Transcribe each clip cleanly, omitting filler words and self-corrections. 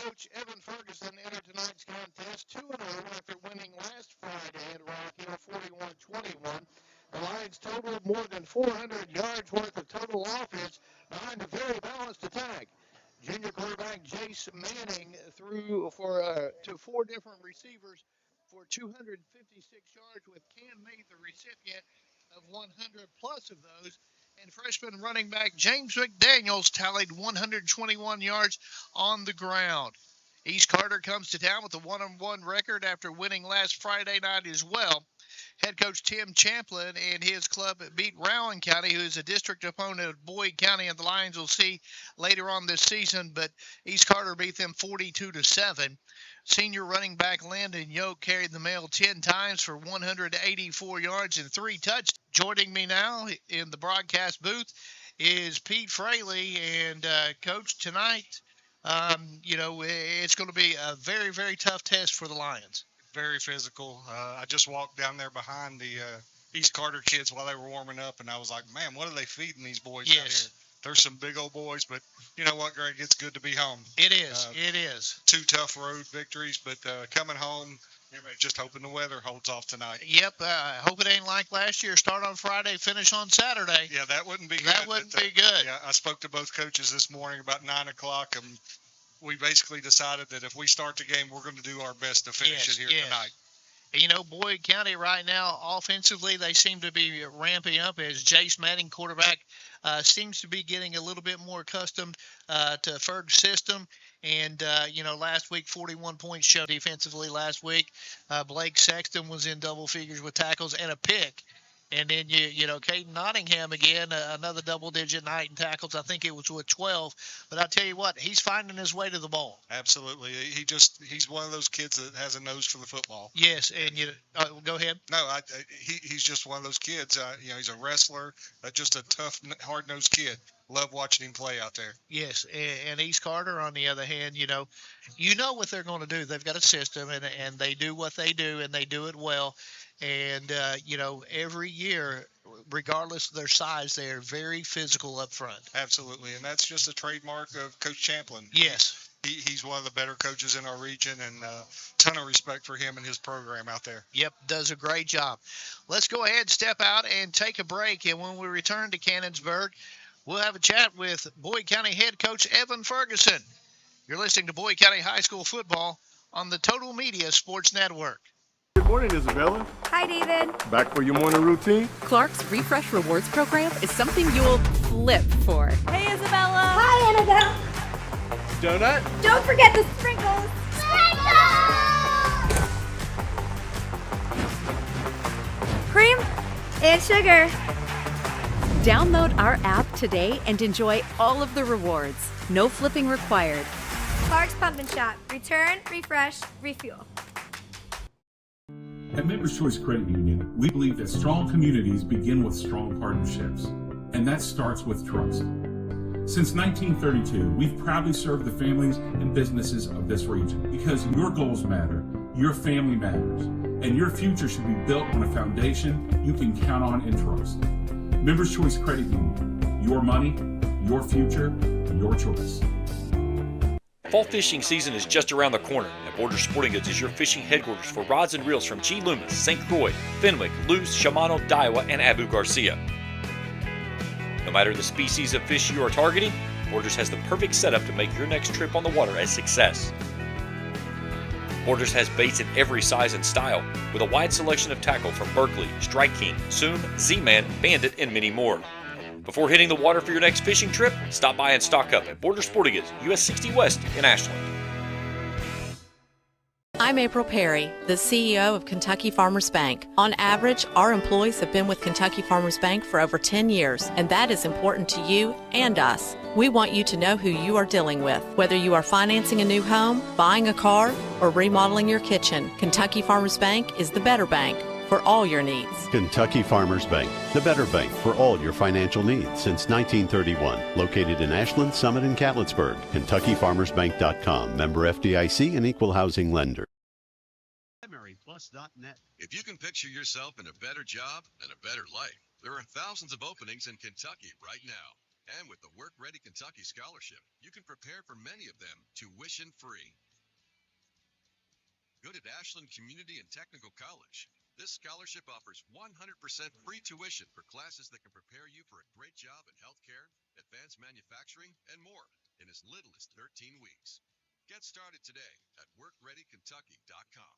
coach Evan Ferguson entered tonight's contest 2-0 after winning last Friday at Rock Hill 41-21. The Lions totaled more than 400 yards worth of total offense behind a very balanced attack. Junior quarterback Jace Manning threw to four different receivers for 256 yards, with Cam May the recipient of 100 plus of those. And freshman running back James McDaniels tallied 121 yards on the ground. East Carter comes to town with a 1-1 record after winning last Friday night as well. Head coach Tim Champlin and his club beat Rowan County, who is a district opponent of Boyd County, and the Lions will see later on this season, but East Carter beat them 42-7. Senior running back Landon Yoke carried the mail 10 times for 184 yards and 3 touchdowns. Joining me now in the broadcast booth is Pete Fraley. And, Coach, tonight, it's going to be a very, very tough test for the Lions. Very physical. I just walked down there behind the East Carter kids while they were warming up, and I was like, man, what are they feeding these boys out here? There's some big old boys, but you know what, Greg? It's good to be home. It is. It is. 2 tough road victories, but coming home, everybody's just hoping the weather holds off tonight. Yep. I hope it ain't like last year. Start on Friday, finish on Saturday. Yeah, that wouldn't be good. That wouldn't be good. Yeah, I spoke to both coaches this morning about 9 o'clock, and we basically decided that if we start the game, we're going to do our best to finish it here tonight. You know, Boyd County right now, offensively, they seem to be ramping up as Jace Manning, quarterback, seems to be getting a little bit more accustomed to Ferg's system. And, last week, 41 points showed defensively last week. Blake Sexton was in double figures with tackles and a pick. And then, Caden Nottingham again, another double-digit night in tackles. I think it was with 12. But I'll tell you what, he's finding his way to the ball. Absolutely. He's one of those kids that has a nose for the football. Yes, and go ahead. No, he's just one of those kids. He's a wrestler, just a tough, hard-nosed kid. Love watching him play out there. Yes, and East Carter, on the other hand, you know what they're going to do. They've got a system, and they do what they do, and they do it well. And, every year, regardless of their size, they are very physical up front. Absolutely, and that's just a trademark of Coach Champlin. Yes. He's one of the better coaches in our region, and a ton of respect for him and his program out there. Yep, does a great job. Let's go ahead, step out, and take a break. And when we return to Cannonsburg, we'll have a chat with Boyd County head coach Evan Ferguson. You're listening to Boyd County High School football on the Total Media Sports Network. Good morning, Isabella. Hi, David. Back for your morning routine? Clark's Refresh Rewards program is something you'll flip for. Hey, Isabella. Hi, Annabelle. Donut? Don't forget the sprinkles. Cream and sugar. Download our app today and enjoy all of the rewards. No flipping required. Clark's Pump and Shop. Return, refresh, refuel. At Members Choice Credit Union, we believe that strong communities begin with strong partnerships, and that starts with trust. Since 1932, we've proudly served the families and businesses of this region because your goals matter, your family matters, and your future should be built on a foundation you can count on and trust. Members Choice Credit Union, your money, your future, your choice. Fall fishing season is just around the corner, and Borders Sporting Goods is your fishing headquarters for rods and reels from G. Loomis, St. Croix, Fenwick, Luz, Shimano, Daiwa, and Abu Garcia. No matter the species of fish you are targeting, Borders has the perfect setup to make your next trip on the water a success. Borders has baits in every size and style, with a wide selection of tackle from Berkeley, Strike King, Soom, Z-Man, Bandit, and many more. Before hitting the water for your next fishing trip, stop by and stock up at Borders Sporting Goods, US 60 West in Ashland. I'm April Perry, the CEO of Kentucky Farmers Bank. On average, our employees have been with Kentucky Farmers Bank for over 10 years, and that is important to you and us. We want you to know who you are dealing with. Whether you are financing a new home, buying a car, or remodeling your kitchen, Kentucky Farmers Bank is the better bank for all your needs. Kentucky Farmers Bank, the better bank for all your financial needs since 1931. Located in Ashland, Summit, and Cannonsburg. KentuckyFarmersBank.com. Member FDIC and Equal Housing Lender. PrimaryPlus.net. If you can picture yourself in a better job and a better life, there are thousands of openings in Kentucky right now. And with the Work Ready Kentucky Scholarship, you can prepare for many of them tuition free. Good at Ashland Community and Technical College. This scholarship offers 100% free tuition for classes that can prepare you for a great job in healthcare, advanced manufacturing, and more in as little as 13 weeks. Get started today at workreadykentucky.com.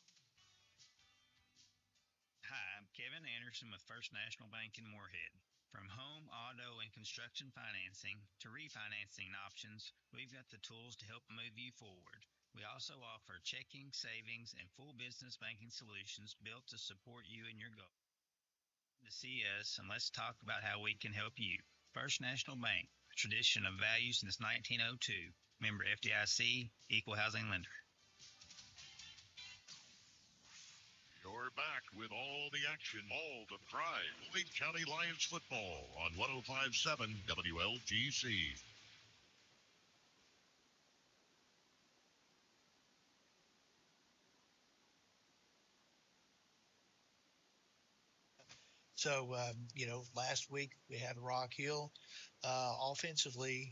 Hi, I'm Kevin Anderson with First National Bank in Moorhead. From home, auto, and construction financing to refinancing options, we've got the tools to help move you forward. We also offer checking, savings, and full business banking solutions built to support you and your goals. To see us, and let's talk about how we can help you. First National Bank, a tradition of value since 1902. Member FDIC, equal housing lender. You're back with all the action, all the pride. Wake County Lions football on 105.7 WLGC. So, last week we had Rock Hill. Offensively,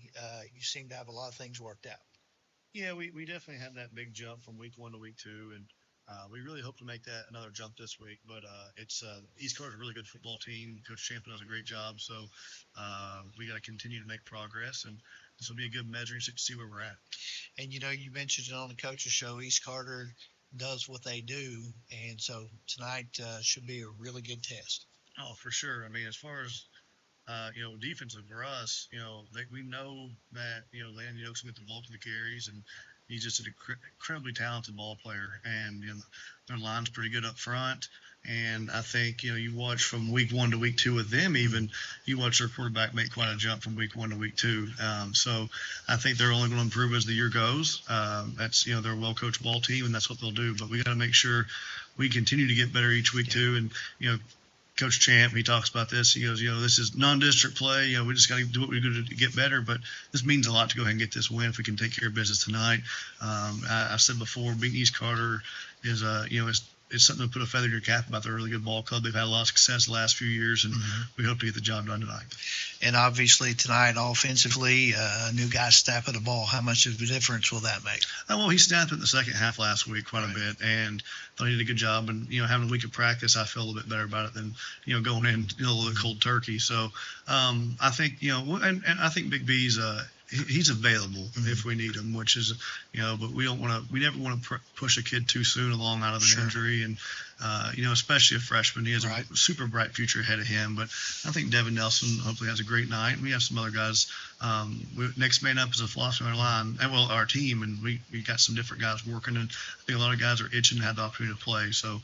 you seem to have a lot of things worked out. Yeah, we definitely had that big jump from week 1 to week 2, and we really hope to make that another jump this week. But it's East Carter's a really good football team. Coach Champion does a great job, so we got to continue to make progress, and this will be a good measuring stick to see where we're at. And you mentioned it on the coaches show. East Carter does what they do, and so tonight should be a really good test. Oh, for sure. I mean, as far as defensive for us, we know that Landon Oaks will get the bulk of the carries, and he's just an incredibly talented ball player, and their line's pretty good up front. And I think you watch from week 1 to week 2 with them, even you watch their quarterback make quite a jump from week 1 to week 2. So I think they're only going to improve as the year goes. That's they're a well-coached ball team, and that's what they'll do. But we got to make sure we continue to get better each week too, and Coach Champ, he talks about this. He goes, this is non-district play. We just got to do what we do to get better. But this means a lot to go ahead and get this win if we can take care of business tonight. I've said before, beating East Carter is, it's something to put a feather in your cap about. They're a really good ball club. They've had a lot of success the last few years, and we hope to get the job done tonight. And obviously tonight, offensively, a new guy snapping the ball. How much of a difference will that make? Well, he snapped it in the second half last week quite a bit, and thought he did a good job. And having a week of practice, I feel a little bit better about it than going in a little cold turkey. So I think and I think Big B's he's available if we need him, which is but we never want to push a kid too soon along out of an injury, and especially a freshman. He has a super bright future ahead of him. But I think Devin Nelson hopefully has a great night. We have some other guys. Next man up is a philosophy on our line, and our team, and we got some different guys working, and I think a lot of guys are itching to have the opportunity to play. So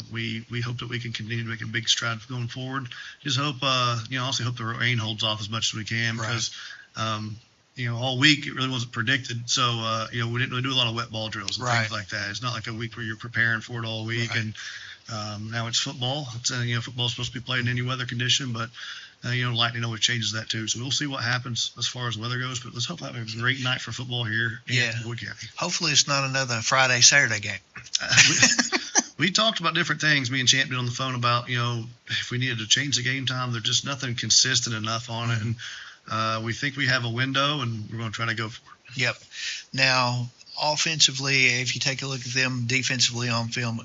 we hope that we can continue to make a big stride going forward. Just hope also hope the rain holds off as much as we can, because all week it really wasn't predicted. So, we didn't really do a lot of wet ball drills and things like that. It's not like a week where you're preparing for it all week. And now it's football. It's, football's supposed to be played in any weather condition, but, lightning always changes that too. So we'll see what happens as far as weather goes, but let's hope that have a great night for football here in Wood County. Hopefully it's not another Friday, Saturday game. We talked about different things, me and Champ did on the phone about, if we needed to change the game time. There's just nothing consistent enough on it. And we think we have a window, and we're going to try to go for it. Yep. Now, offensively, if you take a look at them defensively on film,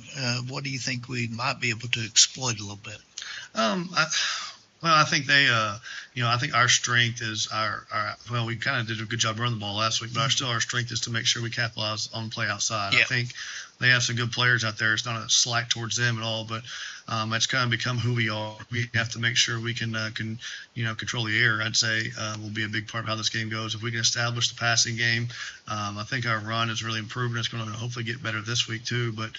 what do you think we might be able to exploit a little bit? I think they, I think our strength is we kind of did a good job running the ball last week, but our strength is to make sure we capitalize on play outside. Yep. I think they have some good players out there. It's not a slight towards them at all, but it's kind of become who we are. We have to make sure we can control the air. I'd say will be a big part of how this game goes. If we can establish the passing game, I think our run is really improving. It's going to hopefully get better this week too, but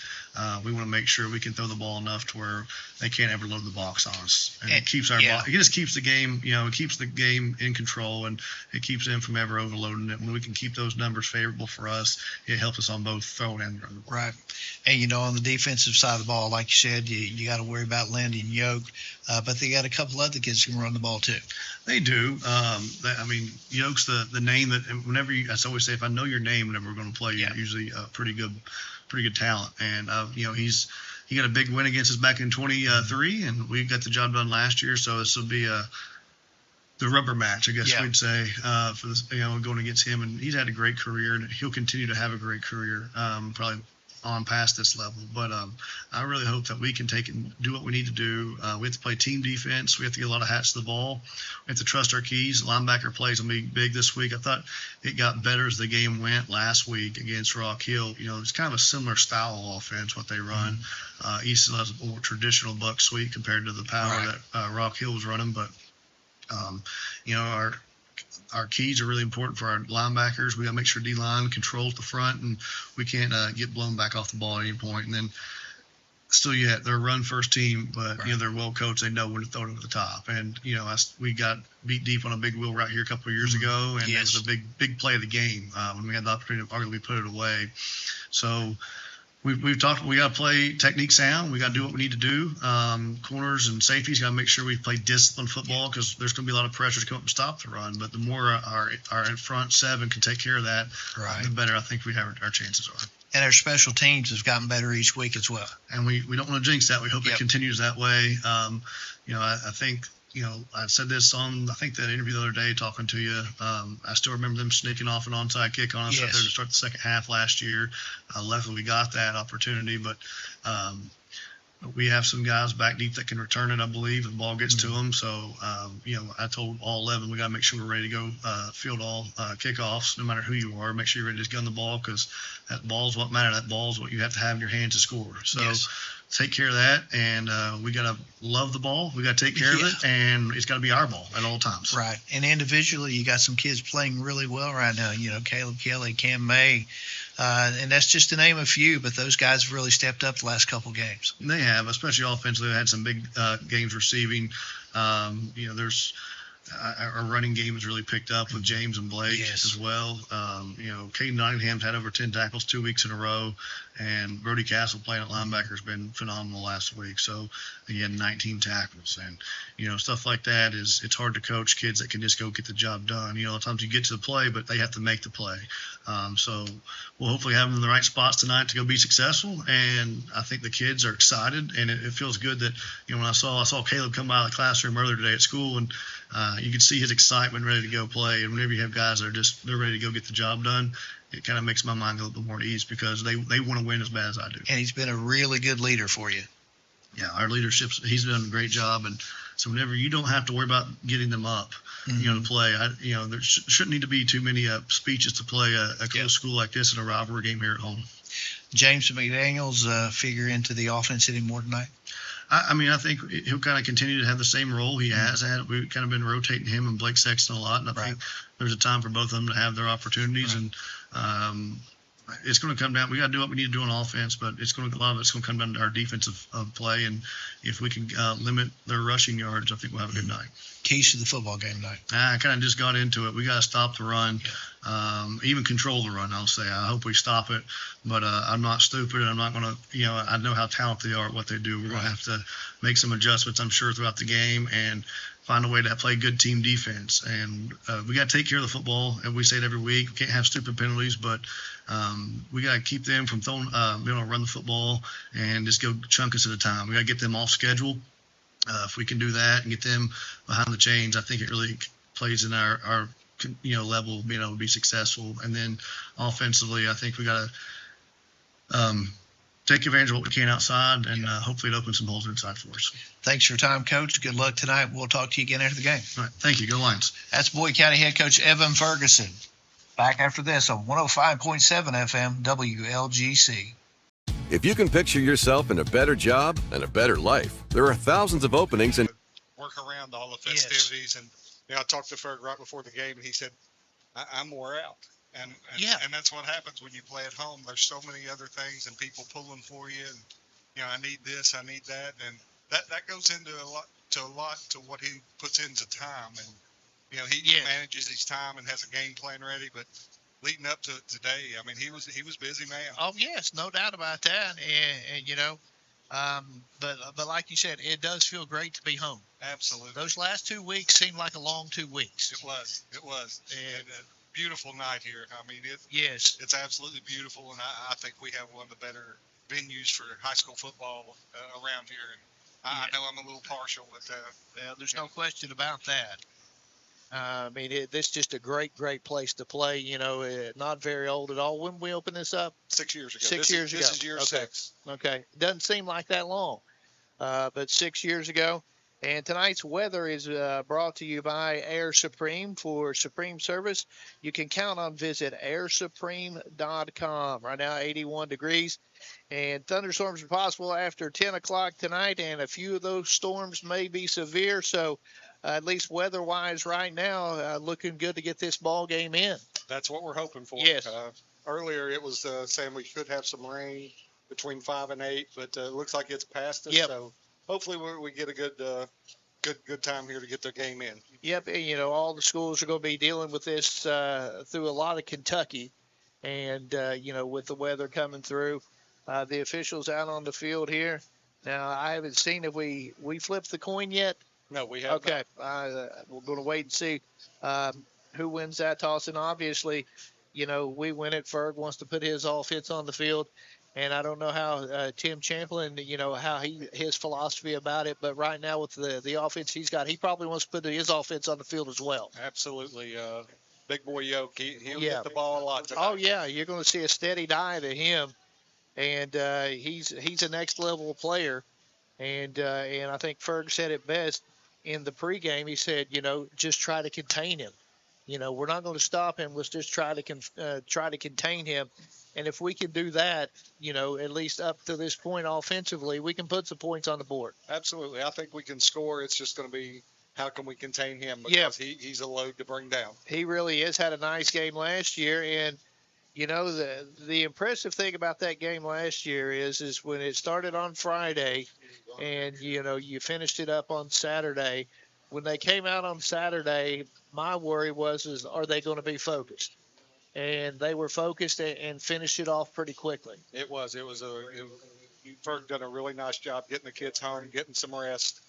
we want to make sure we can throw the ball enough to where they can't ever load the box on us. And it keeps it just keeps the game, it keeps the game in control, and it keeps them from ever overloading it. When we can keep those numbers favorable for us, it helps us on both throw and run the ball. Right. And, on the defensive side of the ball, like you said, you got to worry about Landon Yoke, but they got a couple other kids who can run the ball too. They do. Yoke's the name that whenever I always say, if I know your name whenever we're going to play, you're usually pretty good talent. And, he got a big win against us back in 23, and we got the job done last year. So this will be the rubber match, I guess Yeah. we'd say, for this, going against him. And he's had a great career, and he'll continue to have a great career, probably on past this level. But I really hope that we can take and do what we need to do. We have to play team defense. We have to get a lot of hats to the ball. We have to trust our keys. Linebacker plays will be big this week. I thought it got better as the game went last week against Rock Hill. It's kind of a similar style of offense, what they run. East still has a more traditional buck sweep compared to the power that Rock Hill was running. But, our keys are really important for our linebackers. We got to make sure D-line controls the front, and we can't get blown back off the ball at any point. And then still yet, they're a run-first team, but, they're well coached. They know when to throw it over the top. And, we got beat deep on a big wheel right here a couple of years ago, and it was a big play of the game when we had the opportunity to arguably put it away. So we've talked. We got to play technique sound. We got to do what we need to do. Corners and safeties got to make sure we play disciplined football, because there's going to be a lot of pressure to come up and stop the run. But the more our front seven can take care of that, the better I think we have our chances are. And our special teams have gotten better each week as well. And we don't want to jinx that. We hope it continues that way. I think. I said this on, I think, that interview the other day talking to you. I still remember them sneaking off an onside kick on us right there to start the second half last year. Luckily, we got that opportunity, but we have some guys back deep that can return it, I believe, if the ball gets to them. So, I told all 11, we got to make sure we're ready to go field all kickoffs, no matter who you are. Make sure you're ready to gun the ball, because that ball's what matters. That ball's what you have to have in your hands to score. So, take care of that, and we got to love the ball. We got to take care of it, and it's got to be our ball at all times. Right. And individually, you got some kids playing really well right now. Caleb Kelly, Cam May, and that's just to name a few. But those guys have really stepped up the last couple games. They have, especially offensively. They had some big games receiving. There's our running game has really picked up with James and Blake as well. Caden Nottingham's had over 10 tackles 2 weeks in a row, and Brody Castle playing at linebacker has been phenomenal last week. So he had 19 tackles, and stuff like that it's hard to coach kids that can just go get the job done. A lot of times you get to the play, but they have to make the play. So we'll hopefully have them in the right spots tonight to go be successful. And I think the kids are excited, and it feels good that when I saw Caleb come by the classroom earlier today at school, and you could see his excitement, ready to go play. And whenever you have guys that they're ready to go get the job done, it kind of makes my mind go a little bit more at ease, because they want to win as bad as I do. And he's been a really good leader for you. Yeah, our he's done a great job. And so whenever you don't have to worry about getting them up, to play, there shouldn't need to be too many speeches to play a close school like this in a rivalry game here at home. James McDaniels figure into the offense anymore tonight? I think he'll kind of continue to have the same role he has had. We've kind of been rotating him and Blake Sexton a lot, and I think there's a time for both of them to have their opportunities. And it's going to come down. We got to do what we need to do on offense, but a lot of it's going to come down to our defensive play. And if we can limit their rushing yards, I think we'll have a good night. Keys to the football game tonight. I kind of just got into it. We got to stop the run, even control the run. I'll say. I hope we stop it, but I'm not stupid. I'm not going to. I know how talented they are at what they do. We're going to have to make some adjustments, I'm sure, throughout the game, and find a way to play good team defense. And we got to take care of the football, and we say it every week. We can't have stupid penalties, but we got to keep them from throwing, run the football and just go chunks at a time. We got to get them off schedule. If we can do that and get them behind the chains, I think it really plays in our level of being able to be successful. And then offensively, I think we got to take advantage of what we can outside, and hopefully it opens some holes inside for us. Thanks for your time, Coach. Good luck tonight. We'll talk to you again after the game. All right. Thank you. Go Lions. That's Boyd County head coach Evan Ferguson. Back after this on 105.7 FM WLGC. If you can picture yourself in a better job and a better life, there are thousands of openings and work around all the festivities. And I talked to Ferg right before the game, and he said, I'm wore out. And that's what happens when you play at home. There's so many other things and people pulling for you. And, I need this, I need that. And that goes into a lot to what he puts into time. And, he manages his time and has a game plan ready. But leading up to today, he was busy, man. Oh, yes, no doubt about that. But like you said, it does feel great to be home. Absolutely. Those last 2 weeks seemed like a long 2 weeks. It was. And beautiful night here. Yes, it's absolutely beautiful, and I think we have one of the better venues for high school football around here. And I know I'm a little partial, but there's no question about that. I mean, this is just a great, great place to play. Not very old at all. When we opened this up? 6 years ago. 6 years ago. This is year 6. Okay. Doesn't seem like that long, but 6 years ago. And tonight's weather is brought to you by Air Supreme. For Supreme service, you can count on visit airsupreme.com. Right now, 81 degrees. And thunderstorms are possible after 10 o'clock tonight, and a few of those storms may be severe. So, at least weather-wise right now, looking good to get this ball game in. That's what we're hoping for. Yes. Earlier it was saying we could have some rain between 5 and 8, but it looks like it's past us. Yep. So hopefully we get a good time here to get the game in. Yep, and, all the schools are going to be dealing with this through a lot of Kentucky, and with the weather coming through, the officials out on the field here. Now I haven't seen if we flipped the coin yet. No, we have. Okay, we're going to wait and see who wins that toss, and obviously, we win it. Ferg wants to put his offense on the field. And I don't know how Tim Champlin, how his philosophy about it. But right now with the offense he's got, he probably wants to put his offense on the field as well. Absolutely. Big boy Yoke, he'll get the ball a lot tonight. Oh, yeah. You're going to see a steady diet of him. And he's a next level player. And I think Ferg said it best in the pregame. He said, just try to contain him. We're not going to stop him. Let's just try to contain him. And if we can do that, at least up to this point offensively, we can put some points on the board. Absolutely. I think we can score. It's just going to be how can we contain him because he's a load to bring down. He really has had a nice game last year. And, the impressive thing about that game last year is when it started on Friday and, you finished it up on Saturday. When they came out on Saturday, my worry was are they going to be focused? And they were focused and finished it off pretty quickly. Ferg done a really nice job getting the kids home, getting some rest,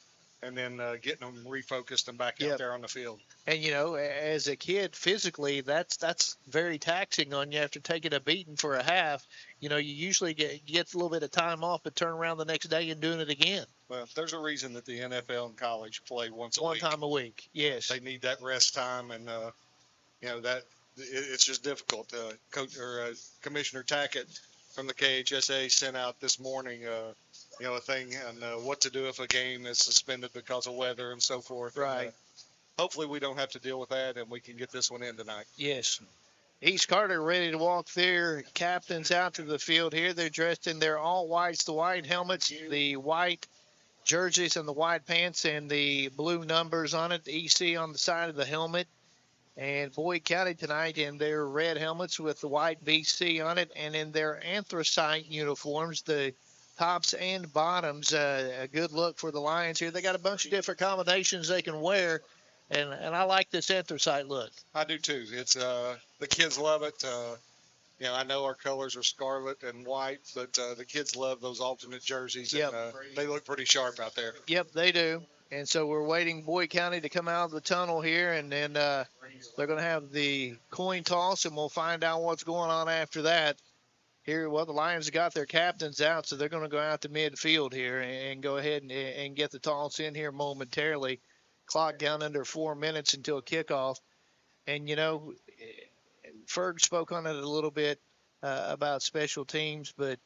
and then getting them refocused and back out there on the field. And, as a kid, physically, that's very taxing on you after taking a beating for a half. You usually get a little bit of time off, but turn around the next day and doing it again. Well, there's a reason that the NFL and college play one time a week. Yes. They need that rest time, and, that it's just difficult. Commissioner Tackett from the KHSAA sent out this morning, a thing on what to do if a game is suspended because of weather and so forth. Right. And, hopefully we don't have to deal with that and we can get this one in tonight. Yes. East Carter ready to walk their captains out to the field here. They're dressed in their all whites, the white helmets, the white jerseys and the white pants and the blue numbers on it, the EC on the side of the helmet. And Boyd County tonight in their red helmets with the white BC on it, and in their anthracite uniforms, the tops and bottoms. A good look for the Lions here. They got a bunch of different combinations they can wear, and I like this anthracite look. I do too. It's the kids love it. I know our colors are scarlet and white, but the kids love those alternate jerseys. Yep. And they look pretty sharp out there. Yep, they do. And so we're waiting Boyd County to come out of the tunnel here, and then they're going to have the coin toss, and we'll find out what's going on after that. Here, the Lions have got their captains out, so they're going to go out to midfield here and go ahead and get the toss in here momentarily. Clock down under 4 minutes until kickoff. And, Ferg spoke on it a little bit about special teams, but,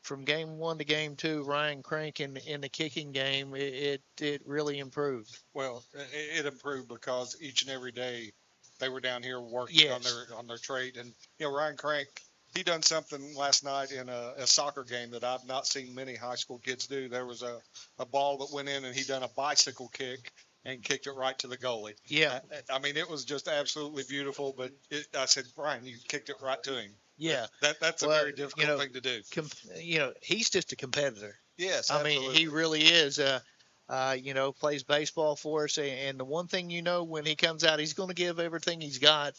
from game 1 to game 2, Ryan Crank in the kicking game, it really improved. Well, it improved because each and every day they were down here working on their trade. And, Ryan Crank, he done something last night in a soccer game that I've not seen many high school kids do. There was a ball that went in, and he done a bicycle kick and kicked it right to the goalie. Yeah. I mean, it was just absolutely beautiful, but I said, Brian, you kicked it right to him. Yeah. That's a very difficult thing to do. He's just a competitor. Yes, absolutely. absolutely. I mean, he really is. Plays baseball for us. And the one thing when he comes out, he's going to give everything he's got.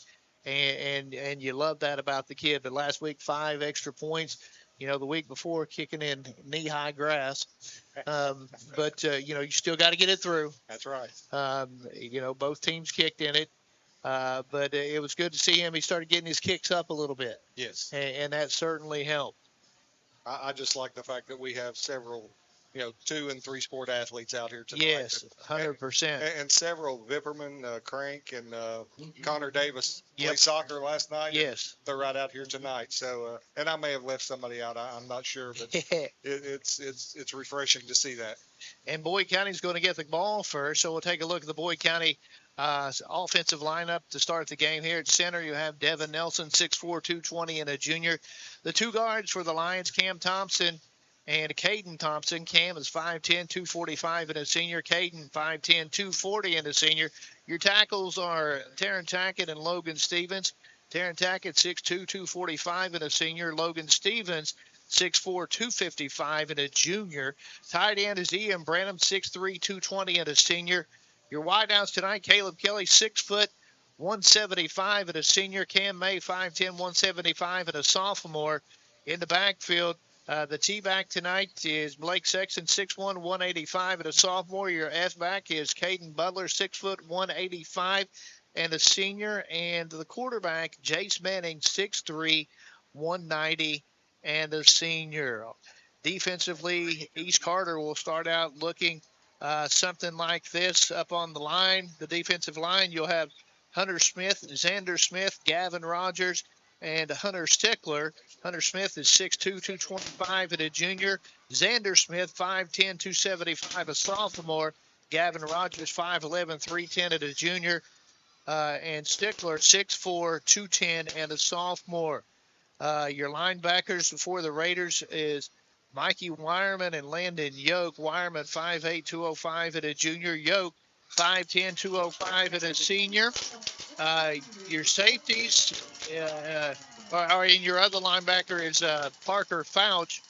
And you love that about the kid. But last week, 5 extra points. The week before, kicking in knee-high grass. But you still got to get it through. That's right. Both teams kicked in it. But it was good to see him. He started getting his kicks up a little bit. Yes. And that certainly helped. I just like the fact that we have several 2 and 3 sport athletes out here tonight. Yes, 100%. And several Vipperman, Crank, and Connor Davis played soccer last night. Yes. They're right out here tonight. So, and I may have left somebody out. I'm not sure, but it's refreshing to see that. And Boyd County's going to get the ball first, so we'll take a look at the Boyd County offensive lineup to start the game here. At center, you have Devin Nelson, 6'4", 220, and a junior. The two guards for the Lions, Cam Thompson and Caden Thompson. Cam is 5'10", 245, and a senior. Caden, 5'10", 240, and a senior. Your tackles are Taryn Tackett and Logan Stevens. Taryn Tackett, 6'2", 245, and a senior. Logan Stevens, 6'4", 255, and a junior. Tight end is Ian Branham, 6'3", 220, and a senior. Your wideouts tonight, Caleb Kelly, 6 foot, 175, and a senior. Cam May, 5'10", 175, and a sophomore. In the backfield, the T-back tonight is Blake Sexton, 6'1", 185, and a sophomore. Your F-back is Caden Butler, 6 foot, 185, and a senior. And the quarterback, Jace Manning, 6'3", 190, and a senior. Defensively, East Carter will start out looking something like this up on the line. The defensive line, you'll have Hunter Smith, Xander Smith, Gavin Rogers, and Hunter Stickler. Hunter Smith is 6'2", 225, and a junior. Xander Smith, 5'10", 275, a sophomore. Gavin Rogers, 5'11", 310, and a junior. And Stickler, 6'4", 210, and a sophomore. Your linebackers for the Raiders is Mikey Wireman and Landon Yoke. Wireman, 5'8", 205, and a junior. Yoke, 5'10", 205, and a senior. Your safeties, or in your other linebacker is Parker Fouch.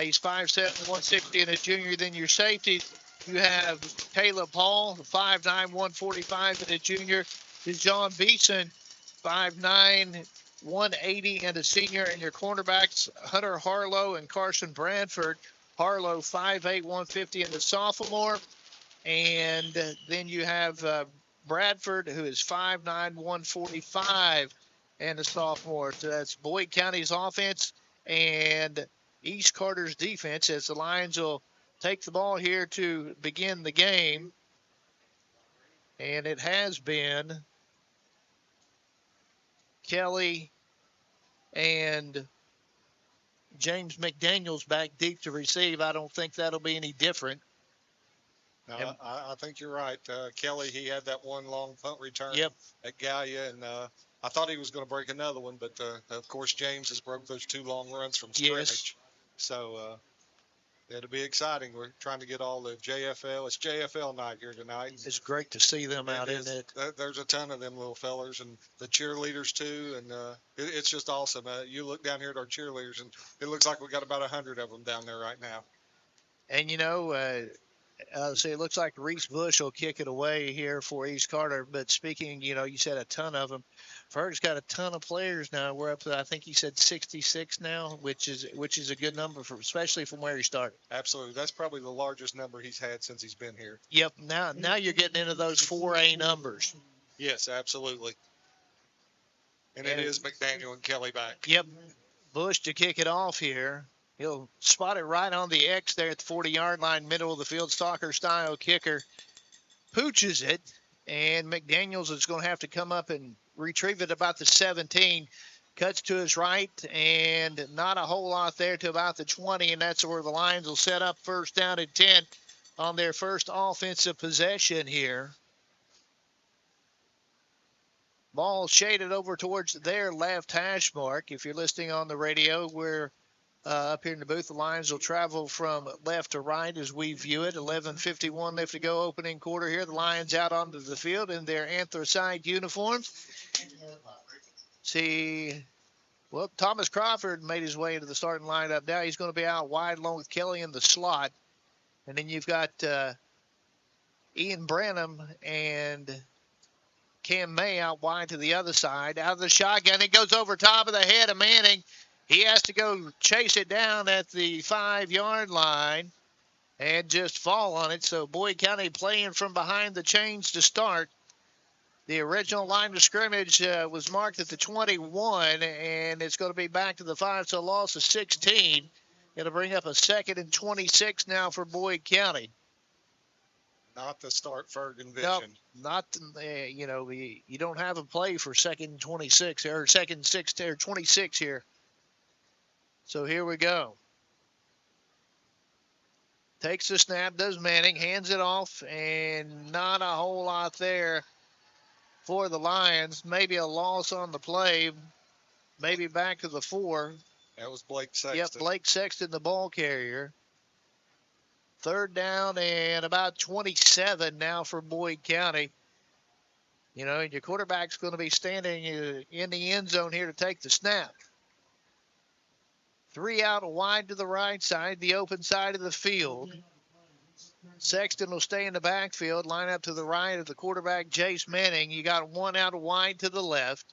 He's 5'7", 160, and a junior. Then your safeties, you have Caleb Hall, 5'9", 145, and a junior. John Beeson, 5'9", 180, and a senior. And your cornerbacks, Hunter Harlow and Carson Bradford. Harlow, 5'8", 150, and a sophomore. And then you have Bradford, who is 5'9", 145, and a sophomore. So that's Boyd County's offense and East Carter's defense, as the Lions will take the ball here to begin the game. And it has been Kelly and James McDaniels back deep to receive. I don't think that'll be any different. No, I think you're right. Kelly, he had that one long punt return at Gallia, and I thought he was going to break another one, but of course James has broke those 2 long runs from scrimmage. So it'll be exciting. We're trying to get all the JFL. It's JFL night here tonight. It's great to see them out, isn't it? There's a ton of them little fellers, and the cheerleaders too, and it's just awesome. You look down here at our cheerleaders, and it looks like we got about 100 of them down there right now. And it looks like Reese Bush will kick it away here for East Carter. But speaking, you said a ton of them. Ferg's got a ton of players now. We're up to, I think he said 66 now, which is a good number especially from where he started. Absolutely, that's probably the largest number he's had since he's been here. Yep. Now you're getting into those 4A numbers. Yes, absolutely. And it is McDaniel and Kelly back. Yep. Bush to kick it off here. He'll spot it right on the X there at the 40-yard line, middle of the field, soccer-style kicker. Pooches it, and McDaniels is going to have to come up and retrieve it about the 17. Cuts to his right, and not a whole lot there to about the 20, and that's where the Lions will set up first down and 10 on their first offensive possession here. Ball shaded over towards their left hash mark. If you're listening on the radio, we're up here in the booth. The Lions will travel from left to right as we view it. 11:51 left to go, opening quarter here. The Lions out onto the field in their anthracite uniforms. Thomas Crawford made his way into the starting lineup. Now he's going to be out wide along with Kelly in the slot. And then you've got Ian Branham and Cam May out wide to the other side. Out of the shotgun, it goes over top of the head of Manning. He has to go chase it down at the 5-yard line and just fall on it. So Boyd County playing from behind the chains to start. The original line of scrimmage was marked at the 21, and it's going to be back to the 5, so a loss of 16. It'll bring up a 2nd and 26 now for Boyd County. Not the start Ferguson vision. Nope, not, you don't have a play for 2nd and 26 or 2nd 6 or 26 here. So here we go. Takes the snap, does Manning, hands it off, and not a whole lot there for the Lions. Maybe a loss on the play, maybe back to the 4. That was Blake Sexton. Yep, Blake Sexton, the ball carrier. 3rd down and about 27 now for Boyd County. And your quarterback's going to be standing in the end zone here to take the snap. 3 out wide to the right side, the open side of the field. Sexton will stay in the backfield, line up to the right of the quarterback, Jace Manning. You got 1 out wide to the left.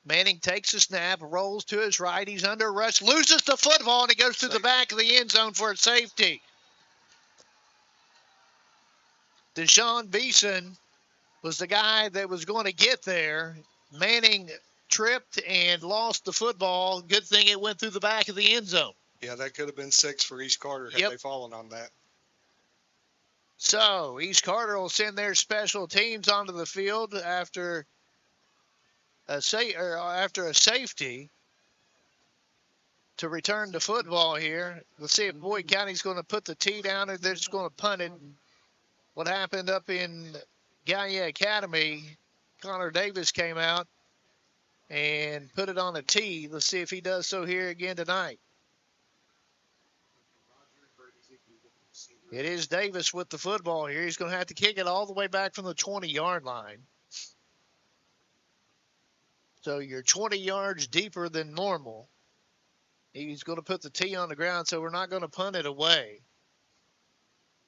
Manning takes the snap, rolls to his right. He's under rush, loses the football, and he goes to the back of the end zone for a safety. Deshaun Beeson was the guy that was going to get there. Manning tripped and lost the football. Good thing it went through the back of the end zone. Yeah, that could have been 6 for East Carter had they fallen on that. So East Carter will send their special teams onto the field after a safety to return the football here. Let's see if Boyd County's going to put the tee down or they're just going to punt it. What happened up in Gallia Academy, Connor Davis came out and put it on a tee. Let's see if he does so here again tonight. It is Davis with the football here. He's going to have to kick it all the way back from the 20-yard line. So you're 20 yards deeper than normal. He's going to put the tee on the ground, so we're not going to punt it away.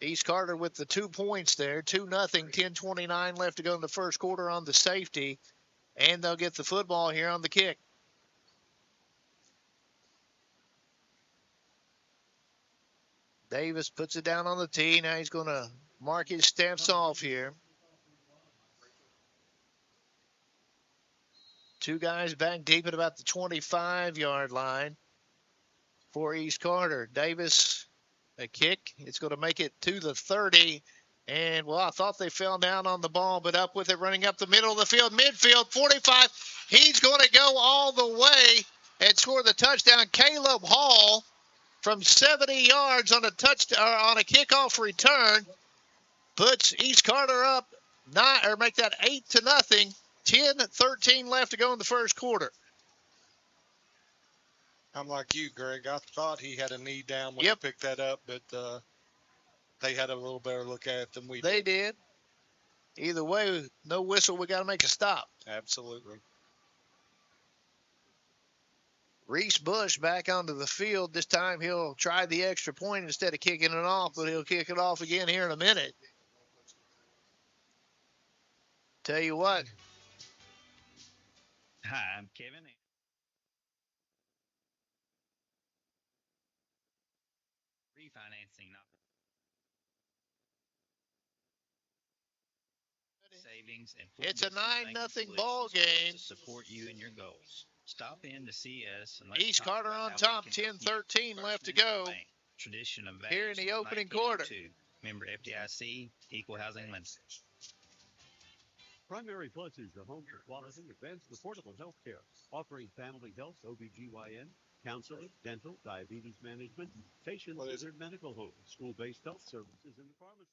East Carter with the 2 points there, 2-0, 10:29 left to go in the first quarter on the safety, and they'll get the football here on the kick. Davis puts it down on the tee. Now he's going to mark his steps off here. 2 guys back deep at about the 25-yard line for East Carter. Davis, a kick. It's going to make it to the 30. And, I thought they fell down on the ball, but up with it, running up the middle of the field, midfield, 45. He's going to go all the way and score the touchdown. Caleb Hall from 70 yards on a kickoff return puts East Carter up make that 8-0. 10-13 left to go in the first quarter. I'm like you, Greg. I thought he had a knee down when he picked that up, but they had a little better look at it than we did. They did. Either way, no whistle. We got to make a stop. Absolutely. Reese Bush back onto the field. This time he'll try the extra point instead of kicking it off, but he'll kick it off again here in a minute. Tell you what. Hi, I'm Kevin. Refinancing savings and it's a 9-0 ball game to support you and your goals. Stop in to see us. And East Carter on top, 10-13 left to go. Tradition of here in the opening quarter. Member FDIC, Equal Housing Lending. Primary Plus is the home for quality, advanced, affordable health care, offering family health, OBGYN, counseling, dental, diabetes management, patient-centered medical home, school-based health services, and pharmacy.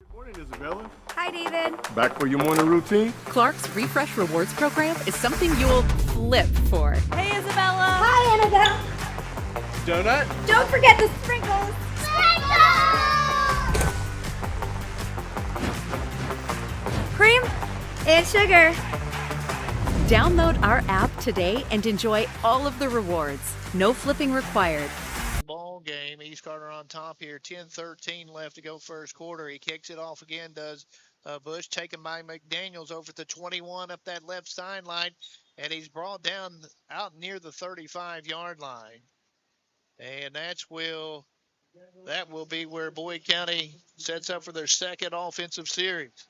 Good morning, Isabella. Hi, David. Back for your morning routine? Clark's Refresh Rewards program is something you'll flip for. Hey, Isabella. Hi, Annabelle. Donut? Don't forget the sprinkles. Cream and sugar. Download our app today and enjoy all of the rewards. No flipping required. Ball game. East Carter on top here. 10-13 left to go first quarter. He kicks it off again, does Bush, taken by McDaniels over at the 21 up that left sideline, and he's brought down out near the 35-yard line. And that's that will be where Boyd County sets up for their second offensive series.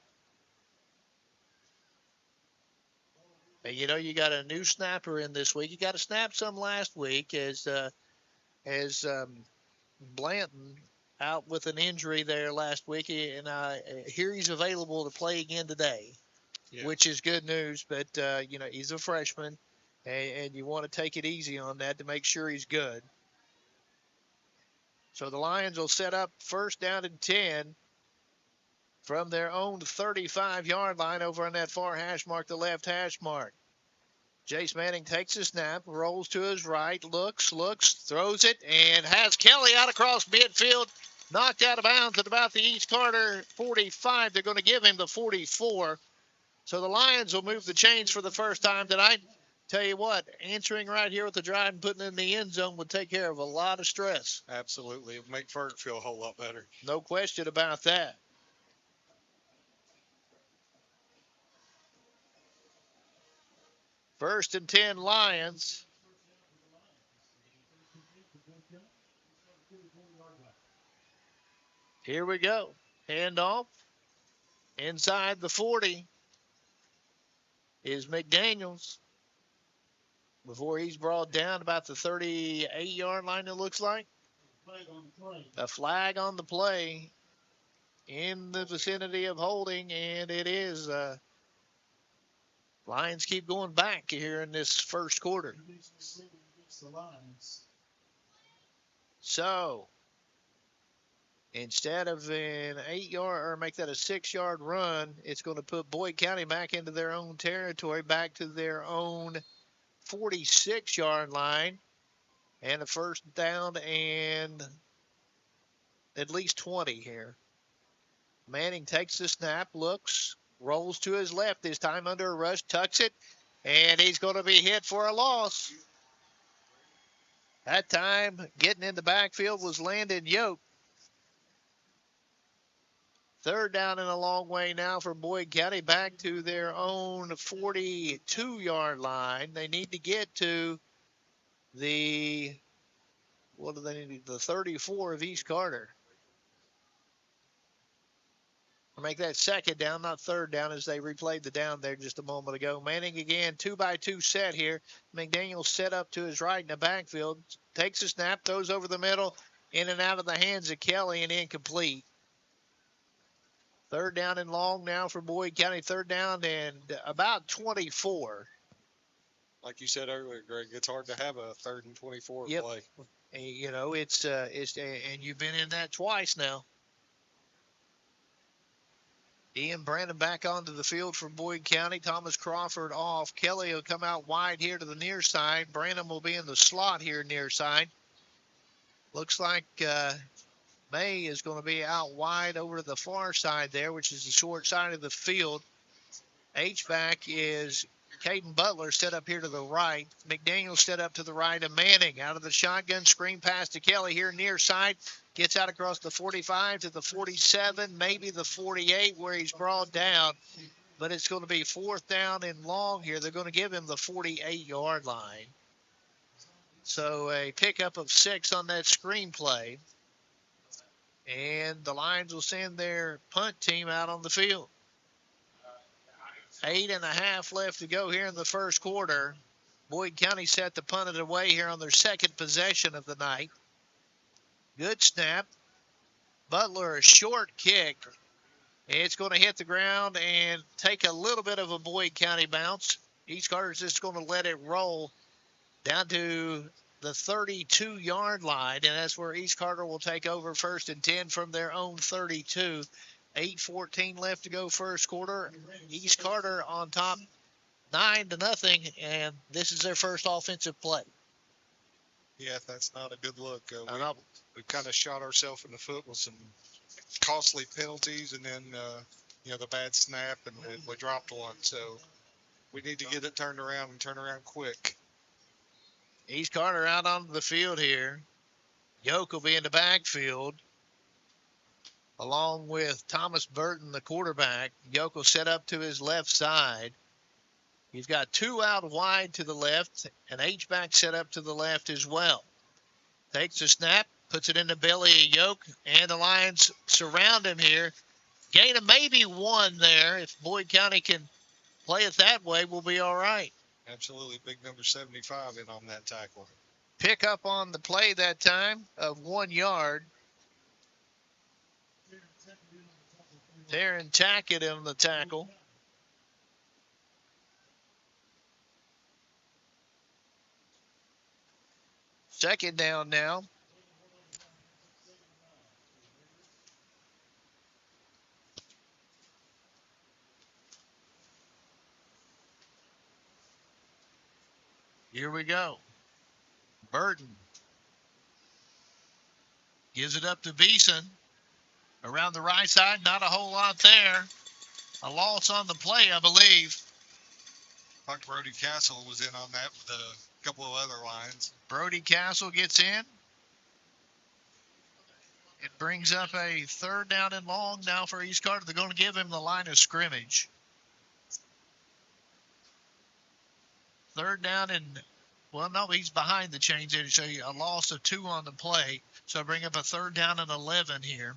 And you got a new snapper in this week. You got to snap some last week as Blanton out with an injury there last week, and here he's available to play again today, which is good news. But he's a freshman, and you want to take it easy on that to make sure he's good. So the Lions will set up first down and 10 from their own 35-yard line over on that far hash mark, the left hash mark. Jace Manning takes a snap, rolls to his right, looks, throws it, and has Kelly out across midfield, knocked out of bounds at about the East Carter 45. They're going to give him the 44. So the Lions will move the chains for the first time tonight. Tell you what, answering right here with the drive and putting it in the end zone would take care of a lot of stress. Absolutely. It would make Ferg feel a whole lot better. No question about that. First and 10 Lions. Here we go. Handoff. Inside the 40 is McDaniels. Before he's brought down about the 38-yard line, it looks like. A flag on the play in the vicinity of holding, and it is. Lions keep going back here in this first quarter. So, instead of an 8-yard or make that a 6-yard run, it's going to put Boyd County back into their own territory, back to their own 46-yard line, and a first down and at least 20 here. Manning takes the snap, looks, rolls to his left this time under a rush, tucks it, and he's going to be hit for a loss. That time, getting in the backfield was Landon Yoke. Third down and a long way now for Boyd County, back to their own 42-yard line. They need to get to the 34 of East Carter. Or make that second down, not third down, as they replayed the down there just a moment ago. Manning again, 2-by-2 set here. McDaniel set up to his right in the backfield. Takes a snap, throws over the middle, in and out of the hands of Kelly, and incomplete. Third down and long now for Boyd County. Third down and about 24. Like you said earlier, Greg, it's hard to have a 3rd and 24 play. And, it's and you've been in that twice now. Ian Brandon back onto the field for Boyd County. Thomas Crawford off. Kelly will come out wide here to the near side. Brandon will be in the slot here near side. Looks like May is going to be out wide over to the far side there, which is the short side of the field. H-back is Caden Butler set up here to the right. McDaniel set up to the right of Manning. Out of the shotgun, screen pass to Kelly here near side. Gets out across the 45 to the 47, maybe the 48 where he's brought down. But it's going to be fourth down and long here. They're going to give him the 48-yard line. So a pickup of 6 on that screen play. And the Lions will send their punt team out on the field. 8.5 left to go here in the first quarter. Boyd County set to punt it away here on their second possession of the night. Good snap. Butler, a short kick. It's going to hit the ground and take a little bit of a Boyd County bounce. East Carter's just going to let it roll down to the 32-yard line, and that's where East Carter will take over first and 10 from their own 32. 8:14 left to go first quarter. East Carter on top 9-0, and this is their first offensive play. Yeah, that's not a good look. We kind of shot ourselves in the foot with some costly penalties, and then the bad snap, and we dropped one. So we need to get it turned around and turn around quick. East Carter out onto the field here. Yoke will be in the backfield, along with Thomas Burton, the quarterback. Yoke will set up to his left side. He's got 2 out wide to the left, and H-back set up to the left as well. Takes a snap, Puts it in the belly of Yoke, and the Lions surround him here. Gain of maybe one there. If Boyd County can play it that way, we'll be all right. Absolutely. Big number 75 in on that tackle. Pick up on the play that time of 1 yard. Taryn Tackett on the tackle. Second down now. Here we go. Burton gives it up to Beeson. Around the right side, not a whole lot there. A loss on the play, I believe. I think Brody Castle was in on that with a couple of other lines. Brody Castle gets in. It brings up a third down and long now for East Carter. They're going to give him the line of scrimmage. Third down and, well, no, he's behind the chains there. So a loss of 2 on the play. So I bring up a third down and 11 here.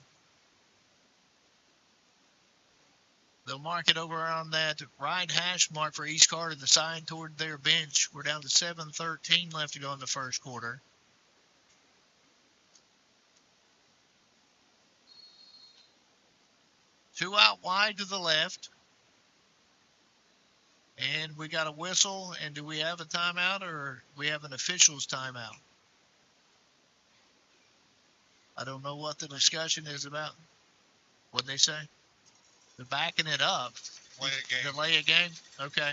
They'll mark it over on that right hash mark for East Carter, the side toward their bench. We're down to 7:13 left to go in the first quarter. Two out wide to the left. And we got a whistle. And do we have a timeout or we have an official's timeout? I don't know what the discussion is about. What'd they say? They're backing it up. Delay a game? Okay.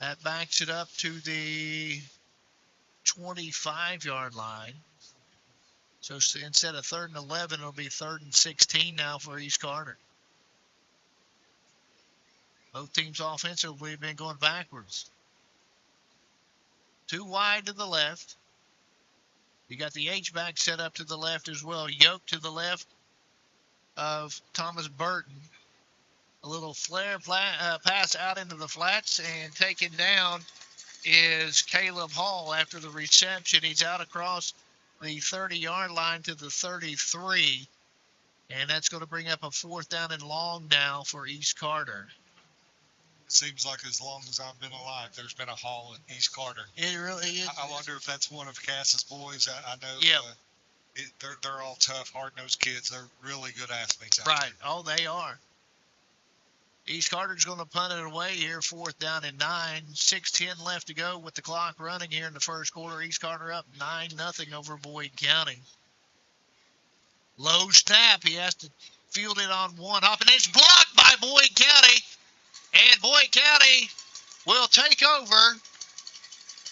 That backs it up to the 25-yard line. So instead of 3rd and 11, it'll be 3rd and 16 now for East Carter. Both teams offensively have been going backwards. 2 wide to the left. You got the H-back set up to the left as well. Yoke to the left of Thomas Burton. A little flare pass out into the flats, and taken down is Caleb Hall after the reception. He's out across the 30-yard line to the 33, and that's going to bring up a 4th down and long now for East Carter. It seems like as long as I've been alive, there's been a Hall in East Carter. It really is. I wonder if that's one of Cass's boys. I know. Yep. They're all tough, hard-nosed kids. They're really good athletes. Right. Oh, they are. East Carter's going to punt it away here, 4th down and 9. 6:10 left to go with the clock running here in the first quarter. East Carter up 9-0 over Boyd County. Low snap. He has to field it on one hop, and it's blocked by Boyd County. And Boyd County will take over.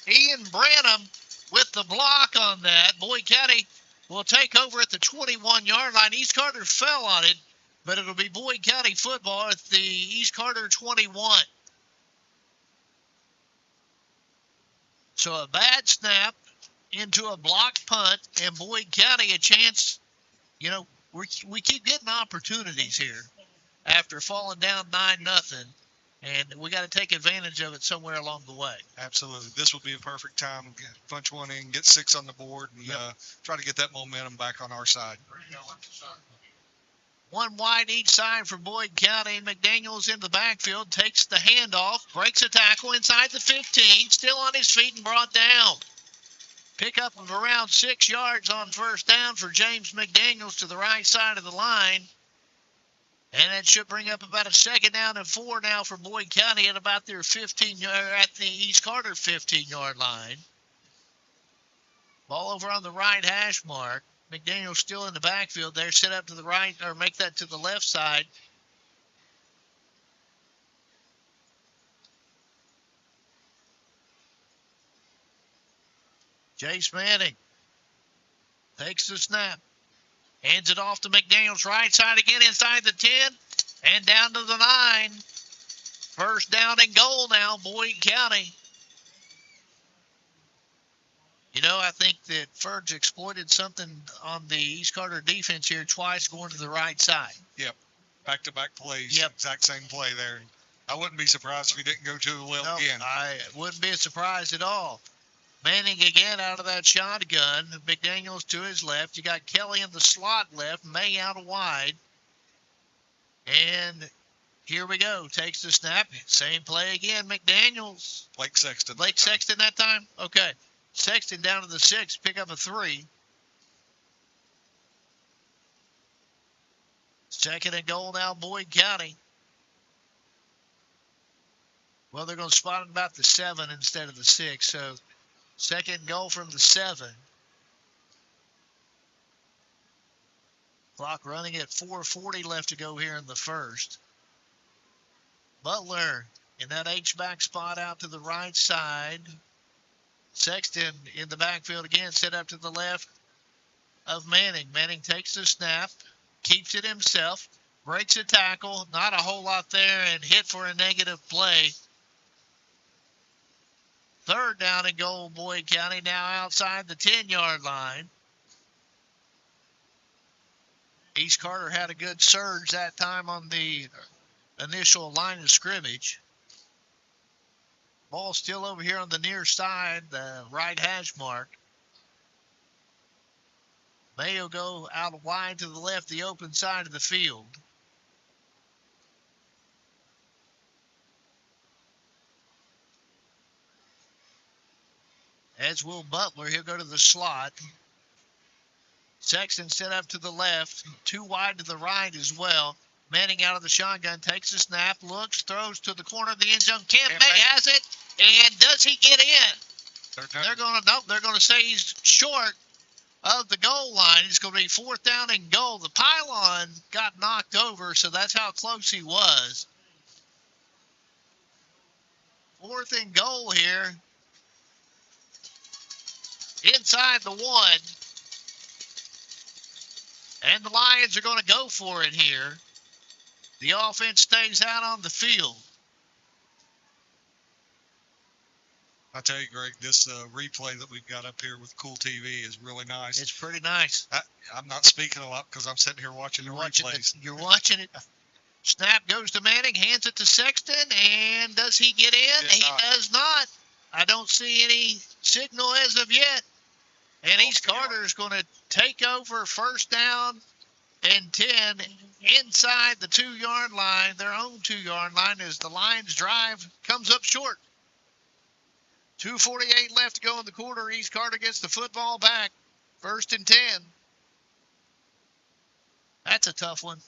Ian Branham with the block on that. Boyd County will take over at the 21-yard line. East Carter fell on it, but it'll be Boyd County football at the East Carter 21. So a bad snap into a blocked punt, and Boyd County a chance. You know, we keep getting opportunities here after falling down 9-0. And we got to take advantage of it somewhere along the way. Absolutely. This will be a perfect time to punch one in, get 6 on the board, and try to get that momentum back on our side. 1 wide each side for Boyd County. McDaniels in the backfield, takes the handoff, breaks a tackle inside the 15, still on his feet and brought down. Pickup of around 6 yards on 1st down for James McDaniels to the right side of the line. And that should bring up about a 2nd down and 4 now for Boyd County at about their 15, at the East Carter 15-yard line. Ball over on the right hash mark. McDaniel still in the backfield there, set up to the right, or make that to the left side. Jace Manning takes the snap. Hands it off to McDaniels, right side again, inside the 10, and down to the 9. 1st down and goal now, Boyd County. You know, I think that Ferg's exploited something on the East Carter defense here twice, going to the right side. Yep. Back-to-back plays. Yep. Exact same play there. I wouldn't be surprised if he didn't go to the well again. I wouldn't be a surprise at all. Manning again out of that shotgun. McDaniels to his left. You got Kelly in the slot left. May out wide. And here we go. Takes the snap. Same play again. McDaniels. Blake Sexton. Blake Sexton that time? Okay. Sexton down to the 6. Pick up a 3. Second and goal now, Boyd County. Well, they're going to spot it about the 7 instead of the 6. So, second goal from the 7. Clock running at 4:40 left to go here in the first. Butler in that H-back spot out to the right side. Sexton in the backfield again, set up to the left of Manning. Manning takes the snap, keeps it himself, breaks a tackle, not a whole lot there, and hit for a negative play. Third down and goal, Boyd County, now outside the 10-yard line. East Carter had a good surge that time on the initial line of scrimmage. Ball still over here on the near side, the right hash mark. Mayo go out wide to the left, the open side of the field. As will Butler, he'll go to the slot. Sexton set up to the left, too wide to the right as well. Manning out of the shotgun, takes the snap, looks, throws to the corner of the end zone. Kent May has it, and does he get in? They're going to say he's short of the goal line. It's going to be 4th down and goal. The pylon got knocked over, so that's how close he was. 4th and goal here. Inside the 1. And the Lions are going to go for it here. The offense stays out on the field. I tell you, Greg, this replay that we've got up here with Kool TV is really nice. It's pretty nice. I'm not speaking a lot because I'm sitting here watching the replays. You're watching it. Snap goes to Manning, hands it to Sexton, and does he get in? He does not. I don't see any signal as of yet. And East Carter is going to take over first down and 10 inside the 2-yard line, their own 2-yard line, as the Lions drive comes up short. 2:48 left to go in the quarter. East Carter gets the football back. 1st and 10. That's a tough one.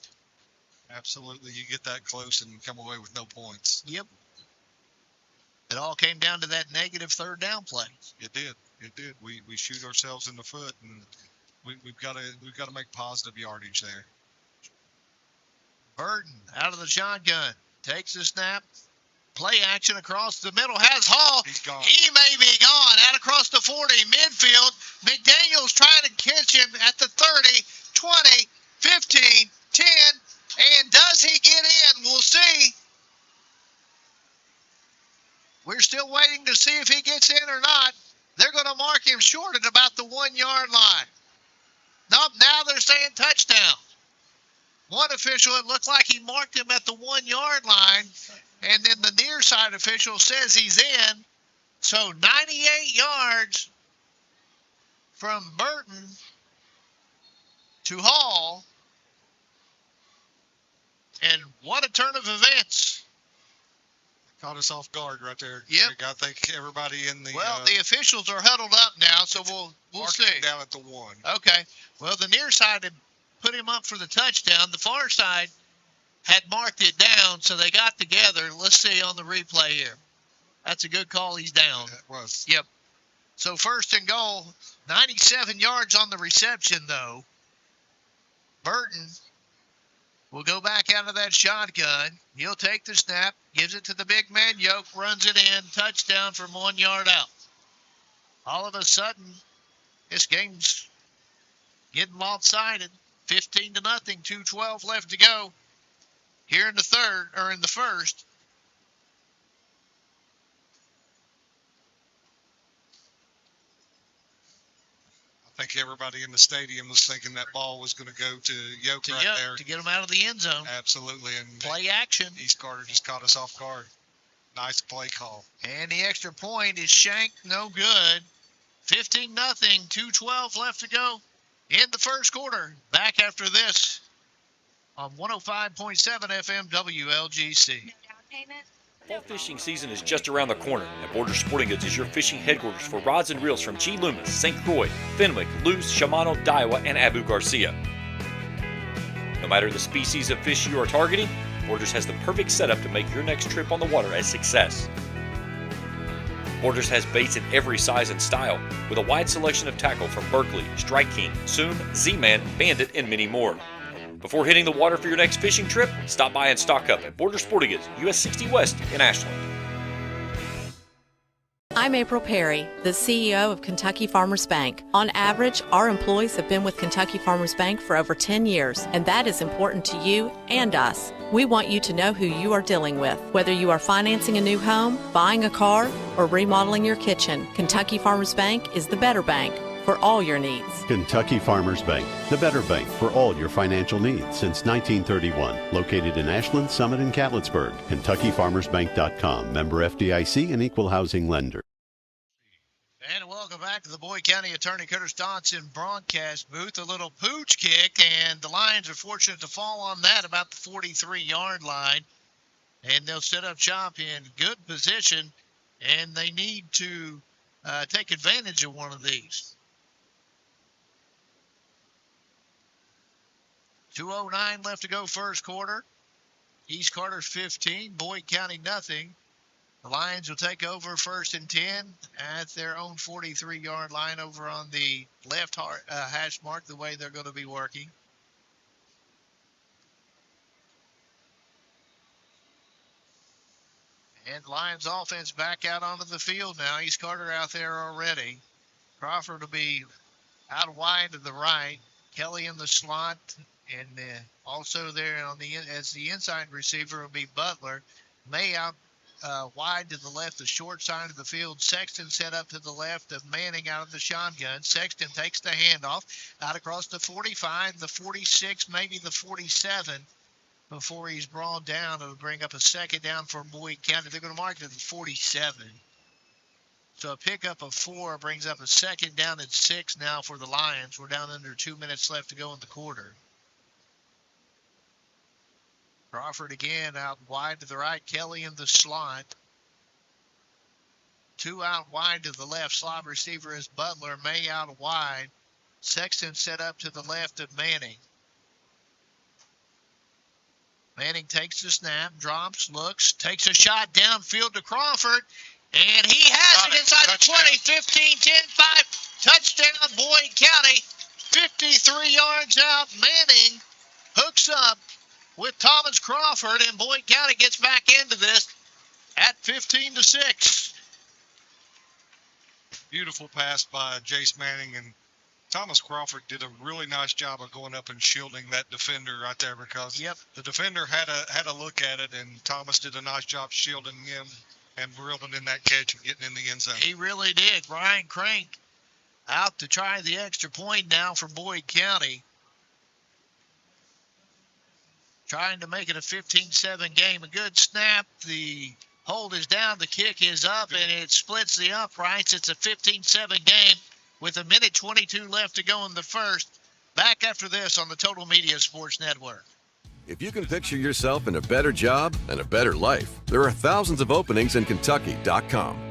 Absolutely. You get that close and come away with no points. Yep. It all came down to that negative 3rd down play. It did. It did. We shoot ourselves in the foot, and we've got to make positive yardage there. Burton out of the shotgun, takes the snap, play action across the middle, has Hall. He's gone. He may be gone. Out across the 40, midfield. McDaniels trying to catch him at the 30, 20, 15, 10, and does he get in? We'll see. We're still waiting to see if he gets in or not. They're going to mark him short at about the 1-yard line. Nope, now they're saying touchdown. One official, it looked like he marked him at the 1-yard line, and then the near side official says he's in. So 98 yards from Burton to Hall. And what a turn of events. Caught us off guard right there. Yep. I think everybody in the the officials are huddled up now, so we'll see. Down at the 1. Okay. Well, the near side had put him up for the touchdown. The far side had marked it down, so they got together. Let's see on the replay here. That's a good call. He's down. It was. Yep. So 1st and goal, 97 yards on the reception, though. Burton will go back out of that shotgun. He'll take the snap, gives it to the big man, Yoke, runs it in, touchdown from 1 yard out. All of a sudden, this game's getting lopsided. 15-0, 2:12 left to go here in the first. I think everybody in the stadium was thinking that ball was going to go to Yoke there. To get him out of the end zone. Absolutely. And play action. East Carter just caught us off guard. Nice play call. And the extra point is shanked, no good. 15-0, 2:12 left to go in the first quarter. Back after this on 105.7 FM WLGC. Fall fishing season is just around the corner, and Borders Sporting Goods is your fishing headquarters for rods and reels from G. Loomis, St. Croix, Fenwick, Lewis, Shimano, Daiwa, and Abu Garcia. No matter the species of fish you are targeting, Borders has the perfect setup to make your next trip on the water a success. Borders has baits in every size and style, with a wide selection of tackle from Berkley, Strike King, Soon, Z-Man, Bandit, and many more. Before hitting the water for your next fishing trip, stop by and stock up at Borders Sporting Goods, US 60 West in Ashland. I'm April Perry, the CEO of Kentucky Farmers Bank. On average, our employees have been with Kentucky Farmers Bank for over 10 years, and that is important to you and us. We want you to know who you are dealing with. Whether you are financing a new home, buying a car, or remodeling your kitchen, Kentucky Farmers Bank is the better bank for all your needs. Kentucky Farmers Bank, the better bank for all your financial needs since 1931. Located in Ashland, Summit, and Cannonsburg. KentuckyFarmersBank.com. Member FDIC and equal housing lender. And welcome back to the Boyd County Attorney Curtis Dodson broadcast booth. A little pooch kick, and the Lions are fortunate to fall on that about the 43-yard line. And they'll set up shop in good position, and they need to take advantage of one of these. 2:09 left to go first quarter. East Carter's 15, Boyd County nothing. The Lions will take over first and 10 at their own 43-yard line over on the left hash mark, the way they're going to be working. And Lions offense back out onto the field now. East Carter out there already. Crawford will be out wide to the right. Kelly in the slot. And also there on as the inside receiver will be Butler. May out wide to the left, the short side of the field. Sexton set up to the left of Manning out of the shotgun. Sexton takes the handoff out across the 45, the 46, maybe the 47 before he's brought down. It'll bring up a second down for Boyd County. They're going to mark it at the 47. So a pickup of 4 brings up a second down at 6 now for the Lions. We're down under 2 minutes left to go in the quarter. Crawford again out wide to the right. Kelly in the slot. 2 out wide to the left. Slot receiver is Butler. May out wide. Sexton set up to the left of Manning. Manning takes the snap, drops, looks, takes a shot downfield to Crawford, and he has it inside the 20, 15, 10, 5. Touchdown, Boyd County. 53 yards out. Manning hooks up with Thomas Crawford, and Boyd County gets back into this at 15-6. Beautiful pass by Jace Manning, and Thomas Crawford did a really nice job of going up and shielding that defender right there, because the defender had a look at it, and Thomas did a nice job shielding him and reeling in that catch and getting in the end zone. He really did. Ryan Crank out to try the extra point now for Boyd County. Trying to make it a 15-7 game. A good snap. The hold is down. The kick is up, and it splits the uprights. It's a 15-7 game with 1:22 left to go in the first. Back after this on the Total Media Sports Network. If you can picture yourself in a better job and a better life, there are thousands of openings in Kentucky.com.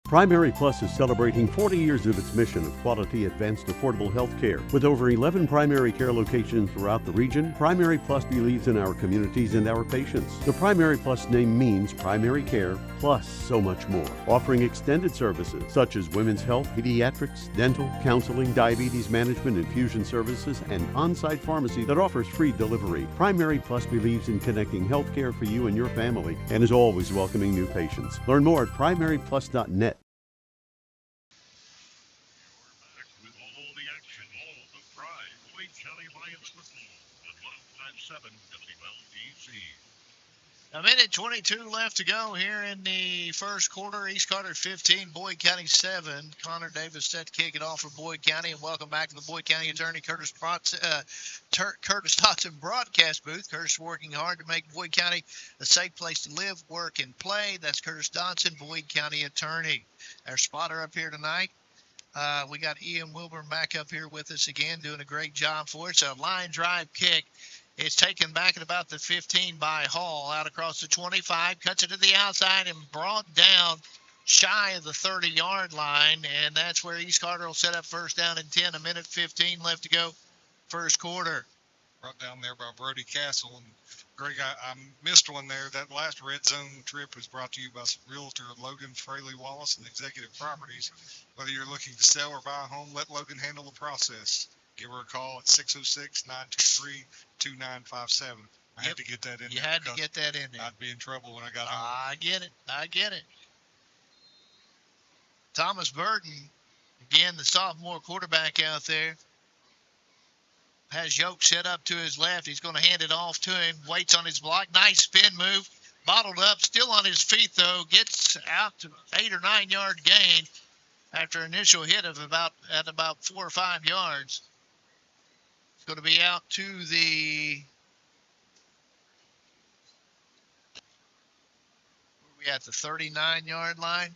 Primary Plus is celebrating 40 years of its mission of quality, advanced, affordable health care. With over 11 primary care locations throughout the region, Primary Plus believes in our communities and our patients. The Primary Plus name means primary care plus so much more. Offering extended services such as women's health, pediatrics, dental, counseling, diabetes management, infusion services, and on-site pharmacy that offers free delivery. Primary Plus believes in connecting health care for you and your family and is always welcoming new patients. Learn more at primaryplus.net. A minute 22 left to go here in the first quarter. East Carter 15, Boyd County 7. Connor Davis set to kick it off for Boyd County. And welcome back to the Boyd County Attorney Curtis Dotson broadcast booth. Curtis working hard to make Boyd County a safe place to live, work, and play. That's Curtis Dotson, Boyd County Attorney. Our spotter up here tonight. We got Ian Wilburn back up here with us again, doing a great job for us. A line drive kick. It's taken back at about the 15 by Hall, out across the 25, cuts it to the outside and brought down shy of the 30-yard line, and that's where East Carter will set up first down and 10. A minute 15 left to go, first quarter. Brought down there by Brody Castle. And Greg, I missed one there. That last Red Zone trip was brought to you by Realtor Logan Fraley Wallace and Executive Properties. Whether you're looking to sell or buy a home, let Logan handle the process. Give her a call at 606-923-2957. I had to get that in there. You had to get that in there. I'd be in trouble when I got home. I get it. Thomas Burton, again, the sophomore quarterback out there, has Yoke set up to his left. He's going to hand it off to him. Waits on his block. Nice spin move. Bottled up. Still on his feet, though. Gets out to 8 or 9 yard gain after an initial hit of about 4 or 5 yards. Going to be out to the, where are we at, the 39-yard line.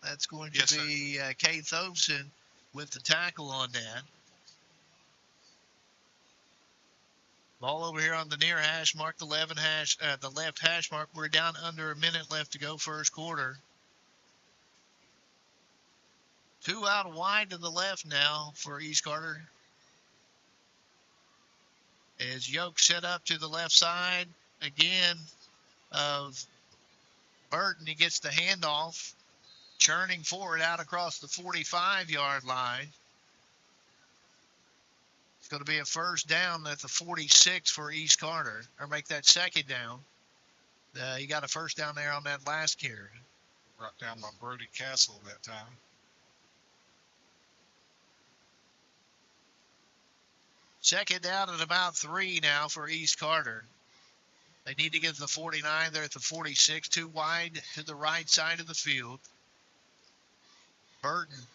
That's going to be Kay Thompson with the tackle on that. Ball over here on the near hash mark, the left hash mark. We're down under a minute left to go, first quarter. 2 out wide to the left now for East Carter. As Yoke set up to the left side again of Burton. He gets the handoff, churning forward out across the 45-yard line. It's going to be a first down at the 46 for East Carter, or make that second down. You got a first down there on that last carry. Brought down by Brody Castle that time. Second down at about 3 now for East Carter. They need to get to the 49. They're at the 46, too wide to the right side of the field. Burton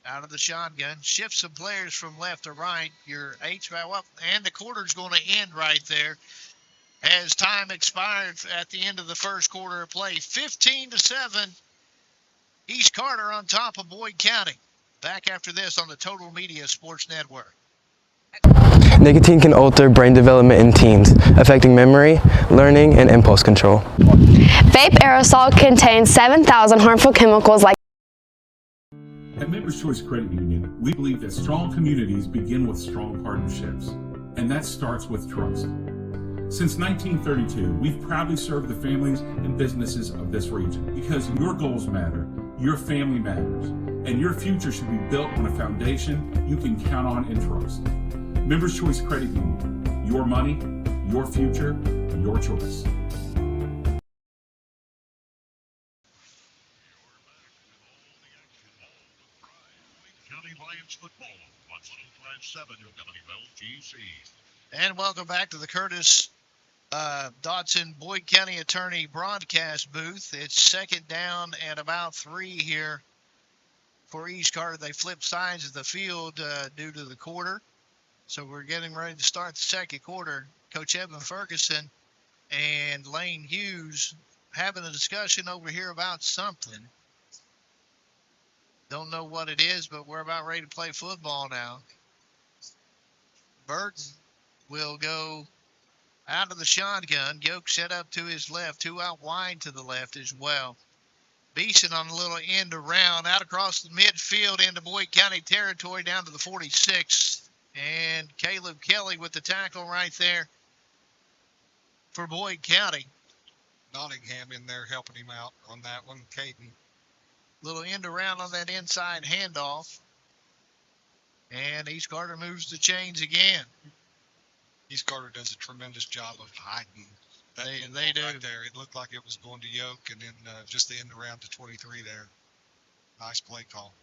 out of the shotgun. Shifts some players from left to right. Your and the quarter's going to end right there as time expired at the end of the first quarter of play. 15-7. East Carter on top of Boyd County. Back after this on the Total Media Sports Network. Nicotine can alter brain development in teens, affecting memory, learning, and impulse control. Vape aerosol contains 7,000 harmful chemicals like. At Members Choice Credit Union, we believe that strong communities begin with strong partnerships, and that starts with trust. Since 1932, we've proudly served the families and businesses of this region because your goals matter, your family matters, and your future should be built on a foundation you can count on and trust. Members Choice Credit Union, your money, your future, your choice. County Lions football on 105.7 WLGC. And welcome back to the Curtis Dotson Boyd County Attorney broadcast booth. It's second down and about 3 here for East Carter. They flip sides of the field due to the quarter. So we're getting ready to start the second quarter. Coach Evan Ferguson and Lane Hughes having a discussion over here about something. Don't know what it is, but we're about ready to play football now. Burton will go out of the shotgun. Yoke set up to his left, 2 out wide to the left as well. Beeson on a little end around, out across the midfield into Boyd County territory down to the 46. And Caleb Kelly with the tackle right there for Boyd County. Nottingham in there helping him out on that one. Caden. Little end around on that inside handoff. And East Carter moves the chains again. East Carter does a tremendous job of hiding that they do. Right there. It looked like it was going to Yoke, and then just the end around to 23 there. Nice play call.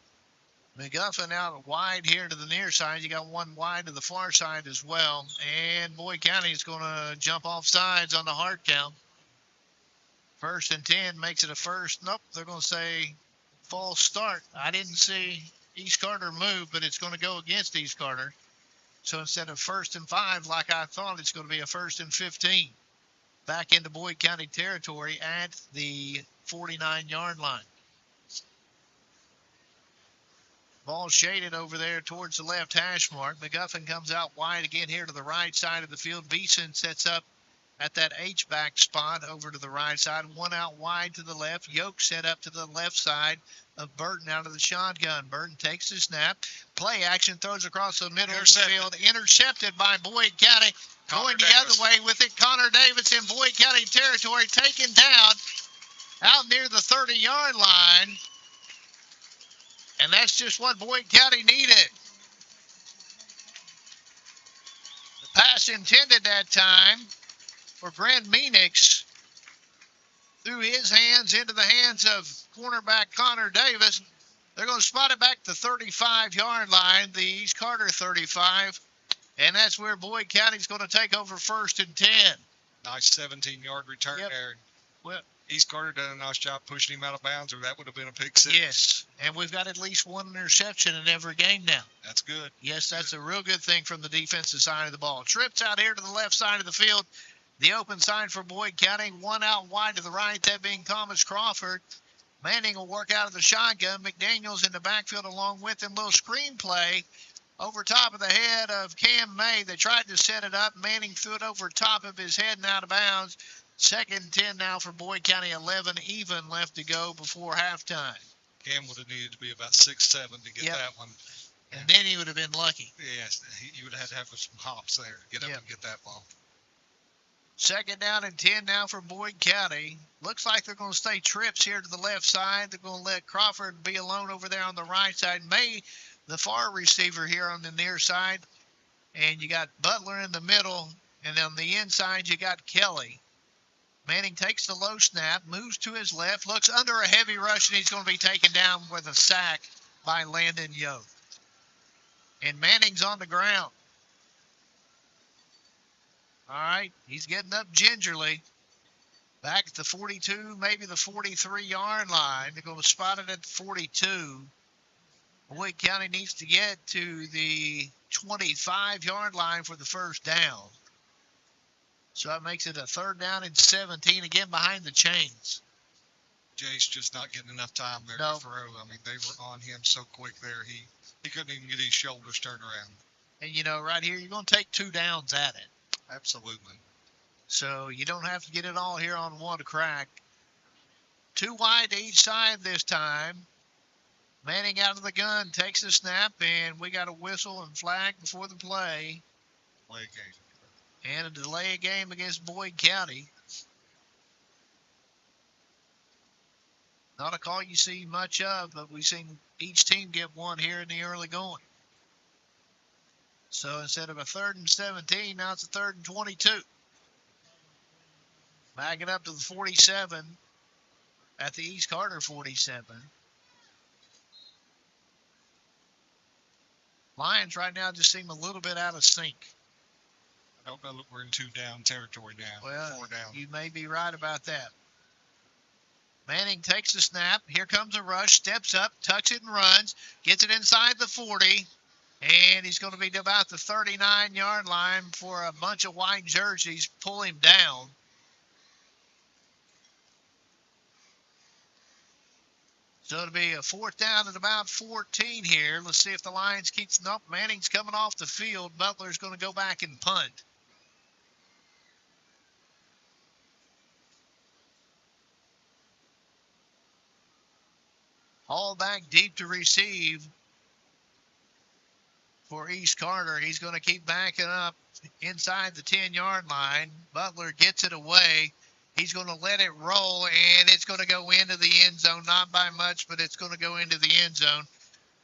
McGuffin out wide here to the near side. You got one wide to the far side as well. And Boyd County is going to jump off sides on the hard count. First and 10 makes it a first. Nope, they're going to say false start. I didn't see East Carter move, but it's going to go against East Carter. So instead of 1st and 5, like I thought, it's going to be a 1st and 15. Back into Boyd County territory at the 49-yard line. Ball shaded over there towards the left hash mark. McGuffin comes out wide again here to the right side of the field. Beeson sets up at that H-back spot over to the right side. One out wide to the left. Yoke set up to the left side of Burton out of the shotgun. Burton takes the snap. Play action, throws across the middle of the field. Intercepted by Boyd County. Going the other way with it. Connor Davis in Boyd County territory. Taken down out near the 30-yard line. And that's just what Boyd County needed. The pass intended that time for Brent Meanix through his hands into the hands of cornerback Connor Davis. They're going to spot it back to the 35-yard line, the East Carter 35. And that's where Boyd County's going to take over 1st and 10. Nice 17-yard return there. Well, East Carter done a nice job pushing him out of bounds, or that would have been a pick six. Yes, and we've got at least one interception in every game now. That's good. Yes, that's a real good thing from the defensive side of the ball. Trips out here to the left side of the field. The open side for Boyd County. One out wide to the right, that being Thomas Crawford. Manning will work out of the shotgun. McDaniels in the backfield along with him. Little screen play over top of the head of Cam May. They tried to set it up. Manning threw it over top of his head and out of bounds. 2nd and 10 now for Boyd County. 11 even left to go before halftime. Cam would have needed to be about 6'7" to get that one. And then he would have been lucky. Yes, he would have had to have some hops there to get up and get that ball. 2nd down and 10 now for Boyd County. Looks like they're going to stay trips here to the left side. They're going to let Crawford be alone over there on the right side. May, the far receiver here on the near side. And you got Butler in the middle. And on the inside, you got Kelly. Manning takes the low snap, moves to his left, looks under a heavy rush, and he's going to be taken down with a sack by Landon Yoke. And Manning's on the ground. All right, he's getting up gingerly. Back at the 42, maybe the 43-yard line. They're going to spot it at the 42. Boyd County needs to get to the 25-yard line for the first down. So that makes it a 3rd down and 17, again behind the chains. Jay's just not getting enough time there to throw. I mean, they were on him so quick there. He couldn't even get his shoulders turned around. And, you know, right here, you're going to take 2 downs at it. Absolutely. So you don't have to get it all here on one crack. 2 wide to each side this time. Manning out of the gun, takes the snap, and we got a whistle and flag before the play. Play game. And a delay game against Boyd County. Not a call you see much of, but we've seen each team get one here in the early going. So instead of a 3rd and 17, now it's a 3rd and 22. Back it up to the 47 at the East Carter 47. Lions right now just seem a little bit out of sync. I don't know that we're in 2-down territory now. Well, 4 down. You may be right about that. Manning takes the snap. Here comes a rush. Steps up, tucks it and runs. Gets it inside the 40. And he's going to be about the 39-yard line for a bunch of white jerseys. Pull him down. So it'll be a 4th down at about 14 here. Let's see if the Lions keeps. Nope, Manning's coming off the field. Butler's going to go back and punt. Haul back deep to receive for East Carter. He's going to keep backing up inside the 10-yard line. Butler gets it away. He's going to let it roll, and it's going to go into the end zone. Not by much, but it's going to go into the end zone.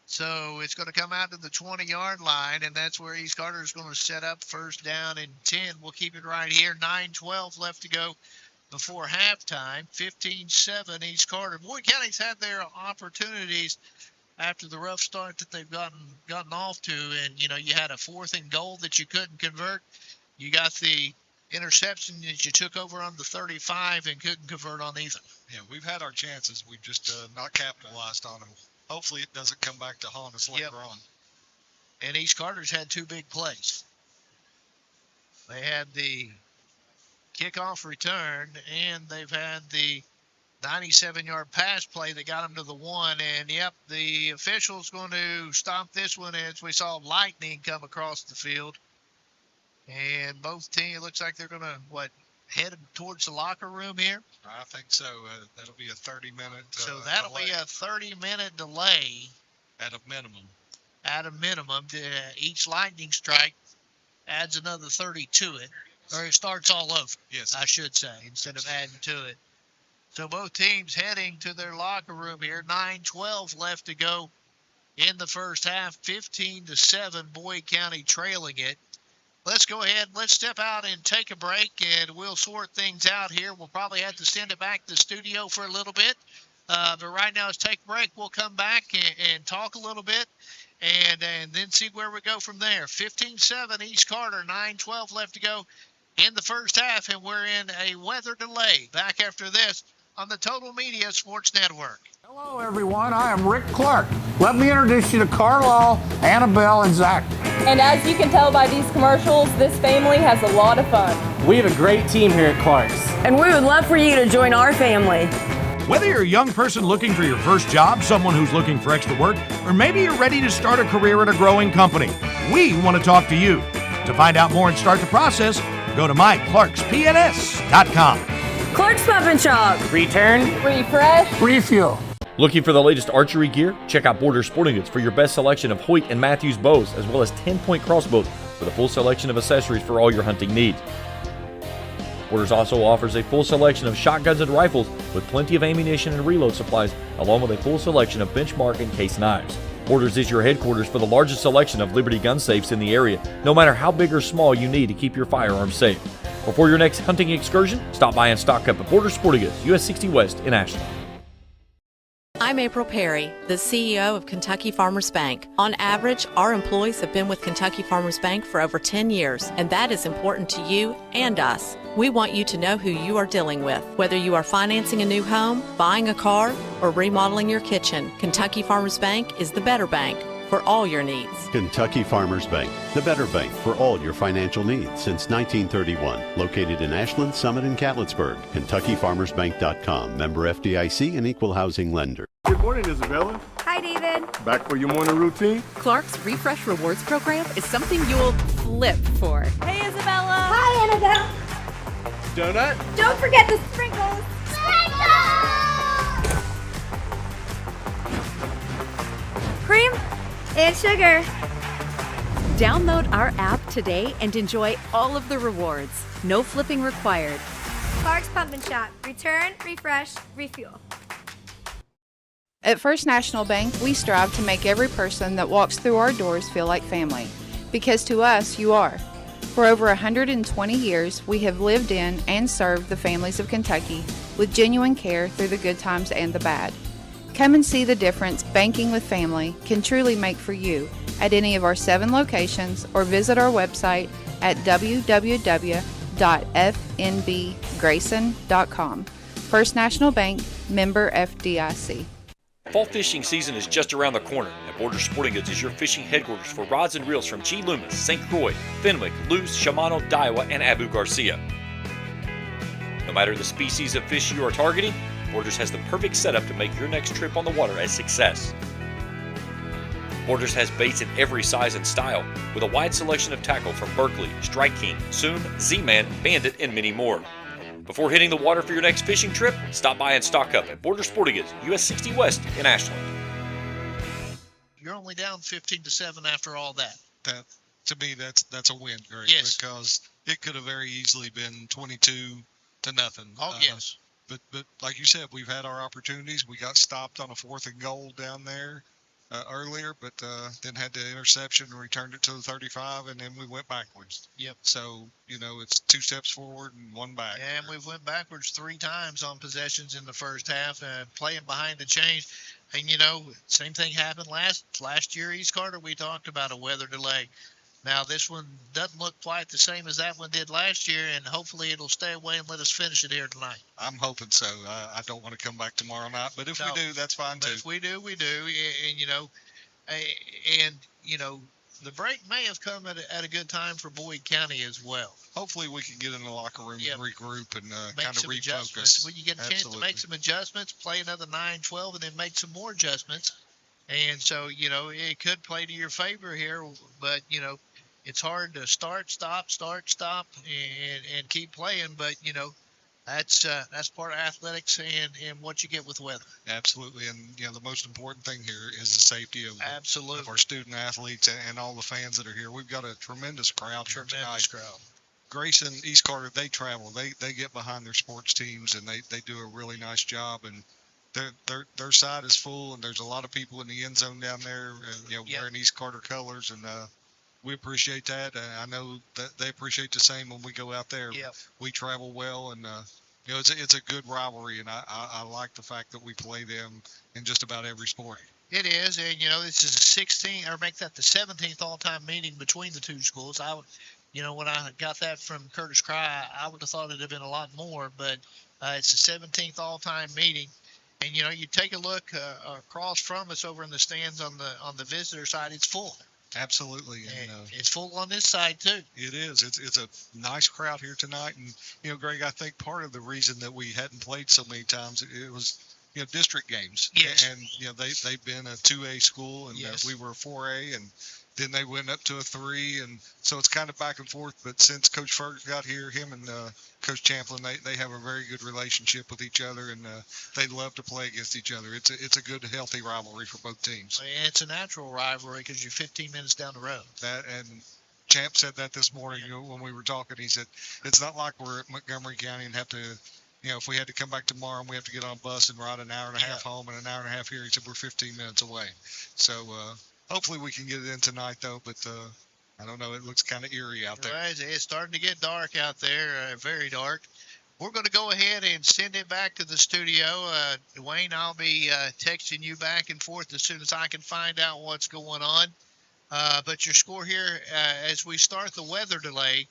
So it's going to come out to the 20-yard line, and that's where East Carter is going to set up 1st down and 10. We'll keep it right here. 9:12 left to go before halftime. 15-7 East Carter. Boyd County's had their opportunities after the rough start that they've gotten off to. And, you know, you had a 4th and goal that you couldn't convert. You got the interception that you took over on the 35 and couldn't convert on either. Yeah, we've had our chances. We've just not capitalized on them. Hopefully it doesn't come back to haunt us later on. And East Carter's had two big plays. They had the kickoff return, and they've had the 97-yard pass play that got them to the 1. And, yep, the official's going to stop this one as we saw lightning come across the field. And both teams, it looks like they're going to, head towards the locker room here? I think so. That'll be a 30-minute So that'll be a 30-minute delay. At a minimum. At a minimum. Each lightning strike adds another 30 to it. Or it starts all over, yes, I should say, instead of adding to it. So both teams heading to their locker room here. 9:12 left to go in the first half. 15-7, Boyd County trailing it. Let's go ahead. Let's step out and take a break, and we'll sort things out here. We'll probably have to send it back to the studio for a little bit. But right now, let's take a break. We'll come back and talk a little bit and then see where we go from there. 15-7, East Carter. 9:12 left to go in the first half, and we're in a weather delay. Back after this on the Total Media Sports Network. Hello, everyone. I am Rick Clark. Let me introduce you to Carlisle, Annabelle, and Zach. And as you can tell by these commercials, this family has a lot of fun. We have a great team here at Clark's. And we would love for you to join our family. Whether you're a young person looking for your first job, someone who's looking for extra work, or maybe you're ready to start a career at a growing company, we want to talk to you. To find out more and start the process, go to myclarkspns.com. Clark's Pump and Shop. Return, refresh, refuel. Looking for the latest archery gear? Check out Border Sporting Goods for your best selection of Hoyt and Matthews bows, as well as 10-point crossbows with a full selection of accessories for all your hunting needs. Borders also offers a full selection of shotguns and rifles with plenty of ammunition and reload supplies, along with a full selection of benchmark and case knives. Borders is your headquarters for the largest selection of Liberty gun safes in the area, no matter how big or small you need to keep your firearms safe. Before your next hunting excursion, stop by and stock up at Border Sporting Goods, US 60 West in Ashland. I'm April Perry, the CEO of Kentucky Farmers Bank. On average, our employees have been with Kentucky Farmers Bank for over 10 years, and that is important to you and us. We want you to know who you are dealing with. Whether you are financing a new home, buying a car, or remodeling your kitchen, Kentucky Farmers Bank is the better bank for all your needs. Kentucky Farmers Bank, the better bank for all your financial needs since 1931. Located in Ashland, Summit, and Cannonsburg. KentuckyFarmersBank.com. Member FDIC and Equal Housing Lender. Good morning, Isabella. Hi, David. Back for your morning routine? Clark's Refresh Rewards program is something you'll flip for. Hey, Isabella. Hi, Annabelle. Donut? Don't forget the sprinkles. Cream and sugar. Download our app today and enjoy all of the rewards. No flipping required. Clark's Pump and Shop. Return, refresh, refuel. At First National Bank, we strive to make every person that walks through our doors feel like family. Because to us, you are. For over 120 years, we have lived in and served the families of Kentucky with genuine care through the good times and the bad. Come and see the difference banking with family can truly make for you at any of our 7 locations or visit our website at www.fnbgrayson.com. First National Bank, member FDIC. Fall fishing season is just around the corner, and Border Sporting Goods is your fishing headquarters for rods and reels from G. Loomis, St. Croix, Fenwick, Lewis, Shimano, Daiwa, and Abu Garcia. No matter the species of fish you are targeting, Borders has the perfect setup to make your next trip on the water a success. Borders has baits in every size and style, with a wide selection of tackle from Berkeley, Strike King, Soon, Z-Man, Bandit, and many more. Before hitting the water for your next fishing trip, stop by and stock up at Border Sporting Goods, US 60 West in Ashland. You're only down 15-7 after all that. That to me, that's a win, Greg. Yes. Because it could have very easily been 22-0. Oh, yes. But like you said, we've had our opportunities. We got stopped on a 4th and goal down there earlier, but then had the interception and returned it to the 35, and then we went backwards. Yep. So, it's 2 steps forward and 1 back. And we went backwards 3 times on possessions in the first half, playing behind the chains. And, same thing happened last year, East Carter. We talked about a weather delay. Now, this one doesn't look quite the same as that one did last year, and hopefully it'll stay away and let us finish it here tonight. I'm hoping so. I don't want to come back tomorrow night, but if we do, that's fine too. If we do, we do. And the break may have come at a good time for Boyd County as well. Hopefully we can get in the locker room and regroup and kind of refocus. When you get a chance to make some adjustments, play another 9-12, and then make some more adjustments. And so, it could play to your favor here, but, it's hard to start, stop, and keep playing. But, that's part of athletics and what you get with weather. Absolutely. And, the most important thing here is the safety of our student athletes and all the fans that are here. We've got a tremendous crowd here tonight. Grace and East Carter, they travel. They get behind their sports teams, and they do a really nice job. And their side is full, and there's a lot of people in the end zone down there, wearing East Carter colors, and we appreciate that. I know that they appreciate the same when we go out there. We travel well, and it's a good rivalry, and I like the fact that we play them in just about every sport. It is, and this is the 16th, or make that the 17th all-time meeting between the two schools. When I got that from Curtis Cry, I would have thought it'd have been a lot more, but it's the 17th all-time meeting. And you take a look across from us over in the stands on the visitor side, it's full. Absolutely, and it's full on this side too. It is. It's a nice crowd here tonight, and Greg, I think part of the reason that we hadn't played so many times it was district games. Yes. And they've been a 2A school, and we were a 4A, and then they went up to a 3, and so it's kind of back and forth. But since Coach Fergus got here, him and Coach Champlin, they have a very good relationship with each other, and they love to play against each other. It's a good, healthy rivalry for both teams. It's a natural rivalry because you're 15 minutes down the road. That, and Champ said that this morning when we were talking. He said it's not like we're at Montgomery County and have to. If we had to come back tomorrow and we have to get on a bus and ride an hour and a half home and an hour and a half here, he said we're 15 minutes away. So hopefully we can get it in tonight, though. But I don't know. It looks kind of eerie out there. Right, it's starting to get dark out there, very dark. We're going to go ahead and send it back to the studio. Dwayne, I'll be texting you back and forth as soon as I can find out what's going on. But your score here, as we start the weather delay,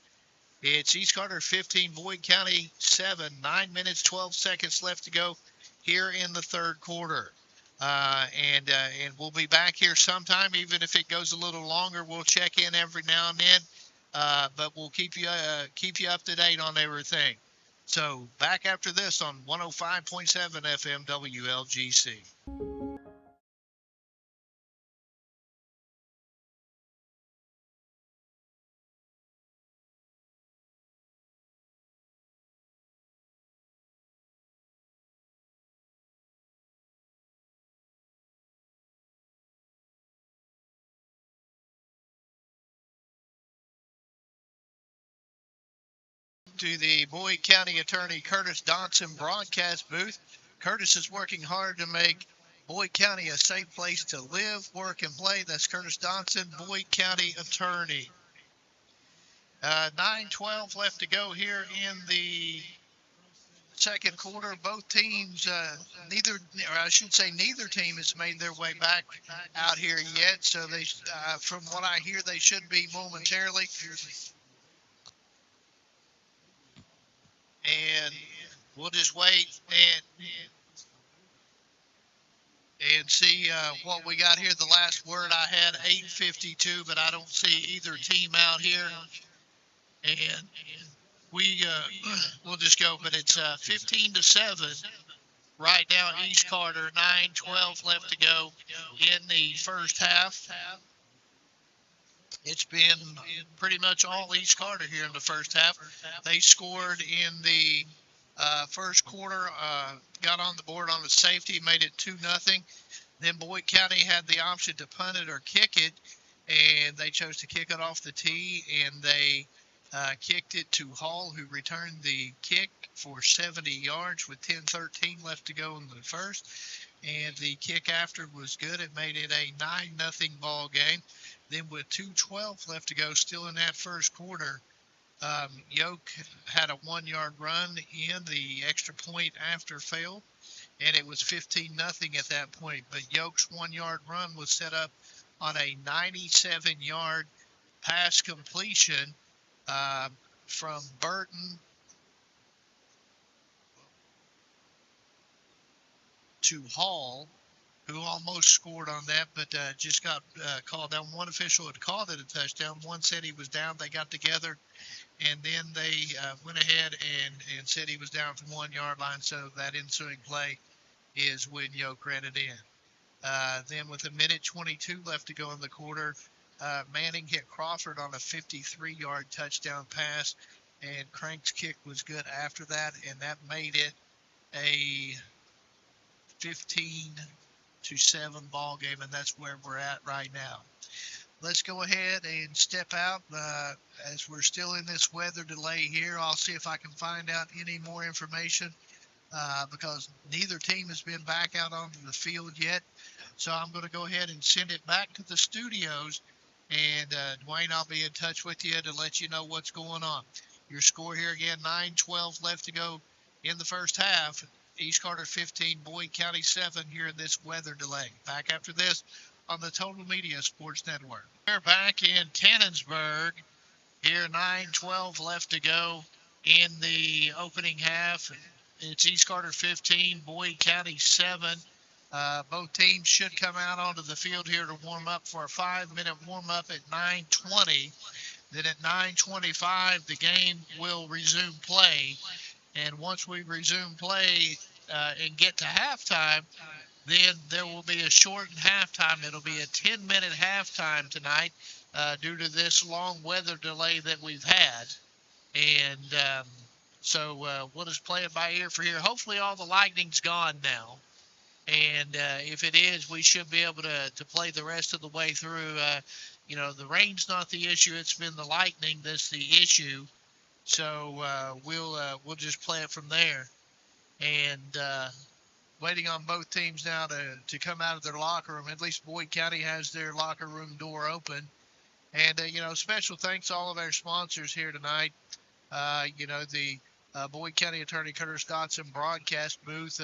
it's East Carter 15, Boyd County 7, 9 minutes, 12 seconds left to go here in the third quarter. And we'll be back here sometime, even if it goes a little longer. We'll check in every now and then, but we'll keep you up to date on everything. So back after this on 105.7 FM WLGC. To the Boyd County Attorney Curtis Dodson broadcast booth. Curtis is working hard to make Boyd County a safe place to live, work, and play. That's Curtis Dodson, Boyd County Attorney. 9:12 left to go here in the second quarter. Both teams, neither team has made their way back out here yet. So they, from what I hear, they should be momentarily. And we'll just wait and see what we got here. The last word I had, 8:52, but I don't see either team out here. And we'll just go. But it's 15-7 right now. East Carter, 9:12 left to go in the first half. It's been pretty much all East Carter here in the first half. They scored in the first quarter, got on the board on the safety, made it 2-0. Then Boyd County had the option to punt it or kick it, and they chose to kick it off the tee, and they kicked it to Hall, who returned the kick for 70 yards with 10:13 left to go in the first. And the kick after was good. It made it a 9-0 ball game. Then with 2:12 left to go, still in that first quarter, Yoke had a 1-yard run in. The extra point after failed, and it was 15-0 at that point. But Yoke's 1-yard run was set up on a 97-yard pass completion from Burton to Hall, who almost scored on that, but just got called down. One official had called it a touchdown. One said he was down. They got together, and then they went ahead and said he was down from 1 yard line. So that ensuing play is when Yoke ran it in. Then with 1:22 left to go in the quarter, Manning hit Crawford on a 53-yard touchdown pass, and Crank's kick was good after that, and that made it a 15-7 ball game, and that's where we're at right now. Let's go ahead and step out as we're still in this weather delay here. I'll see if I can find out any more information because neither team has been back out onto the field yet. So I'm going to go ahead and send it back to the studios. And Dwayne, I'll be in touch with you to let you know what's going on. Your score here again, 9:12 left to go in the first half. East Carter 15, Boyd County 7 here in this weather delay. Back after this on the Total Media Sports Network. We're back in Cannonsburg. Here, 9:12 left to go in the opening half. It's East Carter 15, Boyd County 7. Both teams should come out onto the field here to warm up for a 5-minute warm-up at 9:20. Then at 9:25, the game will resume play. And once we resume play and get to halftime, then there will be a shortened halftime. It'll be a 10-minute halftime tonight due to this long weather delay that we've had. And so we'll just play it by ear for here. Hopefully all the lightning's gone now. And if it is, we should be able to play the rest of the way through. The rain's not the issue. It's been the lightning that's the issue. So we'll just play it from there. And waiting on both teams now to come out of their locker room. At least Boyd County has their locker room door open. And, special thanks to all of our sponsors here tonight. The Boyd County Attorney Curtis Dotson broadcast booth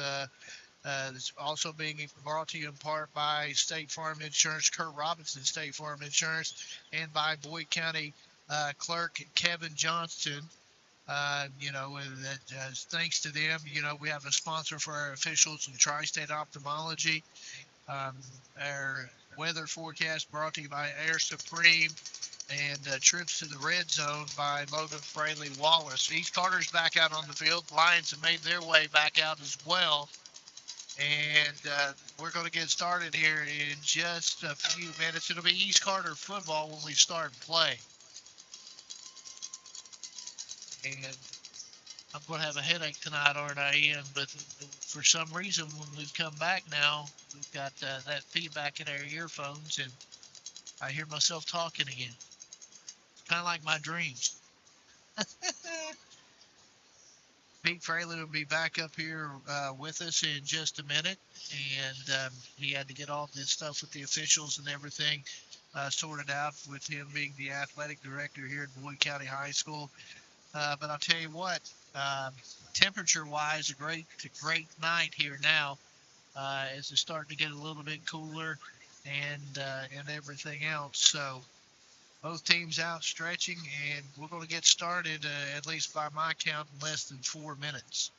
is also being brought to you in part by State Farm Insurance, Kurt Robinson State Farm Insurance, and by Boyd County Clerk Kevin Johnston. Thanks to them, we have a sponsor for our officials in Tri-State Ophthalmology. Our weather forecast brought to you by Air Supreme, and trips to the red zone by Logan Fraley Wallace. East Carter's back out on the field. Lions have made their way back out as well. And we're going to get started here in just a few minutes. It'll be East Carter football when we start play. And I'm going to have a headache tonight, aren't I, Ian? But for some reason, when we've come back now, we've got that feedback in our earphones, and I hear myself talking again. It's kind of like my dreams. Pete Fraley will be back up here with us in just a minute, and he had to get all this stuff with the officials and everything sorted out with him being the athletic director here at Boyd County High School. But I'll tell you what, temperature-wise, a great night here now as it's starting to get a little bit cooler and everything else. So both teams out stretching, and we're going to get started, at least by my count, in less than 4 minutes.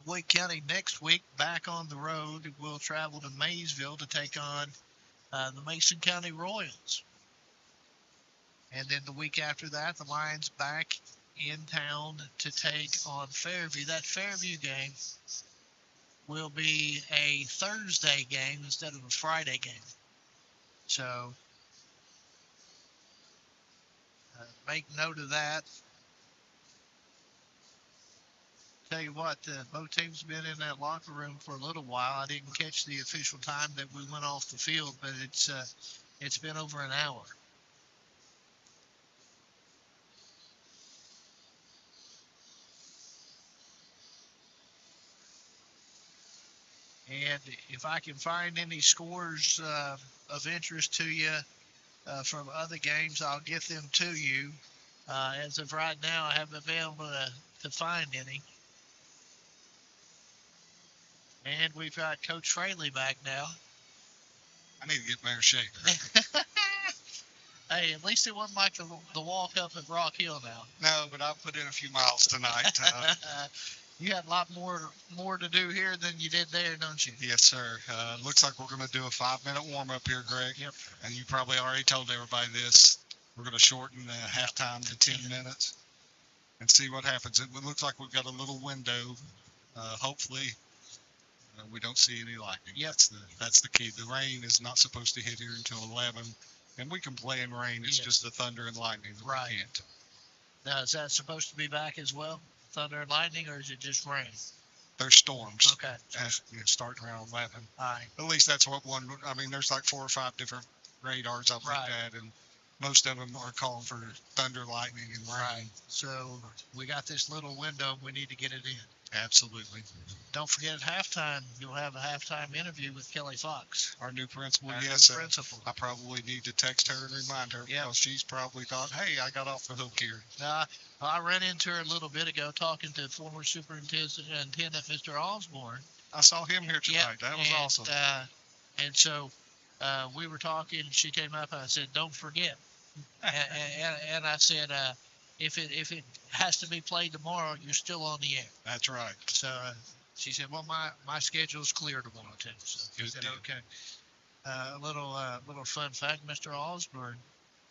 Boyd County next week back on the road. We'll travel to Maysville to take on the Mason County Royals. And then the week after that, the Lions back in town to take on Fairview. That Fairview game will be a Thursday game instead of a Friday game. So make note of that. Tell you what, both teams have been in that locker room for a little while. I didn't catch the official time that we went off the field, but it's been over an hour. And if I can find any scores of interest to you from other games, I'll get them to you. As of right now, I haven't been able to find any. And we've got Coach Fraley back now. I need to get Mayor Shaker. Hey, at least it wasn't like the walk up at Rock Hill now. No, but I put in a few miles tonight. You had a lot more to do here than you did there, don't you? Yes, sir. Looks like we're going to do a 5-minute warm up here, Greg. Yep. And you probably already told everybody this. We're going to shorten the halftime to 10 minutes and see what happens. It looks like we've got a little window. Hopefully, we don't see any lightning. Yep. That's the key. The rain is not supposed to hit here until 11, and we can play in rain. It's just the thunder and lightning that we can't. Now, is that supposed to be back as well? Thunder and lightning, or is it just rain? There's storms. Okay. Starting around 11. All right. At least that's what one. I mean, there's like 4 or 5 different radars I've looked at, and most of them are calling for thunder, lightning, and rain. Right. So we got this little window. We need to get it in. Absolutely. Don't forget at halftime, you'll have a halftime interview with Kelly Fox. Our new principal, Our yes. new principal. I probably need to text her and remind her because she's probably thought, hey, I got off the hook here. I ran into her a little bit ago talking to former superintendent Mr. Osborne. I saw him here tonight. That was awesome. And so we were talking. She came up and I said, don't forget. and I said, if it has to be played tomorrow, you're still on the air. That's right. So she said, well, my schedule's clear tomorrow too. So I said, okay. A little fun fact: Mr. Osborne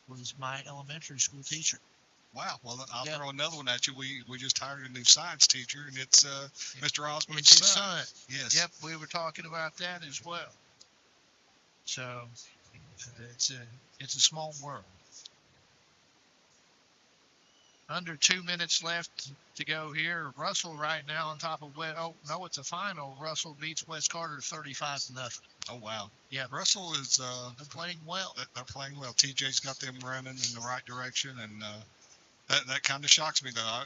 was my elementary school teacher. Wow. Well, I'll throw another one at you. We just hired a new science teacher, and it's Mr. Osborne's It's his son. Yes. Yep. We were talking about that as well. So it's a small world. Under 2 minutes left to go here. Russell right now on top of it's a final. Russell beats West Carter 35-0. Oh wow. Yeah. Russell is they're playing well. They're playing well. TJ's got them running in the right direction, and that kind of shocks me though.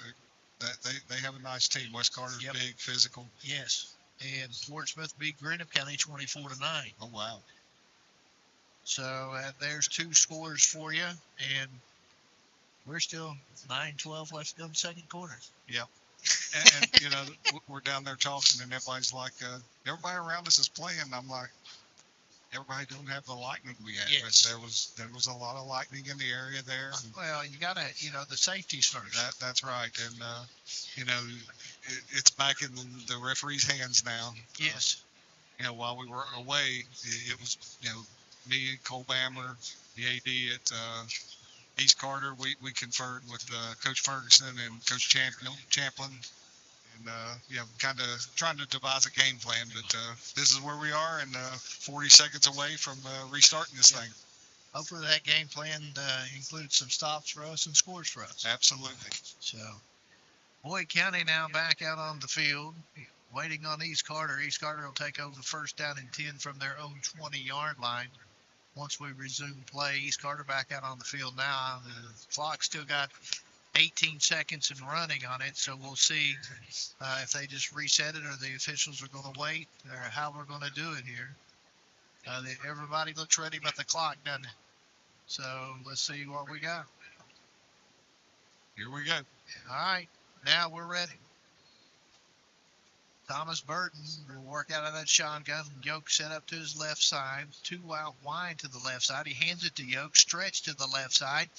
They have a nice team. West Carter's big, physical. Yes. And Portsmouth beat Greenup County 24-9. Oh wow. So there's 2 scores for you, and we're still 9-12 left to go in the second quarter. Yep. And we're down there talking, and everybody's like, everybody around us is playing. And I'm like, everybody don't have the lightning we had. Yes. But there was a lot of lightning in the area there. Well, you got to, the safety's first. That's right. And, it's back in the referee's hands now. Yes. While we were away, it was, me and Cole Bammer, the AD at East Carter, we conferred with Coach Ferguson and Coach Champlin, and kind of trying to devise a game plan. But this is where we are, and 40 seconds away from restarting this thing. Hopefully that game plan includes some stops for us and scores for us. Absolutely. So, Boyd County now back out on the field, waiting on East Carter. East Carter will take over first down and 10 from their own 20-yard line. Once we resume play, East Carter back out on the field now. The clock's still got 18 seconds and running on it, so we'll see if they just reset it or the officials are going to wait or how we're going to do it here. Everybody looks ready but the clock, doesn't it? So let's see what we got. Here we go. All right, now we're ready. Thomas Burton will work out of that shotgun. Yoke set up to his left side. 2 out wide to the left side. He hands it to Yoke, stretch to the left side,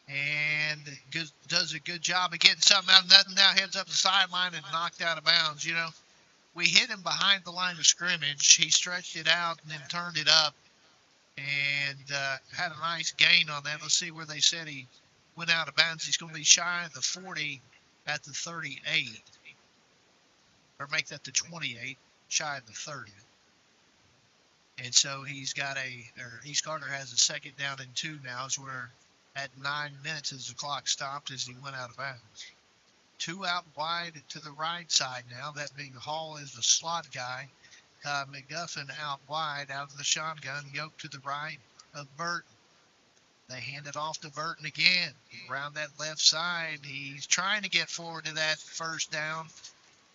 and does a good job of getting something out of nothing. Now heads up the sideline and knocked out of bounds. We hit him behind the line of scrimmage. He stretched it out and then turned it up and had a nice gain on that. Let's see where they said he went out of bounds. He's going to be shy of the 40 at the 38. Or make that the 28, shy of the 30. And so East Carter has a second down and 2 now, as we're at 9 minutes as the clock stopped as he went out of bounds. 2 out wide to the right side now. That being Hall is the slot guy. McGuffin out wide out of the shotgun. Yoke to the right of Burton. They hand it off to Burton again. Around that left side. He's trying to get forward to that first down.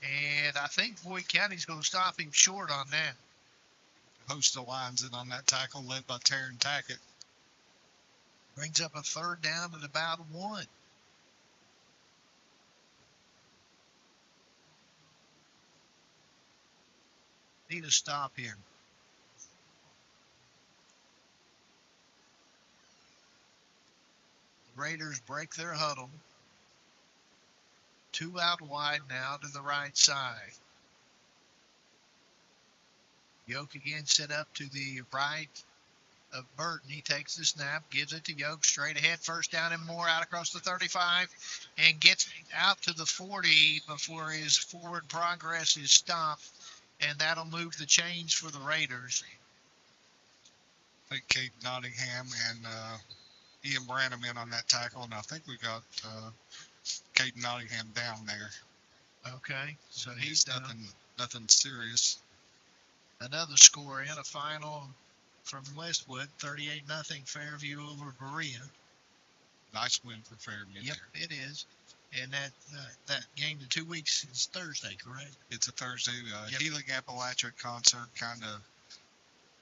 And I think Boyd County's going to stop him short on that. Host of lines in on that tackle led by Taryn Tackett. Brings up a third down at about 1. Need a stop here. Raiders break their huddle. 2 out wide now to the right side. Yoke again set up to the right of Burton. He takes the snap, gives it to Yoke straight ahead. First down and more out across the 35 and gets out to the 40 before his forward progress is stopped. And that'll move the chains for the Raiders. I think Kate Nottingham and Ian Branham in on that tackle, and I think we got Kate Nottingham down there. Okay, so he's nothing serious. Another score in a final from Westwood, 38-0 Fairview over Berea. Nice win for Fairview. Yep, it is. And that game in 2 weeks is Thursday, correct? It's a Thursday. Yep. Healing Appalachia concert kind of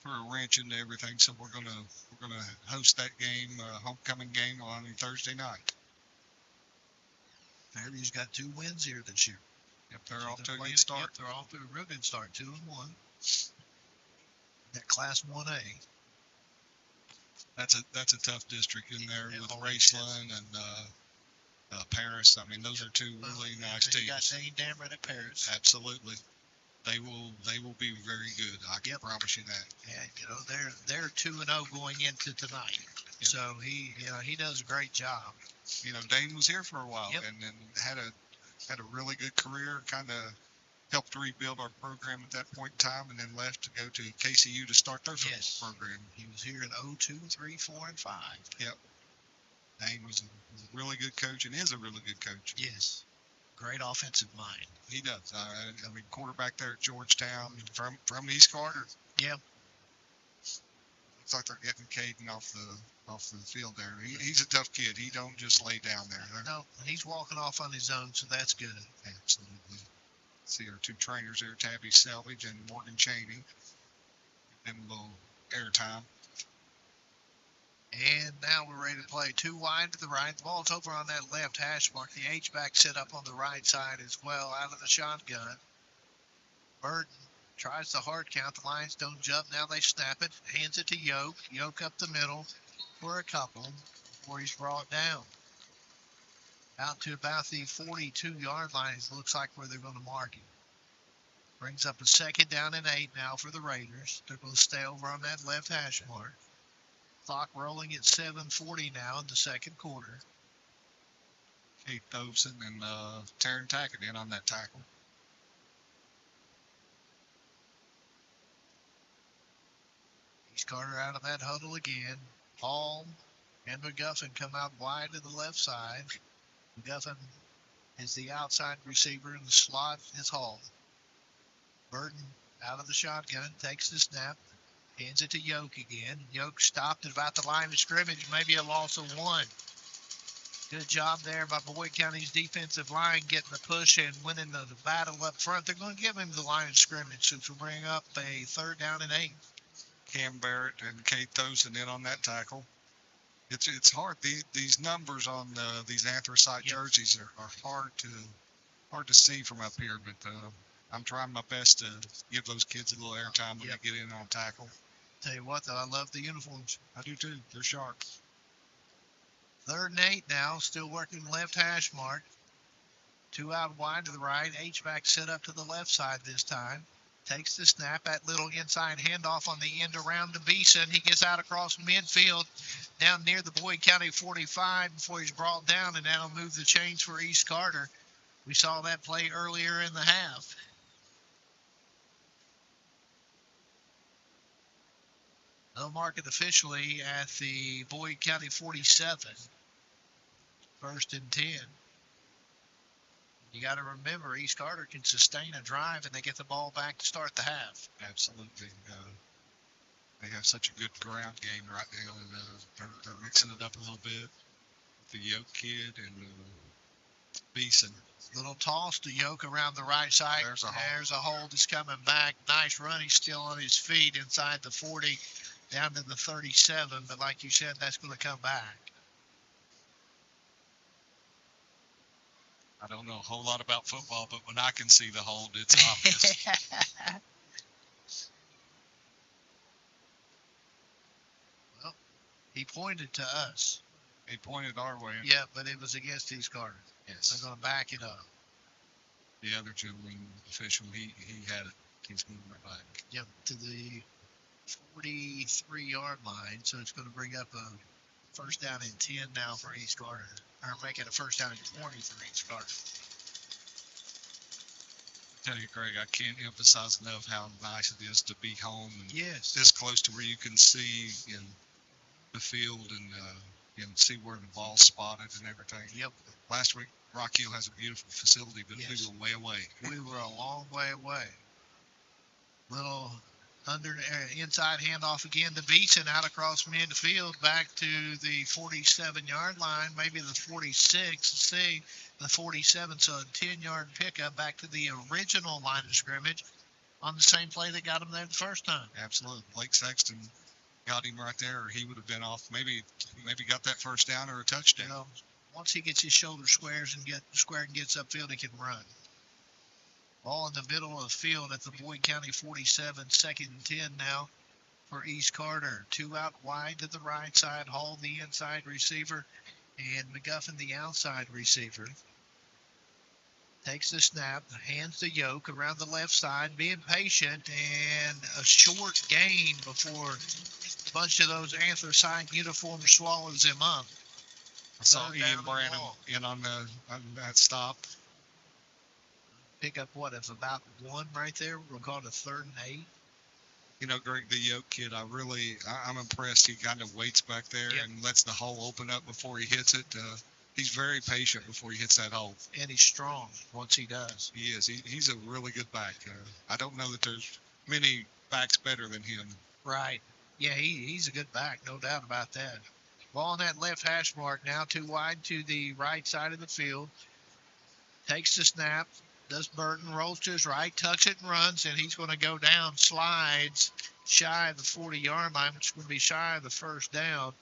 threw a wrench into everything, so we're gonna host that game, homecoming game, on Thursday night. Fairview's got 2 wins here this year. Yep, they're off to a good start. Yep, they're off to a real good start, 2-1. That Class 1A. That's a tough district in there with Raceland and Paris. I mean, those are 2 really nice teams. You got St. Damron at Paris. Absolutely, they will be very good. I can promise you that. Yeah, they're 2-0 going into tonight. Yep. So he does a great job. Dane was here for a while, yep. and then had a really good career. Kind of helped rebuild our program at that point in time, and then left to go to KCU to start their football program. He was here in 02, 3, 4, and 5. Yep. Dane was a really good coach and is a really good coach. Yes. Great offensive mind. He does. I mean, quarterback there at Georgetown from East Carter. Yeah. Looks like they're getting Caden off the field there. He's a tough kid. He don't just lay down there. No, he's walking off on his own, so that's good. Absolutely. See our 2 trainers there, Tabby Selvage and Morgan Cheney. Give them a little airtime. And now we're ready to play 2 wide to the right. The ball's over on that left hash mark. The H-back set up on the right side as well out of the shotgun. Burton tries the hard count. The Lions don't jump. Now they snap it. Hands it to Yoke. Yoke up the middle for a couple before he's brought down. Out to about the 42-yard line, it looks like where they're going to mark him. Brings up a 2nd down and 8 now for the Raiders. They're going to stay over on that left hash mark. Clock rolling at 7:40 now in the second quarter. Kate Thompson and Taryn Tackett in on that tackle. East Carter out of that huddle again. Hall and McGuffin come out wide to the left side. McGuffin is the outside receiver in the slot is Hall. Burton out of the shotgun, takes the snap, hands it to Yoke again. Yoke stopped at about the line of scrimmage, maybe a loss of 1. Good job there by Boyd County's defensive line getting the push and winning the battle up front. They're going to give him the line of scrimmage, which will bring up a 3rd down and 8. Cam Barrett and Kate Thompson in on that tackle. It's hard. These numbers on these anthracite jerseys are hard to see from up here, but I'm trying my best to give those kids a little airtime when they get in on tackle. Tell you what, though, I love the uniforms. I do too. They're sharp. 3rd and 8 now, still working left hash mark. 2 out wide to the right. H-back set up to the left side this time. Takes the snap, that little inside handoff on the end around to Beeson. He gets out across midfield down near the Boyd County 45 before he's brought down, and that'll move the chains for East Carter. We saw that play earlier in the half. They'll mark it officially at the Boyd County 47. 1st and 10. You got to remember, East Carter can sustain a drive and they get the ball back to start the half. Absolutely. They have such a good ground game right now, and they're mixing it up a little bit. The Yoke kid and Beeson. Little toss to Yoke around the right side. There's a hold. He's coming back. Nice run. He's still on his feet inside the 40, down to the 37. But like you said, that's going to come back. I don't know a whole lot about football, but when I can see the hold, it's obvious. Well, he pointed to us. He pointed our way. Yeah, but it was against East Carter. Yes. They're going to back it up. The other gentleman official, he had it. He's moving it back. Yep, to the 43-yard line. So it's going to bring up a first down and 10 now for East Carter. Or make it a first down and 20 for East Carter. I tell you, Craig, I can't emphasize enough how nice it is to be home and yes, this close to where you can see in the field and see where the ball's spotted and everything. Yep. Last week, Rock Hill has a beautiful facility, but Yes. we were way away. We were a long way away. Little inside handoff again to Beeson out across midfield back to the 47-yard line, maybe the 46. See, the 47, so a 10-yard pickup back to the original line of scrimmage on the same play that got him there the first time. Absolutely. Blake Sexton got him right there, or he would have been off. Maybe got that first down or a touchdown. You know, once he gets his shoulder squares and gets upfield, he can run. Ball in the middle of the field at the Boyd County 47, 2nd and 10 now for East Carter. 2 out wide to the right side, Hall the inside receiver, and McGuffin the outside receiver. Takes the snap, hands the yoke around the left side, being patient, and a short gain before a bunch of those anthracite uniforms swallows him up. I saw Ian Branham in on that stop. Pick up what, if about 1 right there? We'll call it a 3rd and 8. You know, Greg, the yoke kid, I'm impressed. He kind of waits back there and lets the hole open up before he hits it. He's very patient before he hits that hole. And he's strong once he does. He is. He's a really good back. I don't know that there's many backs better than him. Right. Yeah, he's a good back, no doubt about that. Ball on that left hash mark now, 2 wide to the right side of the field. Takes the snap. Does Burton, rolls to his right, tucks it and runs, and he's going to go down, slides shy of the 40-yard line, which is going to be shy of the first down.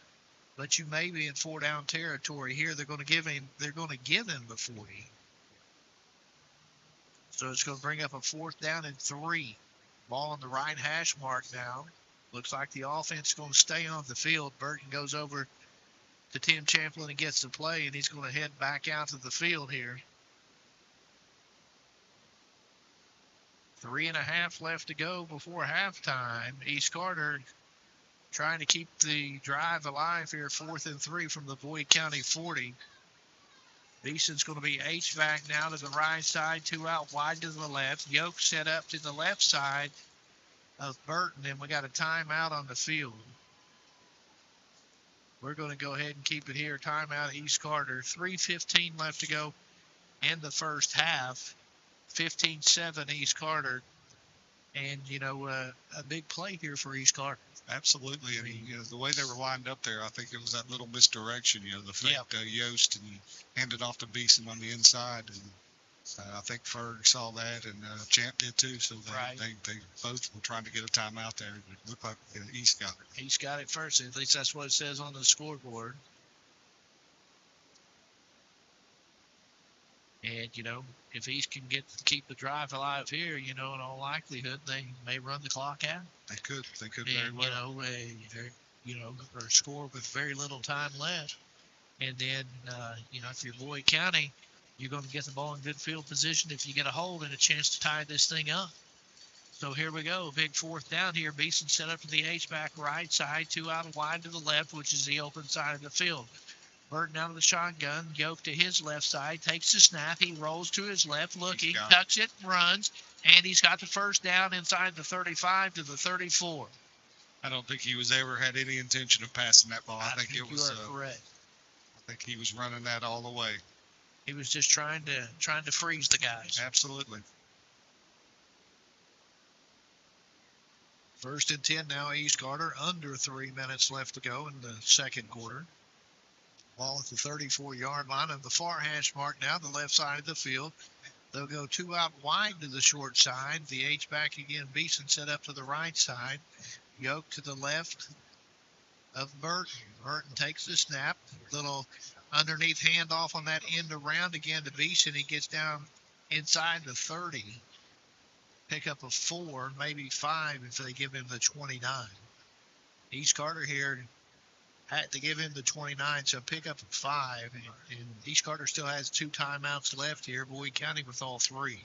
But you may be in 4-down territory here. They're going to give him the 40. So it's going to bring up a 4th down and 3. Ball on the right hash mark now. Looks like the offense is going to stay on the field. Burton goes over to Tim Champlin and gets the play, and he's going to head back out to the field here. 3.5 left to go before halftime. East Carter trying to keep the drive alive here, 4th and 3 from the Boyd County 40. Beeson's going to be H-back now to the right side, 2 out wide to the left. Yoke set up to the left side of Burton, and we got a timeout on the field. We're going to go ahead and keep it here. Timeout East Carter. 3:15 left to go in the first half. 15-7 East Carter. And, a big play here for East Carter. Absolutely. I mean, the way they were lined up there, I think it was that little misdirection, the fact Yost and handed off to Beeson on the inside. And I think Ferg saw that, and Champ did too. So they both were trying to get a timeout there. It looked like East got it. East got it first. At least that's what it says on the scoreboard. And, if East can keep the drive alive here, in all likelihood, they may run the clock out. They could very well. Or score with very little time left. And then, if you're Boyd County, you're going to get the ball in good field position if you get a hold and a chance to tie this thing up. So here we go. Big 4th down here. Beeson set up to the H-back right side, 2 out wide to the left, which is the open side of the field. Burton out of the shotgun, Yoke to his left side, takes the snap, he rolls to his left, looking, tucks it, runs, and he's got the first down inside the 35 to the 34. I don't think he was ever had any intention of passing that ball. I think it was correct. I think he was running that all the way. He was just trying to freeze the guys. Absolutely. 1st and 10 now, East Carter, under 3 minutes left to go in the second quarter. Ball at the 34-yard line of the far hash mark now, the left side of the field. They'll go 2 out wide to the short side. The H-back again, Beeson set up to the right side. Yoke to the left of Burton. Burton takes the snap. Little underneath handoff on that end around again to Beeson. He gets down inside the 30. Pick up a 4, maybe 5 if they give him the 29. East Carter here had to give him the 29, so pick up at 5. And East Carter still has 2 timeouts left here. Boyd County with all 3.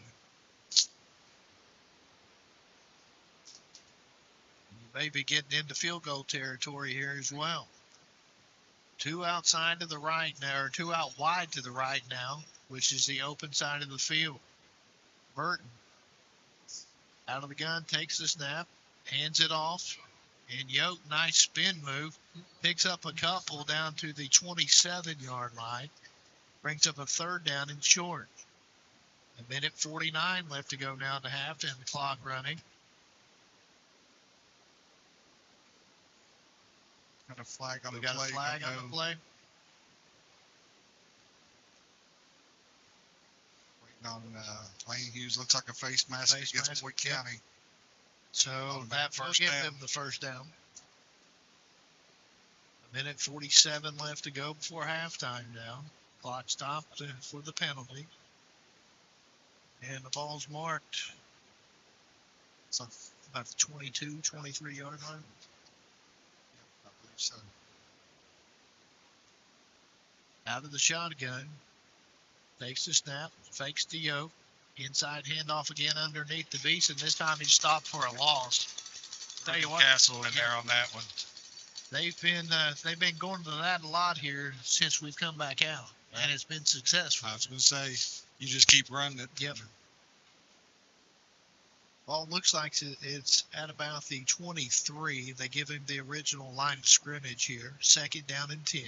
Maybe getting into field goal territory here as well. 2 outside to the right now, or 2 out wide to the right now, which is the open side of the field. Burton out of the gun, takes the snap, hands it off, and Yoke, nice spin move, picks up a couple down to the 27-yard line, brings up a 3rd down and short. 1:49 left to go now to half, and the clock running. Got a flag on We the got play. a flag on the play. Waiting on Lane Hughes. Looks like a face mask against Boyd County. So that will give them the first down. 1:47 left to go before halftime now. Clock stopped for the penalty. And the ball's marked. So about the 22, 23-yard line. I believe so. Out of the shotgun. Takes the snap. Fakes the Yoke. Inside handoff again underneath the beast, and this time he's stopped for a loss. Tell you what, Castle in there on that one. they've been going to that a lot here since we've come back out, and it's been successful. I was going to say, you just keep running it. Yep. Ball looks like it's at about the 23. They give him the original line of scrimmage here. 2nd down and 10.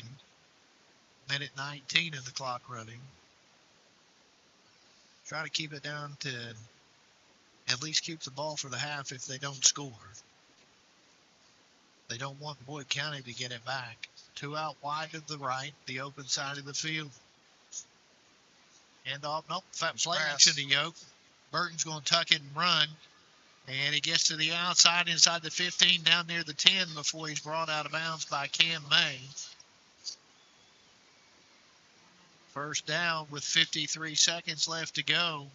1:19 in the clock running. Try to keep it down to at least keep the ball for the half if they don't score. They don't want Boyd County to get it back. 2 out wide to the right, the open side of the field. Hand off, nope, play action to Yoke. Burton's going to tuck it and run. And he gets to the outside, inside the 15, down near the 10 before he's brought out of bounds by Cam May. First down with 53 seconds left to go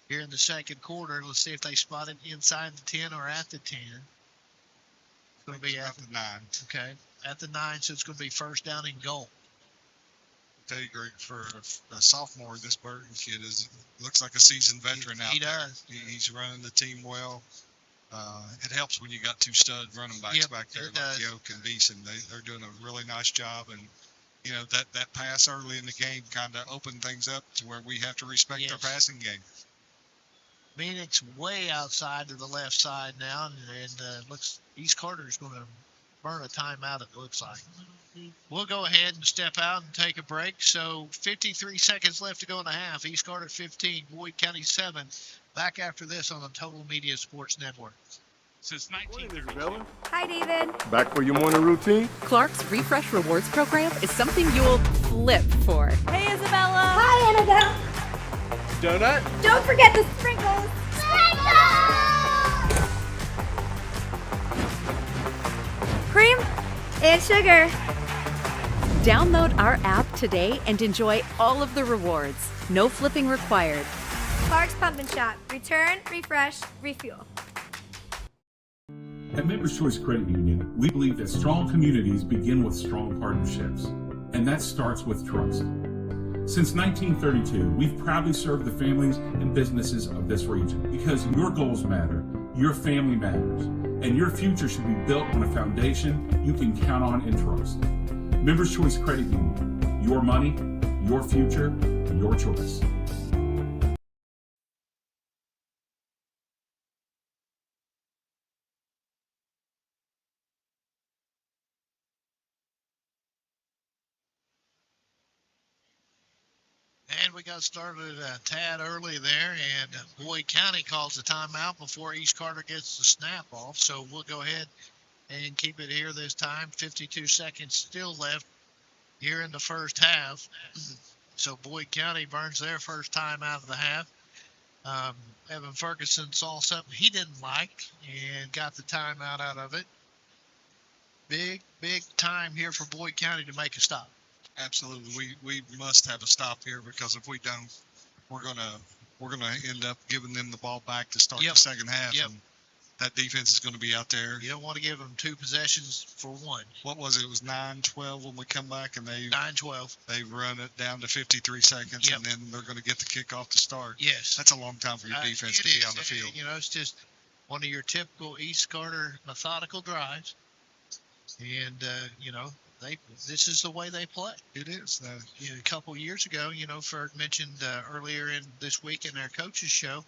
here in the second quarter. Let's see if they spot it inside the 10 or at the 10. It's going to be at the 9. Okay, at the 9, so it's going to be first down and goal. Tell you, Greg, for a sophomore, this Burton kid looks like a seasoned veteran out there. He does. He's running the team well. It helps when you got 2 stud running backs back there like Yoke and Beeson. They're doing a really nice job, and you know that pass early in the game kind of opened things up to where we have to respect their passing game. Phoenix way outside to the left side now, and looks East Carter's going to burn a timeout, it looks like. We'll go ahead and step out and take a break. So 53 seconds left to go in the half. East Carter 15, Boyd County 7. Back after this on the Total Media Sports Network. Since 1930. Hi, David. Back for your morning routine? Clark's Refresh Rewards program is something you'll flip for. Hey, Isabella. Hi, Annabelle. Donut? Don't forget the sprinkles. Cream and sugar. Download our app today and enjoy all of the rewards. No flipping required. Clark's Pump and Shop. Return, refresh, refuel. At Members Choice Credit Union, we believe that strong communities begin with strong partnerships, and that starts with trust. Since 1932, we've proudly served the families and businesses of this region because your goals matter, your family matters, and your future should be built on a foundation you can count on and trust. Members Choice Credit Union, your money, your future, your choice. And we got started a tad early there, and Boyd County calls the timeout before East Carter gets the snap off. So we'll go ahead and keep it here this time. 52 seconds still left here in the first half. So Boyd County burns their first time out of the half. Evan Ferguson saw something he didn't like and got the timeout out of it. Big time here for Boyd County to make a stop. Absolutely, we must have a stop here because if we don't, we're gonna end up giving them the ball back to start the second half. Yep. And that defense is going to be out there. You don't want to give them 2 possessions for 1. What was it? It was 9-12 when we come back, and they 9-12. They run it down to 53 seconds, Yep. and then they're going to get the kickoff to start. Yes. That's a long time for your defense to be on the field. You know, it's just one of your typical East Carter methodical drives, and you know, this is the way they play. It is. A couple years ago, you know, Ferg mentioned earlier in this week in our coaches show,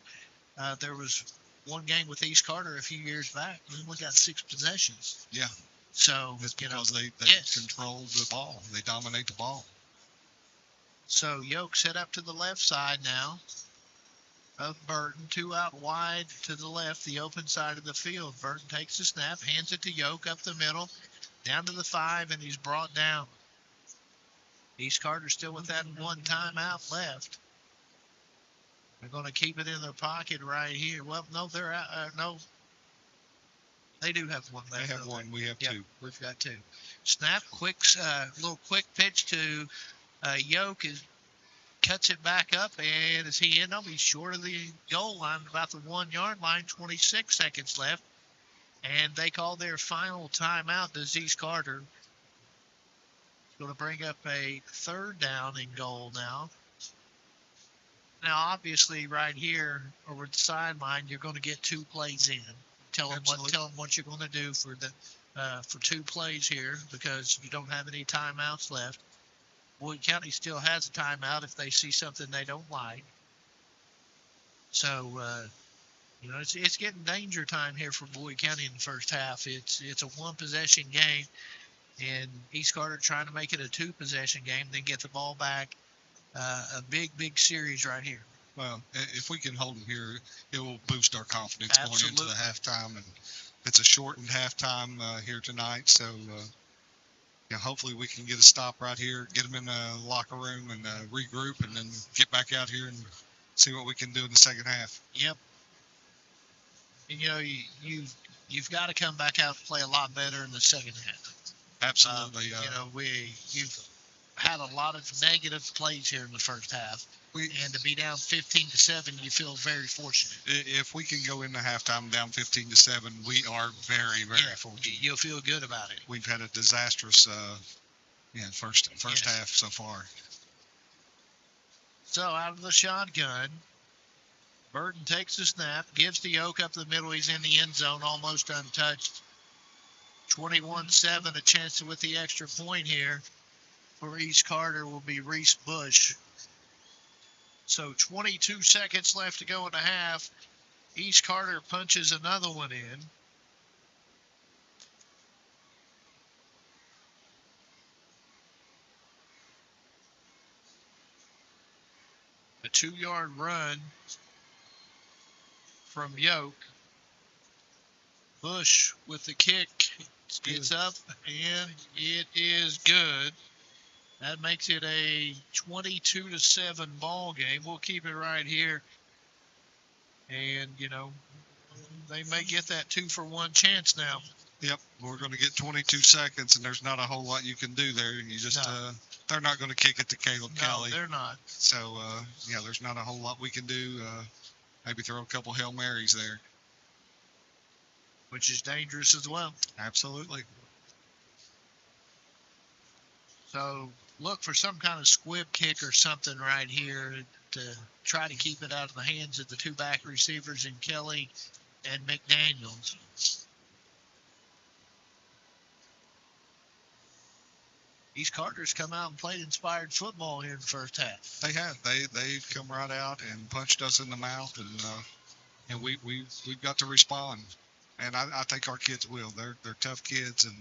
there was one game with East Carter a few years back. We only got 6 possessions. Yeah. So it's because they yes. control the ball. They dominate the ball. So Yoke set up to the left side now of Burton. 2 out wide to the left, the open side of the field. Burton takes the snap, hands it to Yoke up the middle, down to the 5, and he's brought down. East Carter still with that 1 timeout left. They're going to keep it in their pocket right here. Well, no, they're out. No, they do have 1 left. They have 1. We have 2. We've got 2. Snap, little quick pitch to Yoke. Cuts it back up, and as he ends up, he's short of the goal line, about the 1-yard line. 26 seconds left, and they call their final timeout to East Carter. It's going to bring up a 3rd down and goal now. Now, obviously, right here over the sideline, you're going to get 2 plays in. Tell them what you're going to do for 2 plays here, because you don't have any timeouts left. Boyd County still has a timeout if they see something they don't like. So, you know, it's getting danger time here for Boyd County in the first half. It's a 1-possession game, and East Carter trying to make it a 2-possession game, then get the ball back. A big series right here. Well, if we can hold them here, it will boost our confidence Absolutely. going into the halftime. And it's a shortened halftime here tonight, so hopefully we can get a stop right here, get them in the locker room, and regroup, and then get back out here and see what we can do in the second half. Yep. And, you know, you've got to come back out and play a lot better in the second half. Absolutely. You know, you've had a lot of negative plays here in the first half, and to be down 15-7, you feel very fortunate. If we can go into halftime down 15-7, we are very fortunate. You'll feel good about it. We've had a disastrous first half so far. So out of the shotgun, Burton takes the snap, gives to Yoke up the middle. He's in the end zone, almost untouched. 21-7, a chance with the extra point here for East Carter will be Reese Bush. So 22 seconds left to go in the half. East Carter punches another one in. A 2-yard run from Yoke. Bush with the kick. Gets up, and it is good. That makes it a 22-7 ball game. We'll keep it right here. And, you know, they may get that 2-for-1 chance now. Yep, we're going to get 22 seconds, and there's not a whole lot you can do there. You just they're not going to kick it to Caleb Kelly. No, they're not. So, there's not a whole lot we can do. Maybe throw a couple Hail Marys there. Which is dangerous as well. Absolutely. So look for some kind of squib kick or something right here to try to keep it out of the hands of the 2 back receivers in Kelly and McDaniels. East Carter's come out and played inspired football here in the first half. They have. They've come right out and punched us in the mouth, and we've got to respond. And I think our kids will. They're tough kids, and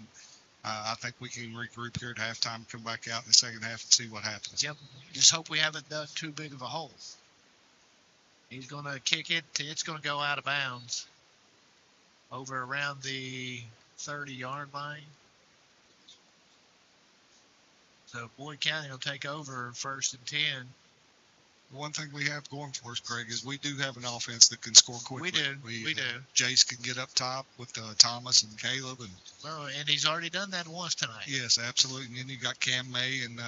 I think we can regroup here at halftime, come back out in the second half, and see what happens. Yep. Just hope we haven't dug too big of a hole. He's going to kick it. It's going to go out of bounds over around the 30-yard line. So Boyd County will take over 1st and 10. One thing we have going for us, Greg, is we do have an offense that can score quickly. We do. Jace can get up top with Thomas and Caleb. And he's already done that once tonight. Yes, absolutely. And then you got Cam May and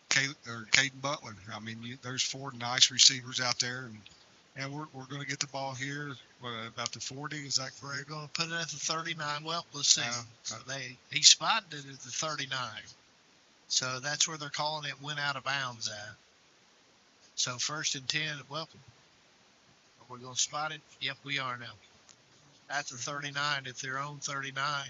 Caden Butler. I mean, there's 4 nice receivers out there. And we're going to get the ball here. What, about the 40? Is that We're correct? going to put it at the 39. Well, let's see. Yeah. He spotted it at the 39. So that's where they're calling it went out of bounds at. So 1st and 10. Well, are we going to spot it? Yep, we are now. At the 39, at their own 39.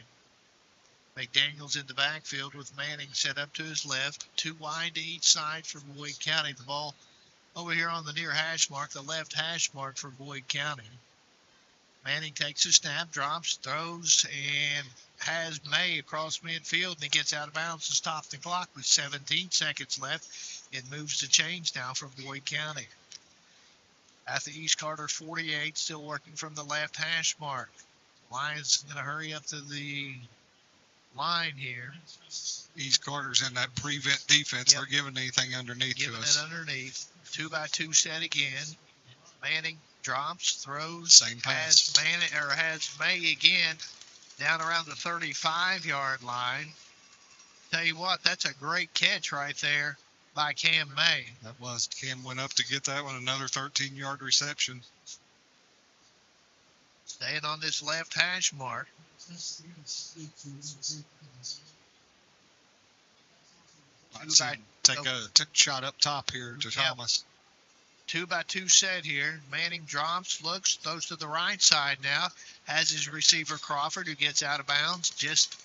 McDaniel's in the backfield with Manning set up to his left. 2 wide to each side for Boyd County. The ball over here on the near hash mark, the left hash mark for Boyd County. Manning takes a snap, drops, throws, and has May across midfield, and he gets out of bounds to stop the clock with 17 seconds left. It moves to change now for Boyd County. At the East Carter 48, still working from the left hash mark. Lions going to hurry up to the line here. East Carter's in that prevent defense. Yep. They're giving anything underneath Giving to us. it underneath. 2-by-2 set again. Manning drops, throws, Same pass. has May again down around the 35-yard line. Tell you what, that's a great catch right there by Cam May. That was. Cam went up to get that one. Another 13-yard reception. Staying on this left hash mark. Take a shot up top here to Thomas. 2-by-2 set here. Manning drops, looks, throws to the right side now. Has his receiver Crawford, who gets out of bounds just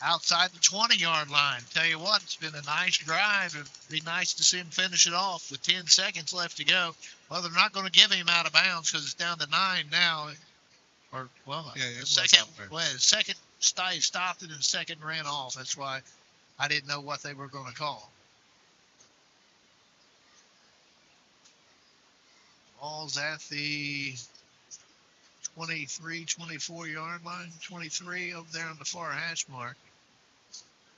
outside the 20-yard line. Tell you what, it's been a nice drive. It'd be nice to see him finish it off with 10 seconds left to go. Well, they're not going to give him out of bounds because it's down to 9 now. Or, well, the second stopped and the second ran off. That's why I didn't know what they were going to call. Ball's at the 23, 24-yard line. 23 over there on the far hash mark.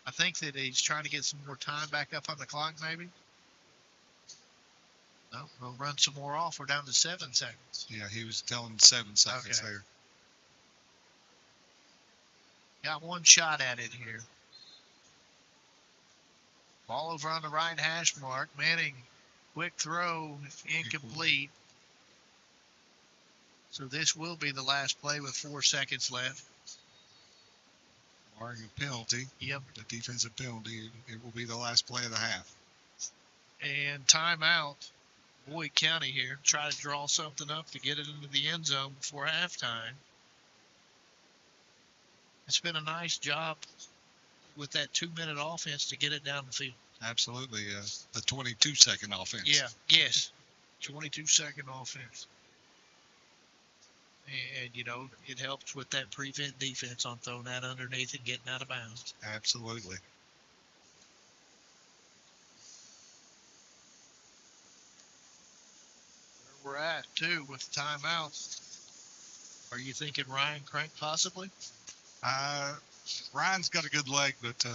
I think that he's trying to get some more time back up on the clock, maybe. No, we'll run some more off. We're down to 7 seconds. Yeah, he was telling 7 seconds there. Got one shot at it here. Ball over on the right hash mark. Manning, quick throw, incomplete. So this will be the last play with 4 seconds left. Barring a penalty. Yep. The defensive penalty. It will be the last play of the half. And timeout. Boyd County here. Try to draw something up to get it into the end zone before halftime. It's been a nice job with that 2-minute offense to get it down the field. Absolutely. The 22-second offense. Yeah. Yes. 22-second offense. And, you know, it helps with that prevent defense on throwing that underneath and getting out of bounds. Absolutely. Where we're at, too, with the timeouts. Are you thinking Ryan Crank possibly? Ryan's got a good leg, but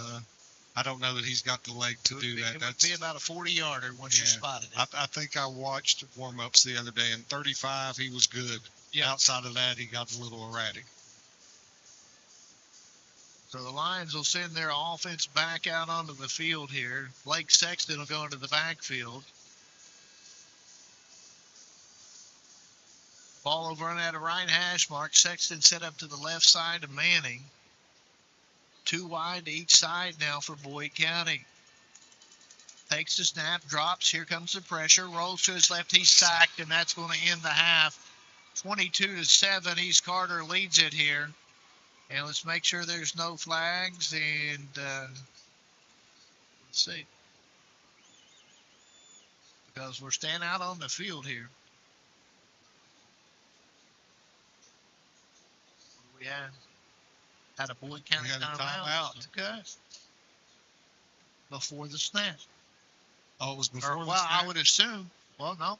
I don't know that he's got the leg to do that. It would be about a 40-yarder once you spotted it. I think I watched warm-ups the other day. In 35, he was good. Yeah. Outside of that, he got a little erratic. So the Lions will send their offense back out onto the field here. Blake Sexton will go into the backfield. Ball over on that right hash mark. Sexton set up to the left side of Manning. 2 wide to each side now for Boyd County. Takes the snap, drops. Here comes the pressure. Rolls to his left. He's sacked, and that's going to end the half. 22-7. East Carter leads it here. And let's make sure there's no flags. And let's see. Because we're staying out on the field here. We had a Boyd County timeout. Okay. Before the snap. Oh, it was before the well, snap? I would assume. Well, no.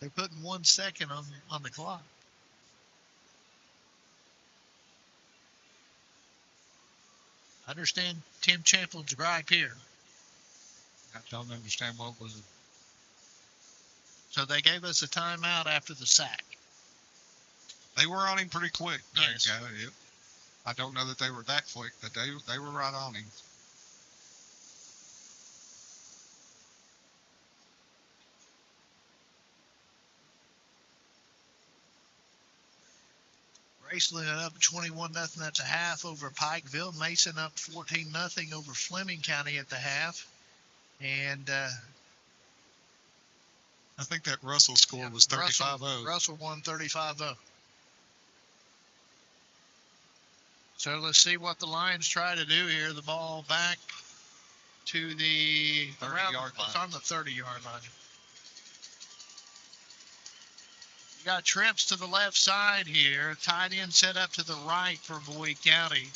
They're putting 1 second on the clock. I understand Tim Champlin's gripe here. I don't understand what was it. So they gave us a timeout after the sack. They were on him pretty quick. Yes. Yep. I don't know that they were that quick, but they were right on him. Graceland up 21-0 at the half over Pikeville. Mason up 14-0 over Fleming County at the half. And I think that Russell score was 35-0. Russell won 35-0. So let's see what the Lions try to do here. The ball back to the 30-yard line. It's on the 30-yard line. You got trips to the left side here. Tight end set up to the right for Boyd County.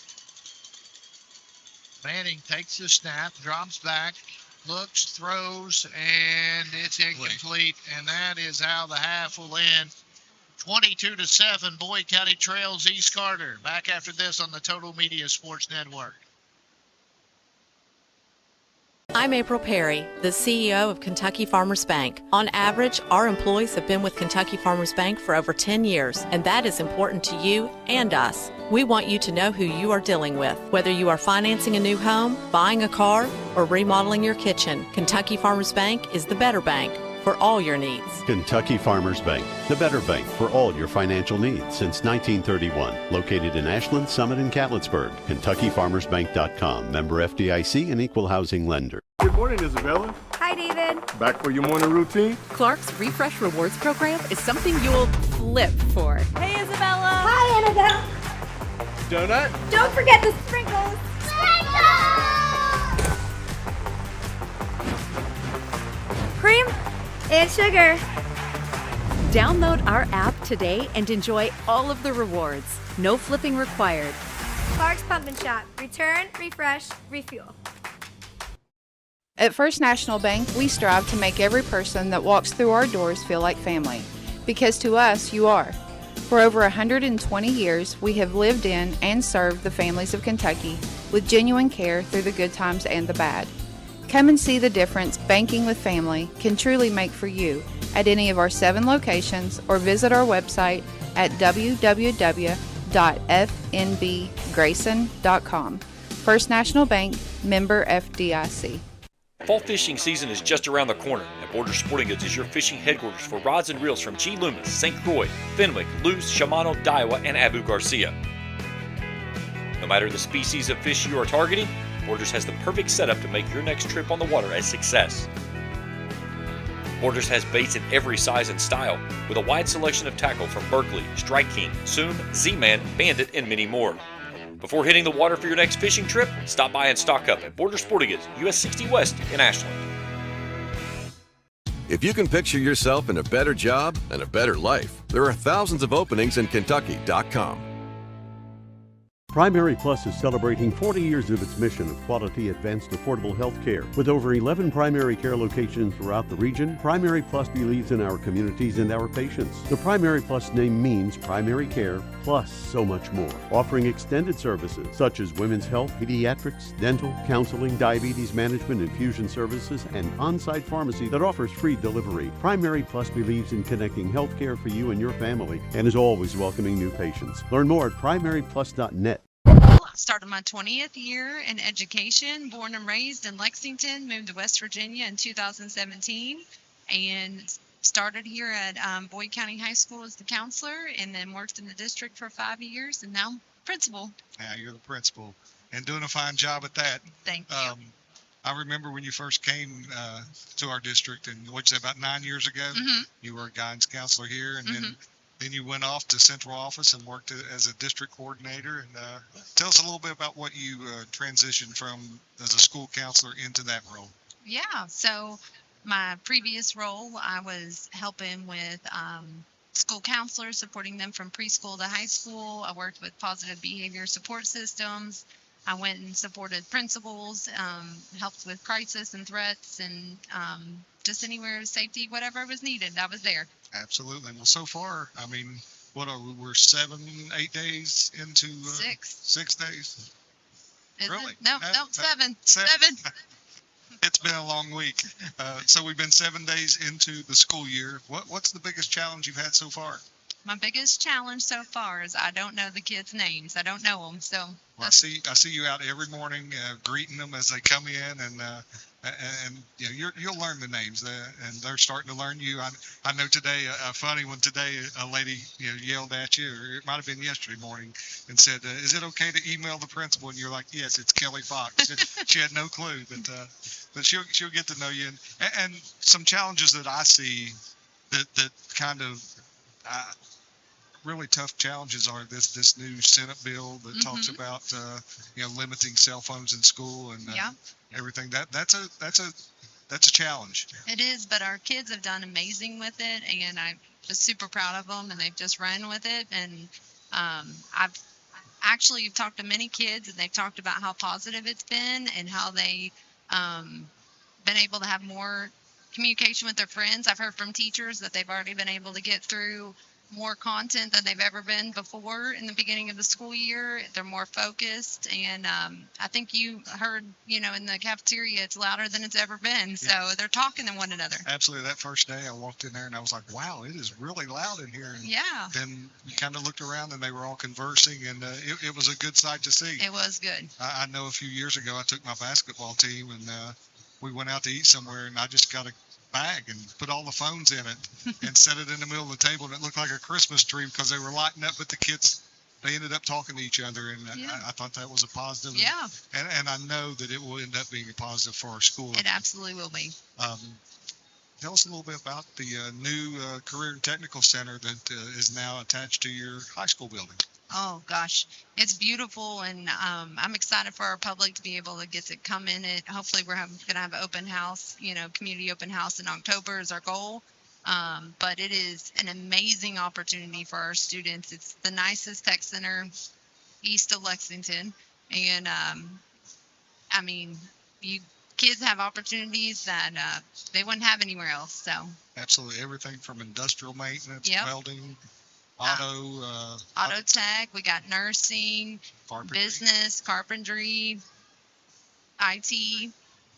Manning takes the snap, drops back, looks, throws, and it's incomplete. And that is how the half will end. 22-7, Boyd County trails East Carter. Back after this on the Total Media Sports Network. I'm April Perry, the CEO of Kentucky Farmers Bank. On average, our employees have been with Kentucky Farmers Bank for over 10 years, and that is important to you and us. We want you to know who you are dealing with. Whether you are financing a new home, buying a car, or remodeling your kitchen, Kentucky Farmers Bank is the better bank for all your needs. Kentucky Farmers Bank, the better bank for all your financial needs since 1931. Located in Ashland, Summit, and Cannonsburg. KentuckyFarmersBank.com. Member FDIC and equal housing lender. Good morning, Isabella. Hi, David. Back for your morning routine? Clark's Refresh Rewards program is something you'll flip for. Hey, Isabella. Hi, Annabelle. Donut? Don't forget the sprinkles. Cream and sugar. Download our app today and enjoy all of the rewards. No flipping required. Clark's Pump and Shop. Return, refresh, refuel. At First National Bank, we strive to make every person that walks through our doors feel like family. Because to us, you are. For over 120 years, we have lived in and served the families of Kentucky with genuine care through the good times and the bad. Come and see the difference banking with family can truly make for you at any of our 7 locations or visit our website at www.fnbgrayson.com. First National Bank, member FDIC. Fall fishing season is just around the corner, and Border Sporting Goods is your fishing headquarters for rods and reels from G. Loomis, St. Croix, Fenwick, Lewis, Shimano, Daiwa, and Abu Garcia. No matter the species of fish you are targeting, Borders has the perfect setup to make your next trip on the water a success. Borders has baits in every size and style, with a wide selection of tackle from Berkeley, Strike King, Zoom, Z-Man, Bandit, and many more. Before hitting the water for your next fishing trip, stop by and stock up at Border Sporting Goods, US 60 West in Ashland. If you can picture yourself in a better job and a better life, there are thousands of openings in Kentucky.com. Primary Plus is celebrating 40 years of its mission of quality, advanced, affordable health care. With over 11 primary care locations throughout the region, Primary Plus believes in our communities and our patients. The Primary Plus name means primary care plus so much more. Offering extended services such as women's health, pediatrics, dental, counseling, diabetes management, infusion services, and on-site pharmacy that offers free delivery. Primary Plus believes in connecting health care for you and your family and is always welcoming new patients. Learn more at primaryplus.net. I started my 20th year in education, born and raised in Lexington, moved to West Virginia in 2017, and started here at Boyd County High School as the counselor, and then worked in the district for 5 years, and now I'm principal. Yeah, you're the principal, and doing a fine job at that. Thank you. I remember when you first came to our district, and what'd you say, about 9 years ago? Mm-hmm. You were a guidance counselor here, and then you went off to central office and worked as a district coordinator. And tell us a little bit about what you transitioned from as a school counselor into that role. Yeah, so my previous role, I was helping with school counselors, supporting them from preschool to high school. I worked with positive behavior support systems. I went and supported principals, helped with crisis and threats, and just anywhere safety, whatever was needed, I was there. Absolutely. Well, so far, I mean, we're 7-8 days into 6 days. Really? No, 7. It's been a long week. So we've been 7 days into the school year. What's the biggest challenge you've had so far? My biggest challenge so far is I don't know the kids' names. I don't know them. So well, I see you out every morning greeting them as they come in, and and you'll learn the names, and they're starting to learn you. I know today a funny one today. A lady yelled at you, or it might have been yesterday morning, and said, "Is it okay to email the principal?" And you're like, "Yes, it's Kelly Fox." She had no clue, but she'll get to know you. And some challenges that I see that kind of really tough challenges are this new Senate bill that talks about limiting cell phones in school and everything. That's a challenge. It is, but our kids have done amazing with it, and I'm just super proud of them, and they've just run with it. And I've actually talked to many kids, and they've talked about how positive it's been and how they been able to have more communication with their friends. I've heard from teachers that they've already been able to get through more content than they've ever been before in the beginning of the school year. They're more focused, and I think you heard, in the cafeteria, it's louder than it's ever been. So they're talking to one another. Absolutely. That first day I walked in there and I was like, wow, it is really loud in here. And then you kind of looked around and they were all conversing, and it was a good sight to see. It was good. I know a few years ago I took my basketball team and we went out to eat somewhere, and I just got a bag and put all the phones in it and set it in the middle of the table, and it looked like a Christmas tree because they were lighting up, but the kids, they ended up talking to each other, and I thought that was a positive. And I know that it will end up being a positive for our school. It absolutely will be. Tell us a little bit about the new Career and Technical Center that is now attached to your high school building. Oh gosh, it's beautiful, and I'm excited for our public to be able to get to come in it. Hopefully, we're going to have an open house, community open house in October is our goal. But it is an amazing opportunity for our students. It's the nicest tech center east of Lexington, and you kids have opportunities that they wouldn't have anywhere else. So absolutely, everything from industrial maintenance, welding. Auto tech, we got nursing, business, carpentry, IT.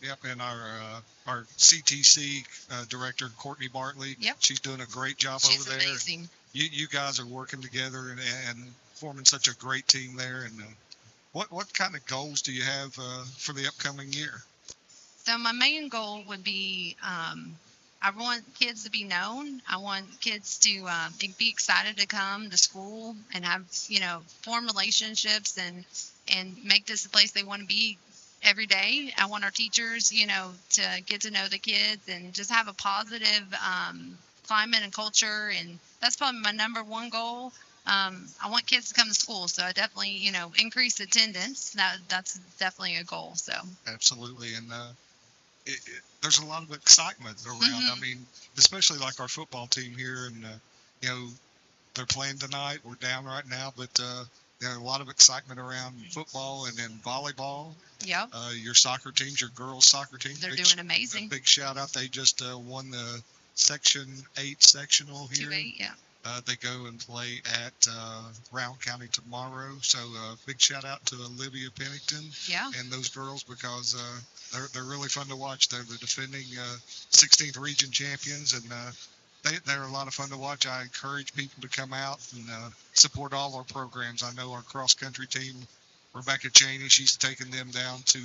Yep, and our CTC director, Courtney Bartley. Yep. She's doing a great job over there. She's amazing. You guys are working together and forming such a great team there. And what kind of goals do you have for the upcoming year? So my main goal would be I want kids to be known. I want kids to be excited to come to school and have, form relationships and make this a place they want to be every day. I want our teachers, to get to know the kids and just have a positive climate and culture. And that's probably my number one goal. I want kids to come to school. So I definitely, increase attendance. That's definitely a goal. So absolutely. And there's a lot of excitement around. I mean, especially like our football team here, and they're playing tonight. We're down right now, but there's a lot of excitement around football and then volleyball. Yep. Your soccer teams, your girls soccer teams, they're doing amazing. Big shout out! They just won the Section 8 sectional here. 2-8, yeah. They go and play at Round County tomorrow. So big shout out to Olivia Pennington and those girls, because they're really fun to watch. They're the defending 16th region champions, and they're a lot of fun to watch. I encourage people to come out and support all our programs. I know our cross country team, Rebecca Cheney, she's taking them down to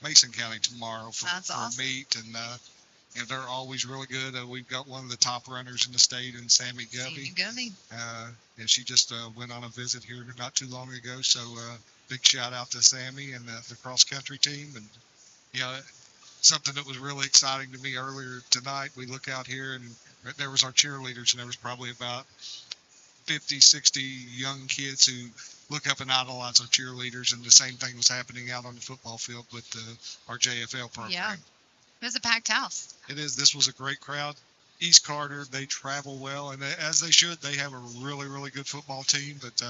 Mason County tomorrow for a meet, and they're always really good. We've got one of the top runners in the state, in Sammy Govey. And she just went on a visit here not too long ago. So big shout out to Sammy and the cross country team. And something that was really exciting to me earlier tonight, we look out here and there was our cheerleaders, and there was probably about 50, 60 young kids who look up and idolize our cheerleaders. And the same thing was happening out on the football field with our JFL program. Yeah. It was a packed house. It is. This was a great crowd. East Carter, they travel well, and as they should. They have a really, really good football team. But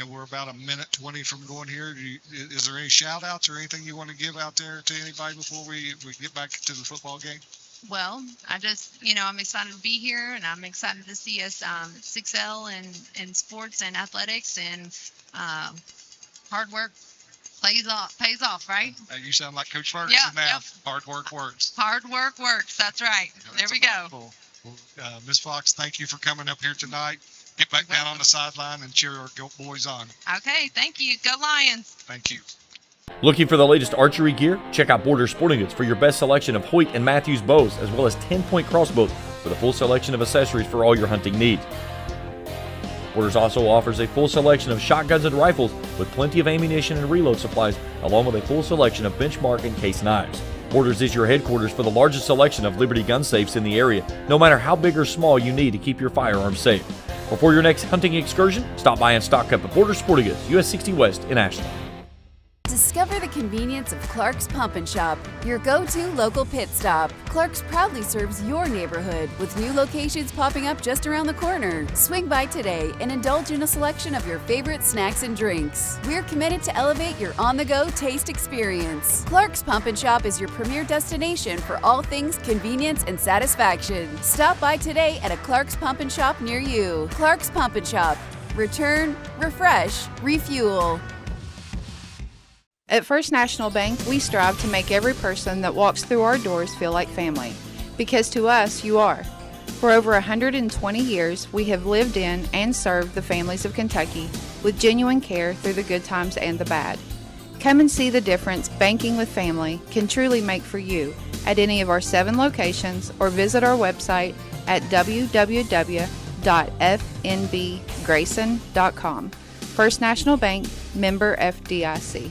we're about a minute 20 from going here. Is there any shout outs or anything you want to give out there to anybody before we get back to the football game? Well, I just, I'm excited to be here, and I'm excited to see us excel in sports and athletics, and hard work pays off, right? You sound like Coach Ferguson now. Yep. Hard work works. Hard work works. That's right. There we go. Well, Ms. Fox, thank you for coming up here tonight. Get back down on the sideline and cheer our boys on. Okay, thank you. Go Lions. Thank you. Looking for the latest archery gear? Check out Border Sporting Goods for your best selection of Hoyt and Matthews bows, as well as 10-point crossbows with a full selection of accessories for all your hunting needs. Borders also offers a full selection of shotguns and rifles with plenty of ammunition and reload supplies, along with a full selection of benchmark and case knives. Borders is your headquarters for the largest selection of Liberty gun safes in the area, no matter how big or small you need to keep your firearms safe. Before your next hunting excursion, stop by and stock up at Border Sporting Goods, US 60 West in Ashland. Discover the convenience of Clark's Pump and Shop, your go-to local pit stop. Clark's proudly serves your neighborhood with new locations popping up just around the corner. Swing by today and indulge in a selection of your favorite snacks and drinks. We're committed to elevate your on-the-go taste experience. Clark's Pump and Shop is your premier destination for all things convenience and satisfaction. Stop by today at a Clark's Pump and Shop near you. Clark's Pump and Shop. Return, refresh, refuel. At First National Bank, we strive to make every person that walks through our doors feel like family. Because to us, you are. For over 120 years, we have lived in and served the families of Kentucky with genuine care through the good times and the bad. Come and see the difference banking with family can truly make for you at any of our 7 locations or visit our website at www.fnbgrayson.com. First National Bank, member FDIC.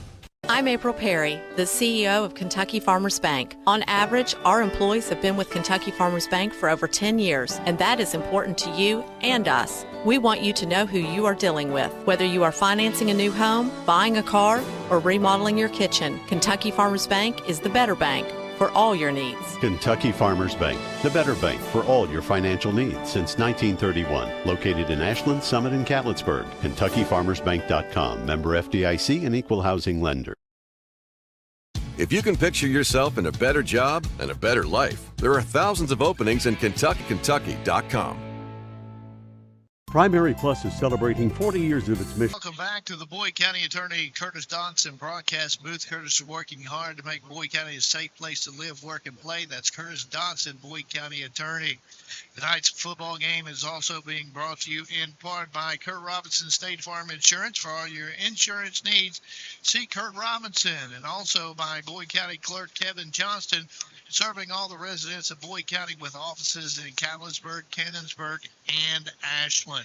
I'm April Perry, the CEO of Kentucky Farmers Bank. On average, our employees have been with Kentucky Farmers Bank for over 10 years, and that is important to you and us. We want you to know who you are dealing with. Whether you are financing a new home, buying a car, or remodeling your kitchen, Kentucky Farmers Bank is the better bank for all your needs. Kentucky Farmers Bank, the better bank for all your financial needs since 1931. Located in Ashland, Summit, and Cannonsburg. KentuckyFarmersBank.com. Member FDIC and equal housing lender. If you can picture yourself in a better job and a better life, there are thousands of openings in KentuckyKentucky.com. Primary Plus is celebrating 40 years of its mission. Welcome back to the Boyd County Attorney Curtis Dodson broadcast booth. Curtis is working hard to make Boyd County a safe place to live, work, and play. That's Curtis Dodson, Boyd County Attorney. Tonight's football game is also being brought to you in part by Kurt Robinson State Farm Insurance. For all your insurance needs, see Kurt Robinson. And also by Boyd County Clerk Kevin Johnston, serving all the residents of Boyd County with offices in Cannonsburg, and Ashland.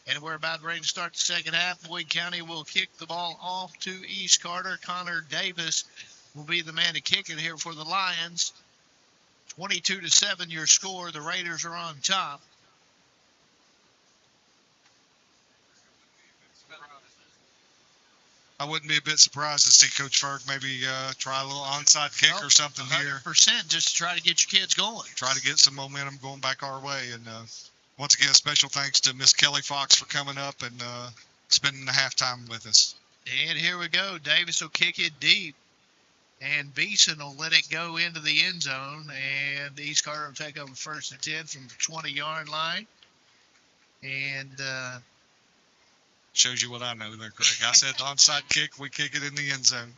And we're about ready to start the second half. Boyd County will kick the ball off to East Carter. Connor Davis will be the man to kick it here for the Lions. 22-7 your score. The Raiders are on top. I wouldn't be a bit surprised to see Coach Ferg maybe try a little onside kick or something 100%, here. Just to try to get your kids going. Try to get some momentum going back our way. And once again, special thanks to Miss Kelly Fox for coming up and spending the halftime with us. And here we go. Davis will kick it deep. And Beeson will let it go into the end zone. And East Carter will take over first and 10 from the 20-yard line. And shows you what I know there, Craig. I said onside kick, we kick it in the end zone.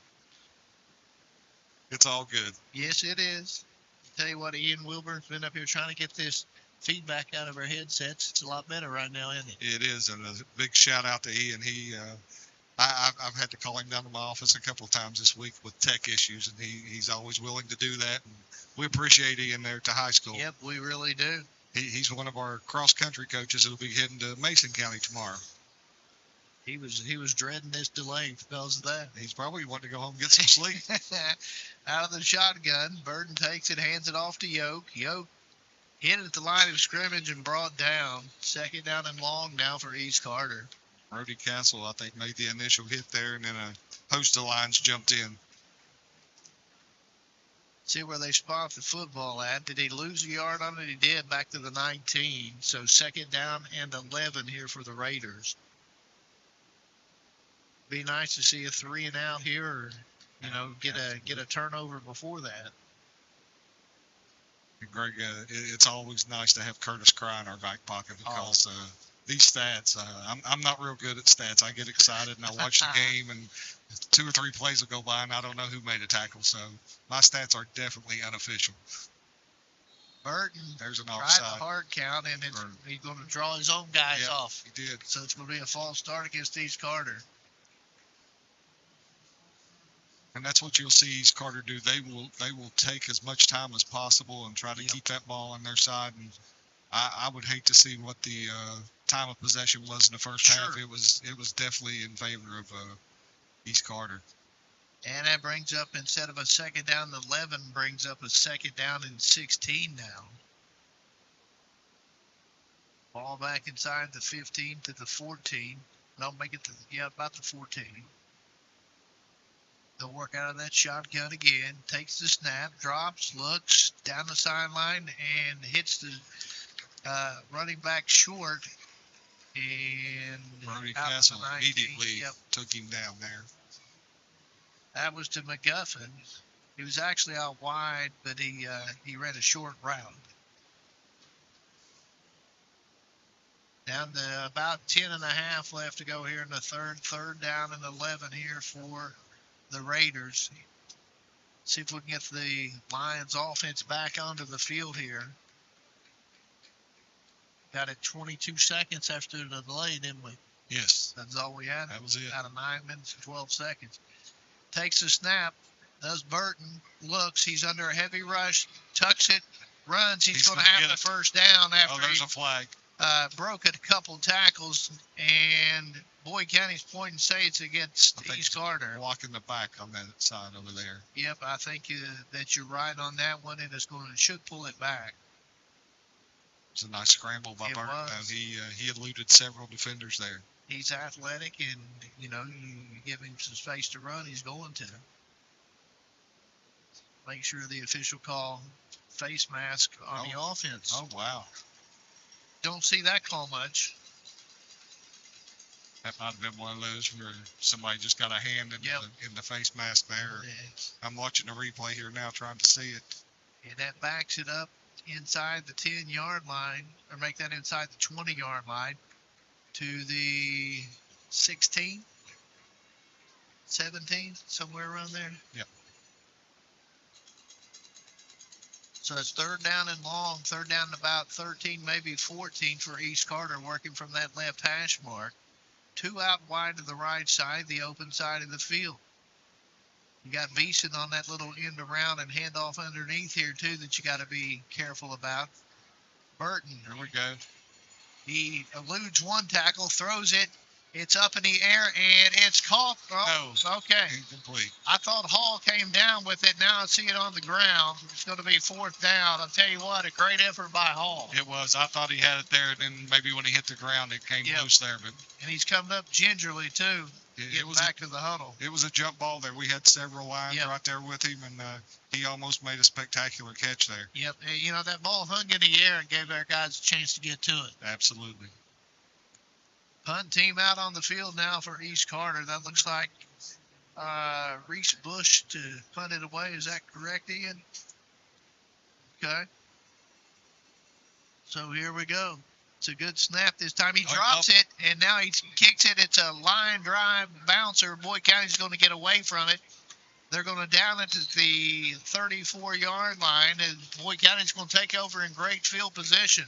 It's all good. Yes, it is. I'll tell you what, Ian Wilburn's been up here trying to get this feedback out of our headsets. It's a lot better right now, isn't it? It is, and a big shout out to Ian. I've had to call him down to my office a couple of times this week with tech issues, and he's always willing to do that. And we appreciate Ian there to high school. Yep, we really do. He's one of our cross-country coaches that'll be heading to Mason County tomorrow. He was dreading this delay because of that. He's probably wanting to go home and get some sleep. Out of the shotgun, Burden takes it, hands it off to Yoke. Yoke hit at the line of scrimmage and brought down. Second down and long now for East Carter. Brody Castle, I think, made the initial hit there, and then a host of lines jumped in. See where they spot the football at. Did he lose a yard on it? He did, back to the 19. So second down and 11 here for the Raiders. Be nice to see a 3-and-out here, or get a turnover before that. Greg, it's always nice to have Curtis Cry in our back pocket because these stats, I'm not real good at stats. I get excited and I watch the game, and 2 or 3 plays will go by and I don't know who made a tackle. So my stats are definitely unofficial. Burton, there's an tried offside. The hard count, and he's going to draw his own guys off. He did. So it's going to be a false start against East Carter. And that's what you'll see East Carter do. They will take as much time as possible and try to keep that ball on their side. And I would hate to see what the time of possession was in the first half. It was definitely in favor of East Carter. And that brings up, instead of a second down, 11 brings up a second down and 16 now. Ball back inside the 15 to the 14. No, make it to, about the 14. They'll work out of that shotgun again. Takes the snap, drops, looks down the sideline, and hits the running back short. And Brody Castle immediately took him down there. That was to McGuffin. He was actually out wide, but he ran a short route. Down to about 10 and a half left to go here in the third. Third down and 11 here for the Raiders. See if we can get the Lions offense back onto the field here. Got it 22 seconds after the delay, didn't we? Yes. That's all we had. That was it. Out of 9 minutes and 12 seconds. Takes the snap. Does Burton. Looks. He's under a heavy rush. Tucks it. Runs. He's going to have the first down after there's a flag. Broke a couple tackles. And Boyd County's point and say it's against East Carter. Walking the back on that side over there. Yep, I think that you're right on that one, and it should pull it back. It was a nice scramble by Burton. He eluded several defenders there. He's athletic, and you give him some space to run, he's going to. Make sure the official call face mask on the offense. Oh wow! Don't see that call much. That might have been one of those where somebody just got a hand in the face mask there. Yes. I'm watching the replay here now, trying to see it. And that backs it up inside the 10-yard line, or make that inside the 20-yard line to the 16, 17, somewhere around there. Yep. So it's third down and long, third down and about 13, maybe 14 for East Carter, working from that left hash mark. 2 out wide to the right side, the open side of the field. You got Beeson on that little end around and handoff underneath here, too, that you got to be careful about. Burton. Here we go. He eludes one tackle, throws it. It's up in the air, and it's caught. Oh, okay. Incomplete. I thought Hall came down with it. Now I see it on the ground. It's going to be fourth down. I'll tell you what, a great effort by Hall. It was. I thought he had it there, and then maybe when he hit the ground, it came loose there. But and he's coming up gingerly, too, getting back to the huddle. It was a jump ball there. We had several lines right there with him, and he almost made a spectacular catch there. Yep. That ball hung in the air and gave our guys a chance to get to it. Absolutely. Punt team out on the field now for East Carter. That looks like Reese Bush to punt it away. Is that correct, Ian? Okay. So here we go. It's a good snap this time. He drops it, and now he kicks it. It's a line drive bouncer. Boyd County's going to get away from it. They're going to down it to the 34-yard line, and Boyd County's going to take over in great field position.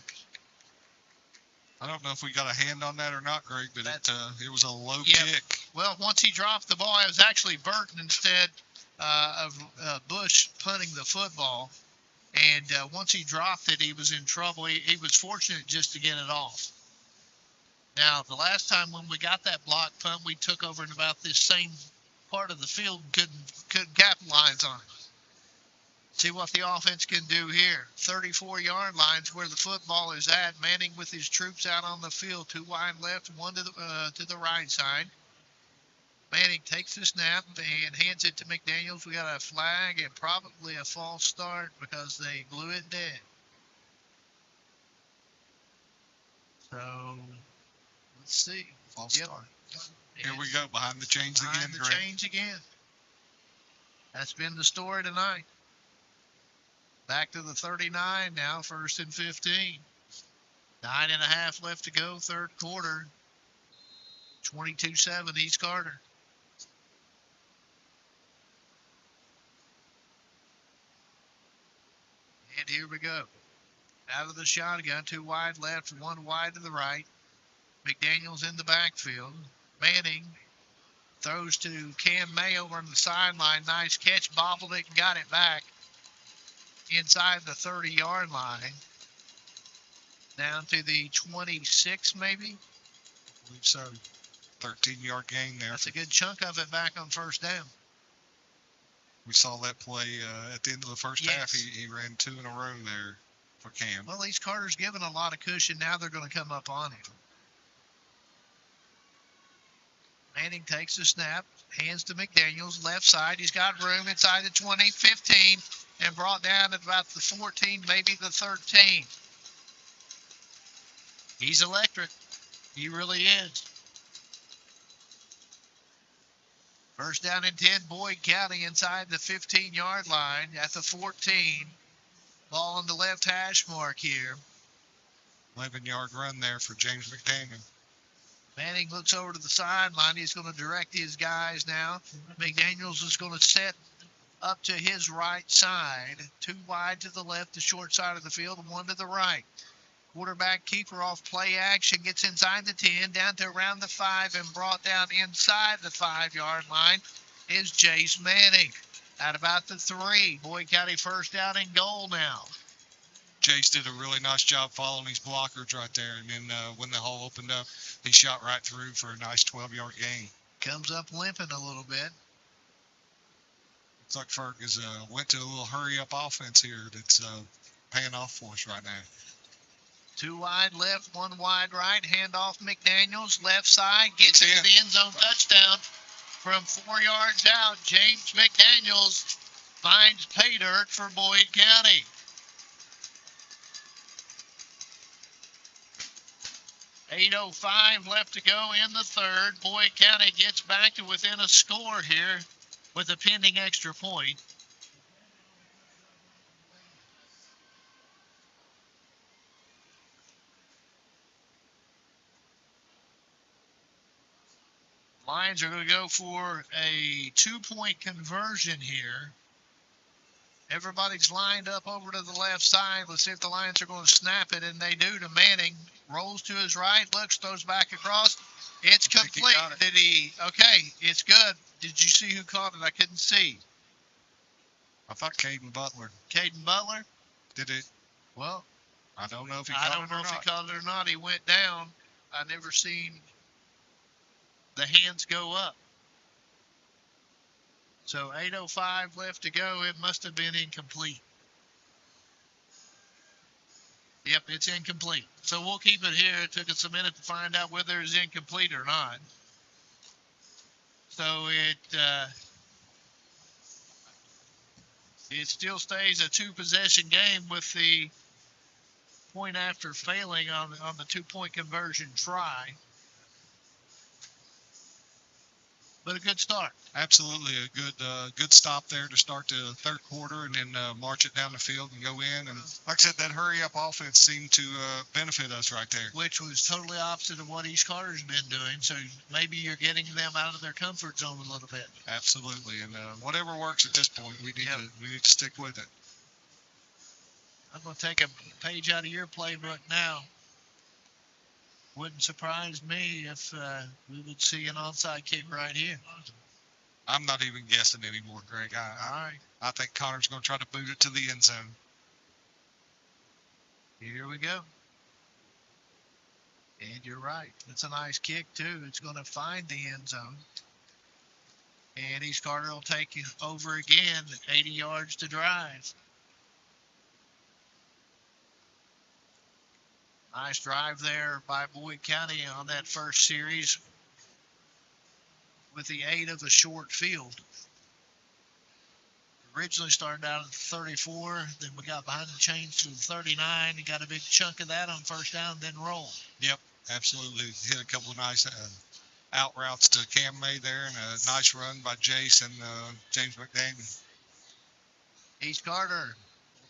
I don't know if we got a hand on that or not, Greg, but it was a low kick. Well, once he dropped the ball, it was actually Burton instead of Bush punting the football. And once he dropped it, he was in trouble. He was fortunate just to get it off. Now, the last time when we got that block punt, we took over in about this same part of the field, couldn't capitalize on it. See what the offense can do here. 34-yard lines where the football is at. Manning with his troops out on the field. 2 wide left, 1 to the right side. Manning takes the snap and hands it to McDaniels. We got a flag and probably a false start because they blew it dead. So, let's see. False start. Here we go, behind the chains again. Behind the chains again. That's been the story tonight. Back to the 39 now, 1st and 15. 9.5 left to go, third quarter. 22-7 East Carter. And here we go. Out of the shotgun, 2 wide left, 1 wide to the right. McDaniels in the backfield. Manning Throws to Cam May over on the sideline. Nice catch. Bobbled it and got it back inside the 30-yard line. Down to the 26, maybe? I believe so. 13-yard gain there. That's a good chunk of it back on first down. We saw that play at the end of the first half. He ran 2 in a row there for Cam. Well, East Carter's given a lot of cushion. Now they're going to come up on him. Manning takes the snap, hands to McDaniels, left side. He's got room inside the 20, 15, and brought down at about the 14, maybe the 13. He's electric. He really is. First down and 10, Boyd County inside the 15-yard line at the 14. Ball on the left hash mark here. 11-yard run there for James McDaniel. Manning looks over to the sideline. He's going to direct his guys now. McDaniels is going to set up to his right side. 2 wide to the left, the short side of the field, 1 to the right. Quarterback keeper off play action, gets inside the 10, down to around the 5, and brought down inside the 5-yard line is Jace Manning. At about the 3, Boyd County first down and goal now. Jace did a really nice job following his blockers right there, and then when the hole opened up, he shot right through for a nice 12-yard gain. Comes up limping a little bit. Looks like Ferg has went to a little hurry-up offense here that's paying off for us right now. 2 wide left, 1 wide right. Handoff McDaniels, left side, gets into the end zone, touchdown from 4 yards out. James McDaniels finds pay dirt for Boyd County. .805 left to go in the third. Boyd County gets back to within a score here with a pending extra point. Lions are going to go for a 2-point conversion here. Everybody's lined up over to the left side. Let's see if the Lions are going to snap it, and they do to Manning. Rolls to his right, looks, throws back across. It's complete. Did he? Okay, it's good. Did you see who caught it? I couldn't see. I thought Caden Butler. Caden Butler? Did it? Well, I don't know if he caught it or not. I don't know if he caught it or not. He went down. I never seen the hands go up. So 8:05 left to go. It must have been incomplete. Yep, it's incomplete. So we'll keep it here. It took us a minute to find out whether it's incomplete or not. So it still stays a 2-possession game with the point after failing on the 2-point conversion try. But a good start. Absolutely a good stop there to start the third quarter, and then march it down the field and go in. And like I said, that hurry-up offense seemed to benefit us right there. Which was totally opposite of what East Carter's been doing. So maybe you're getting them out of their comfort zone a little bit. Absolutely, and whatever works at this point, we need to stick with it. I'm going to take a page out of your playbook now. Wouldn't surprise me if we would see an onside kick right here. I'm not even guessing anymore, Greg. I think Connor's going to try to boot it to the end zone. Here we go. And you're right. It's a nice kick, too. It's going to find the end zone. And East Carter will take it over again, 80 yards to drive. Nice drive there by Boyd County on that first series with the aid of a short field. Originally started out at 34, then we got behind the chains to the 39. You got a big chunk of that on first down, then roll. Yep, absolutely. Hit a couple of nice out routes to Cam May there, and a nice run by Jace and James McDaniel. East Carter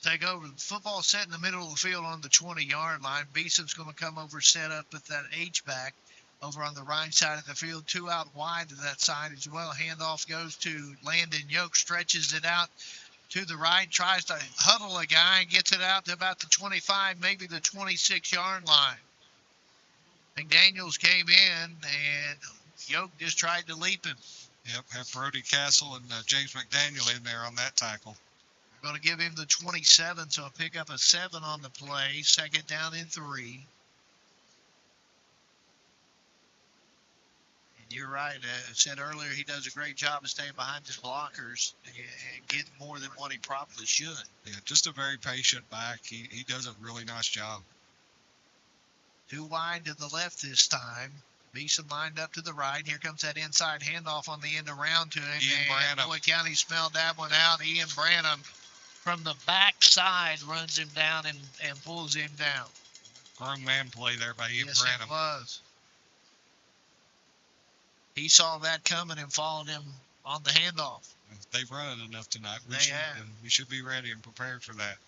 take over. The football set in the middle of the field on the 20-yard line. Beeson's going to come over, set up at that H-back over on the right side of the field. 2 out wide to that side as well. Handoff goes to Landon Yoke, stretches it out to the right, tries to huddle a guy, gets it out to about the 25, maybe the 26-yard line. McDaniels came in and Yoke just tried to leap him. Yep, have Brody Castle and James McDaniel in there on that tackle. We're going to give him the 27, so I'll pick up a 7 on the play. Second down and 3. And you're right. I said earlier he does a great job of staying behind his blockers and getting more than what he probably should. Yeah, just a very patient back. He does a really nice job. 2 wide to the left this time. Beeson lined up to the right. Here comes that inside handoff on the end around to him. Ian Branham. Boyd County smelled that one out. Ian Branham from the backside runs him down and pulls him down. Grown man play there by Ian Yes, Branham. it was. He saw that coming and followed him on the handoff. They've run it enough tonight. We should be ready and prepared for that.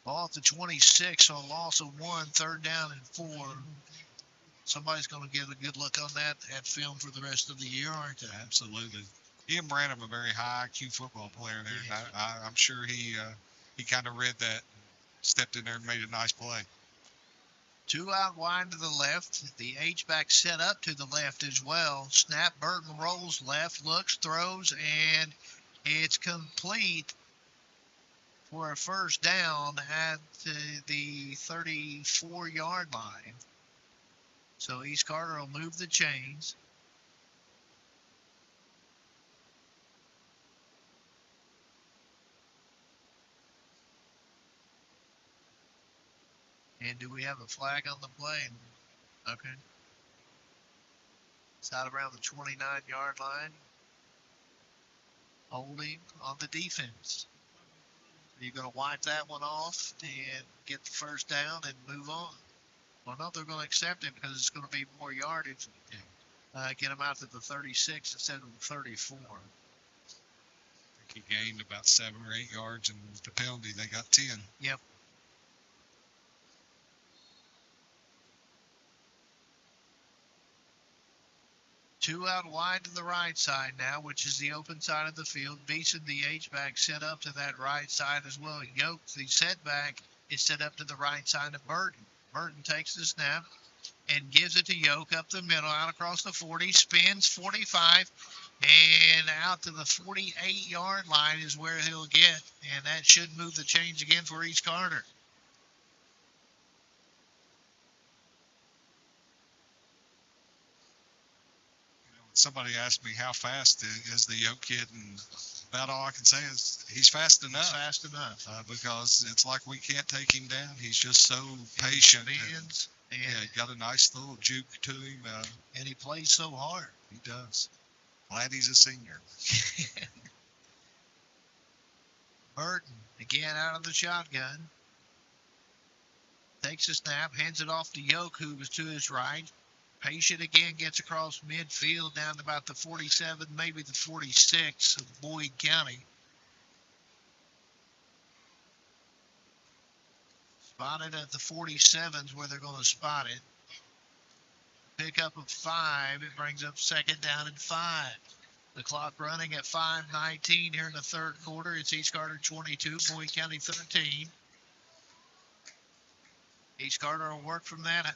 Ball at the 26, so a loss of 1, third down and 4. Somebody's going to get a good look on that at film for the rest of the year, aren't they? Absolutely. Ian Branham, a very high IQ football player there. Yes. I'm sure he kind of read that, stepped in there and made a nice play. 2 out wide to the left. The H-back set up to the left as well. Snap, Burton rolls left, looks, throws, and it's complete for a first down at the 34-yard line. So East Carter will move the chains. And do we have a flag on the play? Okay. It's out around the 29-yard line. Holding on the defense. You're going to wipe that one off and get the first down and move on. Well, no, they're going to accept it because it's going to be more yardage. Get him out to the 36 instead of the 34. I think he gained about 7 or 8 yards, and with the penalty, they got 10. Yep. Two out wide to the right side now, which is the open side of the field. Beeson, the H-back, set up to that right side as well. Yoke, the setback, is set up to the right side of Burton. Burton takes the snap and gives it to Yoke up the middle, out across the 40, spins 45, and out to the 48-yard line is where he'll get, and that should move the chains again for East Carter. Somebody asked me how fast is the Yoke kid, and about all I can say is he's fast enough. He's fast enough. Because it's like we can't take him down. He's just so patient. And he got a nice little juke to him. And he plays so hard. He does. Glad he's a senior. Burton, again out of the shotgun. Takes a snap, hands it off to Yoke, who was to his right. Patient again, gets across midfield down to about the 47, maybe the 46 of Boyd County. Spotted at the 47s where they're going to spot it. Pickup of 5. It brings up second down and 5. The clock running at 5:19 here in the third quarter. It's East Carter 22, Boyd County 13. East Carter will work from that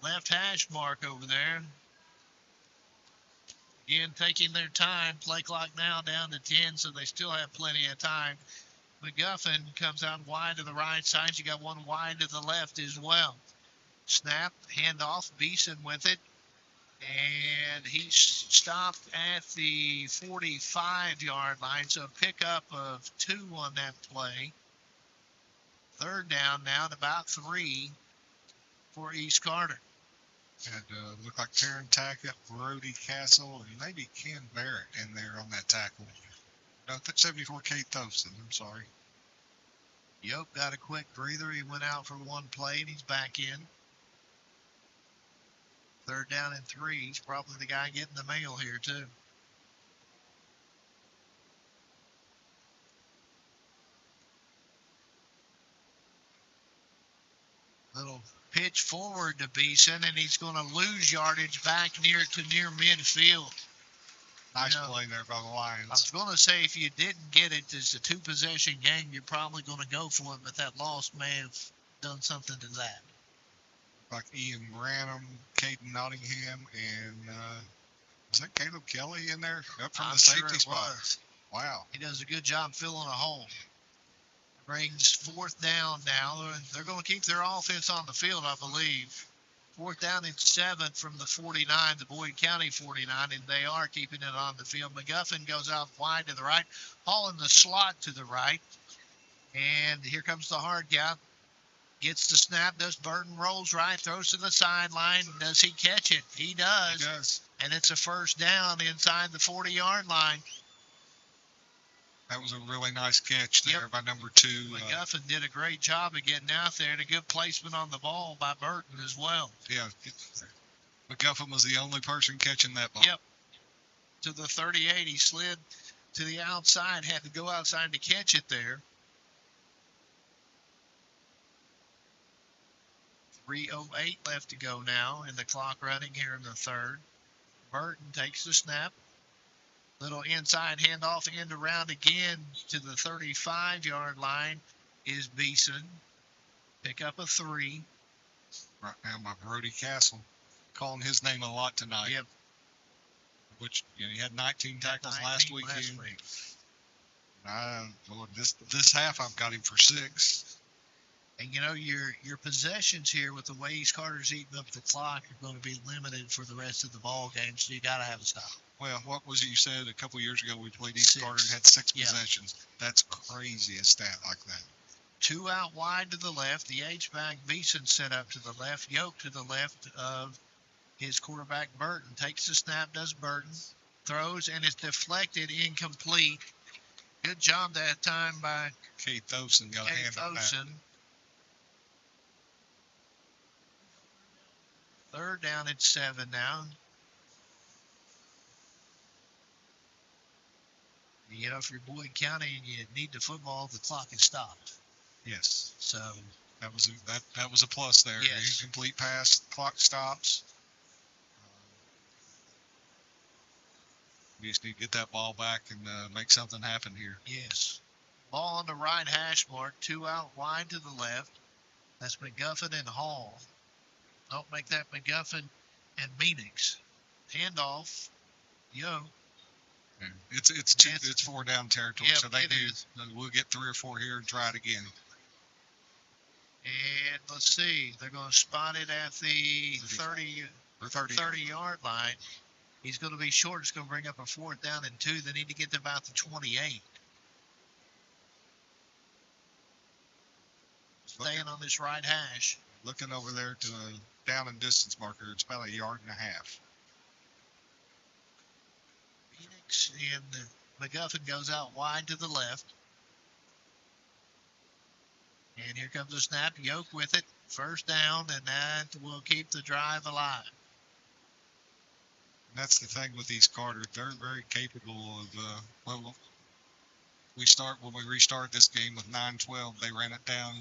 left hash mark over there. Again, taking their time. Play clock now down to 10, so they still have plenty of time. McGuffin comes out wide to the right side. You got one wide to the left as well. Snap, handoff, Beeson with it. And he's stopped at the 45-yard line, so a pickup of 2 on that play. Third down now at about 3 for East Carter. And looked like Taryn Tackett, Brody Castle, and maybe Ken Barrett in there on that tackle. No, 74 Kate Thompson. I'm sorry. Yoke got a quick breather. He went out for one play, and he's back in. Third down and 3. He's probably the guy getting the mail here, too. Little pitch forward to Beeson, and he's going to lose yardage back near midfield. Nice play there by the Lions. I was going to say, if you didn't get it, it's a 2-possession game. You're probably going to go for it, but that loss may have done something to that. like Ian Branham, Caden Nottingham, and is that Caleb Kelly in there up from the safety spot? Wow. He does a good job filling a hole. Brings fourth down now. They're going to keep their offense on the field, I believe. Fourth down and 7 from the 49, the Boyd County 49, and they are keeping it on the field. McGuffin goes out wide to the right, Hall in the slot to the right. And here comes the hard count. Gets the snap, does Burton, rolls right, throws to the sideline. Does he catch it? He does. He does. And it's a first down inside the 40-yard line. That was a really nice catch there by number 2. McGuffin did a great job of getting out there, and a good placement on the ball by Burton as well. Yeah. McGuffin was the only person catching that ball. Yep. To the 38, he slid to the outside, had to go outside to catch it there. 3:08 left to go now, and the clock running here in the third. Burton takes the snap. Little inside handoff, end around again to the 35-yard line is Beeson. Pick up a 3. Right now by Brody Castle. Calling his name a lot tonight. Yep. Which, he had 19 tackles last weekend. This half I've got him for 6. And your possessions here with the way East Carter's eating up the clock are going to be limited for the rest of the ball game, so you got to have a stop. Well, what was it you said a couple years ago? We played East Carter and had 6 possessions. That's crazy, a stat like that. 2 out wide to the left. The H-back Beeson set up to the left. Yoke to the left of his quarterback Burton. Takes the snap, does Burton. Throws, and it's deflected, incomplete. Good job that time by Keith Osen. Got a hand on that. Third down at 7 now. If you're Boyd County and you need the football, the clock is stopped. Yes. So that was a plus there. Yes. Incomplete pass, clock stops. We just need to get that ball back and make something happen here. Yes. Ball on the right hash mark, 2 out wide to the left. That's McGuffin and Hall. Don't make that McGuffin and Meanix. Handoff. Yo. It's 4 down territory, so they we'll get 3 or 4 here and try it again. And let's see, they're going to spot it at the 30-yard line. He's going to be short. It's going to bring up a 4th down and 2. They need to get to about the 28. Staying on this right hash. Looking over there to a down and distance marker, it's about 1.5 yards. Phoenix and McGuffin goes out wide to the left. And here comes the snap. Yoke with it. First down, and that will keep the drive alive. And that's the thing with East Carter. They're very capable of, when we restart this game with 9:12, they ran it down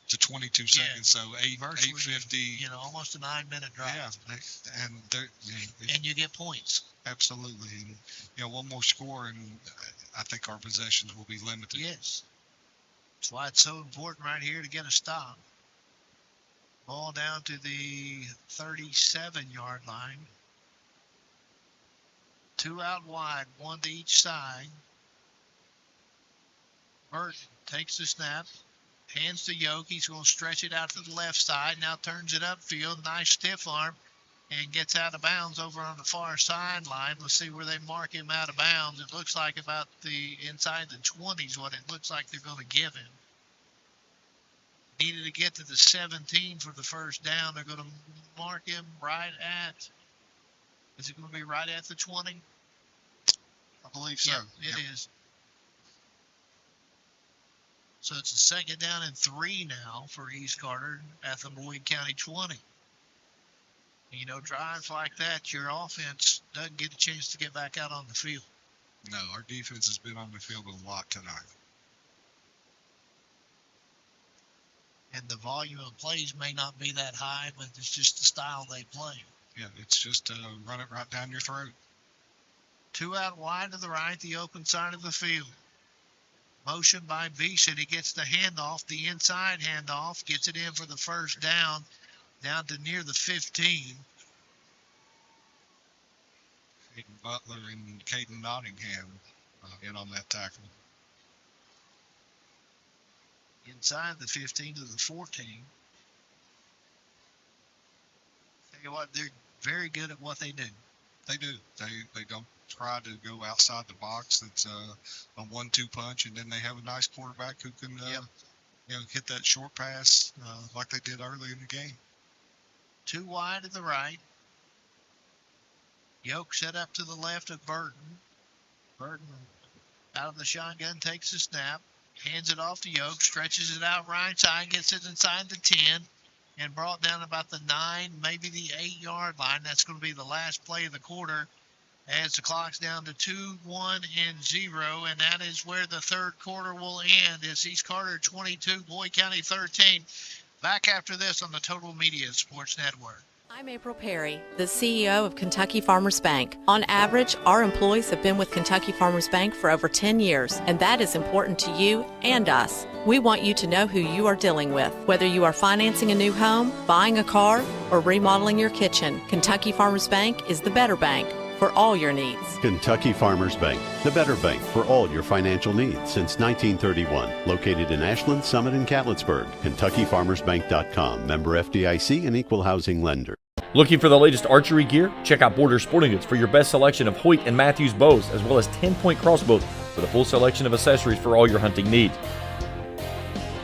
to 22 seconds, so 8:50. Almost a 9-minute drive. Yeah, and you get points. Absolutely. And, one more score, and I think our possessions will be limited. Yes. That's why it's so important right here to get a stop. Ball down to the 37-yard line. 2 out wide, 1 to each side. Burton takes the snap. Hands to Yoke. He's going to stretch it out to the left side. Now turns it upfield. Nice stiff arm. And gets out of bounds over on the far sideline. Let's see where they mark him out of bounds. It looks like about the inside the 20s what it looks like they're going to give him. Needed to get to the 17 for the first down. They're going to mark him right at, is it going to be right at the 20? I believe so. Yeah, it is. So it's a 2nd down and 3 now for East Carter at the Boyd County 20. Drives like that, your offense doesn't get a chance to get back out on the field. No, our defense has been on the field a lot tonight. And the volume of plays may not be that high, but it's just the style they play. Yeah, it's just run it right down your throat. 2 out wide to the right, the open side of the field. Motion by Beeson. He gets the handoff, the inside handoff, gets it in for the first down. down to near the 15. Aiden Butler and Caden Nottingham in on that tackle. Inside the 15 to the 14. Tell you what, they're very good at what they do. They do. They don't try to go outside the box. That's a 1-2 punch, and then they have a nice quarterback who can hit that short pass like they did early in the game. Too wide to the right. Yoke set up to the left of Burton. Burton out of the shotgun, takes the snap, hands it off to Yoke, stretches it out right side, gets it inside the 10, and brought down about the 9, maybe the 8-yard line. That's going to be the last play of the quarter as the clock's down to 2, 1, and 0, and that is where the third quarter will end. It's East Carter 22, Boyd County 13. Back after this on the Total Media Sports Network. I'm April Perry, the CEO of Kentucky Farmers Bank. On average, our employees have been with Kentucky Farmers Bank for over 10 years, and that is important to you and us. We want you to know who you are dealing with. Whether you are financing a new home, buying a car, or remodeling your kitchen, Kentucky Farmers Bank is the better bank for all your needs. Kentucky Farmers Bank, the better bank for all your financial needs since 1931. Located in Ashland, Summit, and Cannonsburg. KentuckyFarmersBank.com. Member FDIC and equal housing lender. Looking for the latest archery gear? Check out Border Sporting Goods for your best selection of Hoyt and Matthews bows, as well as 10-point crossbows with a full selection of accessories for all your hunting needs.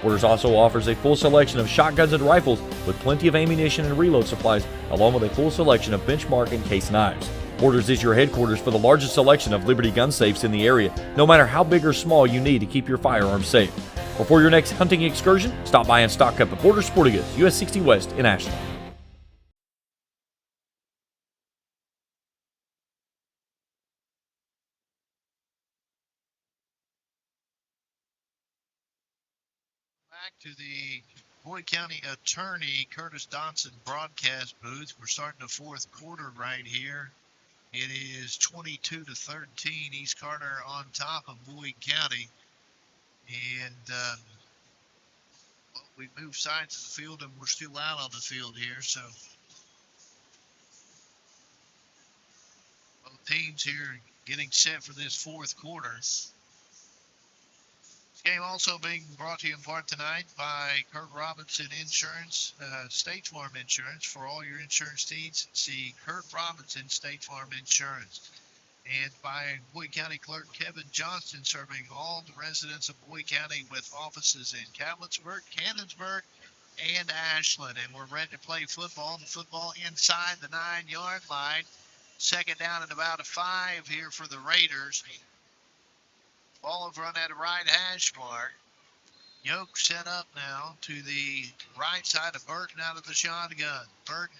Borders also offers a full selection of shotguns and rifles with plenty of ammunition and reload supplies, along with a full selection of benchmark and case knives. Borders is your headquarters for the largest selection of Liberty gun safes in the area, no matter how big or small you need to keep your firearms safe. Before your next hunting excursion, stop by and stock up at Border Sporting Goods, US 60 West in Ashland. Back to the Boyd County Attorney Curtis Dodson broadcast booth. We're starting the fourth quarter right here. It is 22-13. East Carter on top of Boyd County. And we moved sides of the field and we're still out on the field here. So both teams here getting set for this fourth quarter. This game also being brought to you in part tonight by Kurt Robinson Insurance, State Farm Insurance. For all your insurance needs, see Kurt Robinson, State Farm Insurance. And by Boyd County Clerk Kevin Johnston, serving all the residents of Boyd County with offices in Cannonsburg, and Ashland. And we're ready to play football. The football inside the 9-yard line. Second down and about a 5 here for the Raiders. Ball over on that right hash mark. Yoke set up now to the right side of Burton out of the shotgun. Burton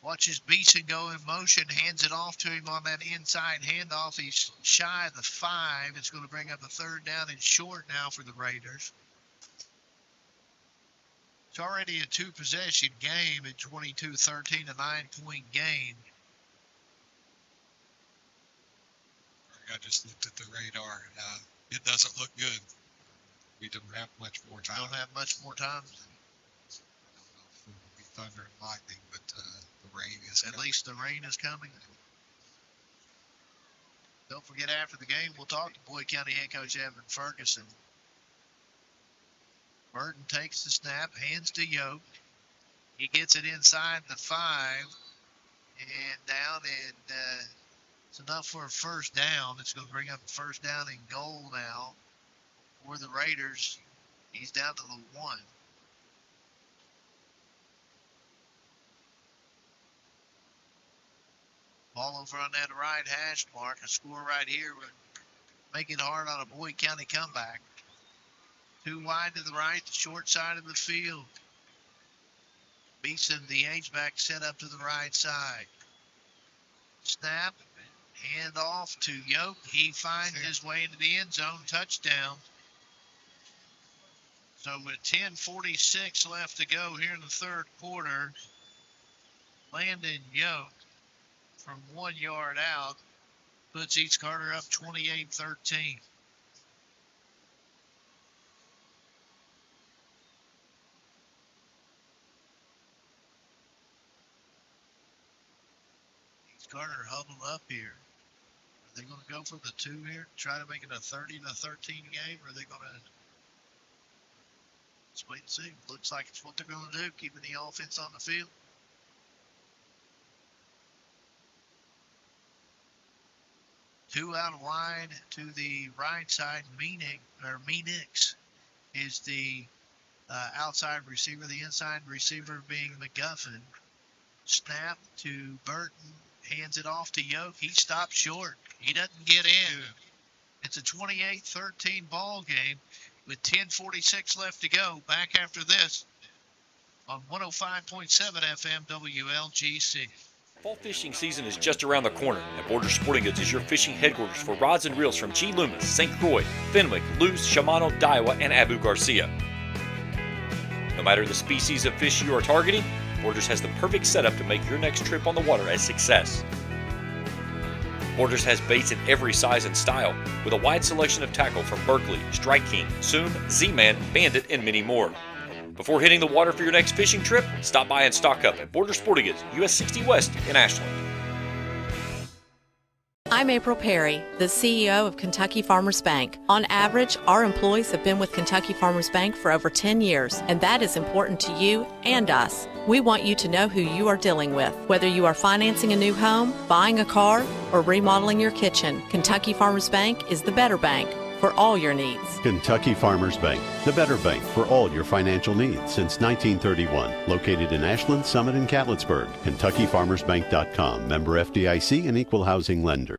watches Beeson go in motion, hands it off to him on that inside handoff. He's shy of the 5. It's going to bring up a third down and short now for the Raiders. It's already a 2-possession game at 22-13, a 9-point game. I just looked at the radar. It doesn't look good. We don't have much more time. Don't have much more time. I don't know if it will be thunder and lightning, but the rain is At least the rain is coming. Don't forget, after the game, we'll talk to Boyd County head coach Evan Ferguson. Burton takes the snap, hands to Yoke. He gets it inside the 5 and down, and it's enough for a first down. It's going to bring up a first down and goal now for the Raiders. He's down to the 1. Ball over on that right hash mark. A score right here would make it hard on a Boyd County comeback. Too wide to the right, the short side of the field. Beeson, the H-back, set up to the right side. Snap, hand off to Yoke. He finds his way into the end zone. Touchdown. So with 10:46 left to go here in the third quarter, Landon Yoke from 1 yard out puts East Carter up 28-13. Carter huddled up here. Are they going to go for the 2 here? Try to make it a 30-13 game? Or are they going to... Let's wait and see. Looks like it's what they're going to do, keeping the offense on the field. Two out wide to the right side. Meanix is the outside receiver. The inside receiver being McGuffin. Snap to Burton. Hands it off to Yoke. He stops short. He doesn't get in. It's a 28-13 ball game with 10:46 left to go. Back after this on 105.7 FM WLGC. Fall fishing season is just around the corner, and Border Sporting Goods is your fishing headquarters for rods and reels from G. Loomis, St. Croix, Fenwick, Lewis, Shimano, Daiwa, and Abu Garcia. No matter the species of fish you are targeting, Borders has the perfect setup to make your next trip on the water a success. Borders has baits in every size and style, with a wide selection of tackle from Berkeley, Strike King, Soon, Z-Man, Bandit, and many more. Before hitting the water for your next fishing trip, stop by and stock up at Border Sporting Goods, US 60 West in Ashland. I'm April Perry, the CEO of Kentucky Farmers Bank. On average, our employees have been with Kentucky Farmers Bank for over 10 years, and that is important to you and us. We want you to know who you are dealing with. Whether you are financing a new home, buying a car, or remodeling your kitchen, Kentucky Farmers Bank is the better bank for all your needs. Kentucky Farmers Bank, the better bank for all your financial needs since 1931. Located in Ashland, Summit, and Cannonsburg. KentuckyFarmersBank.com. Member FDIC and Equal Housing Lender.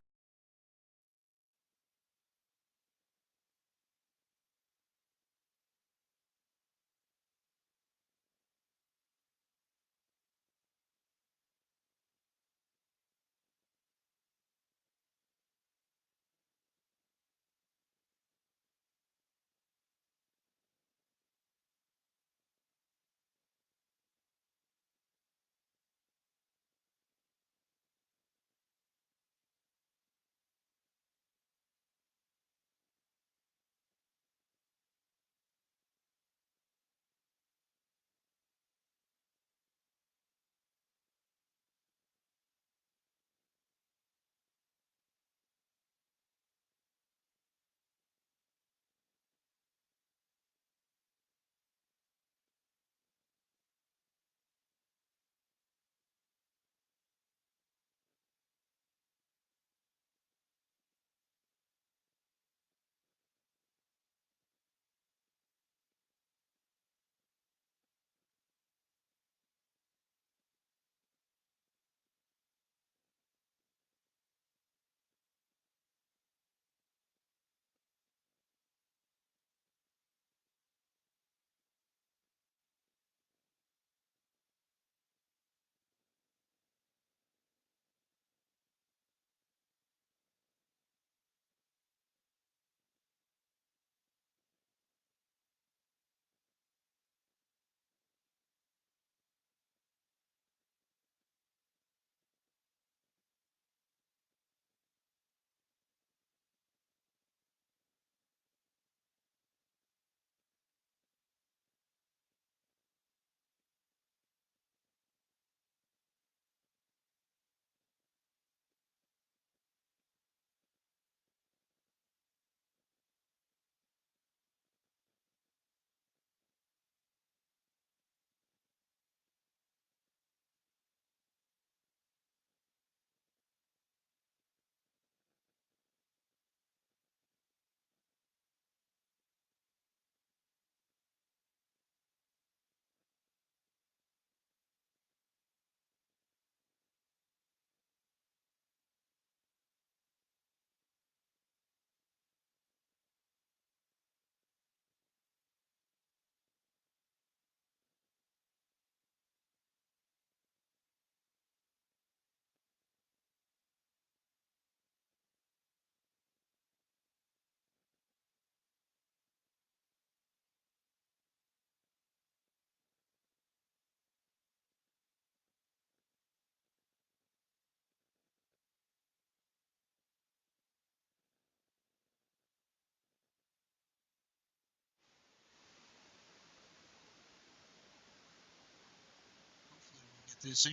Get this in.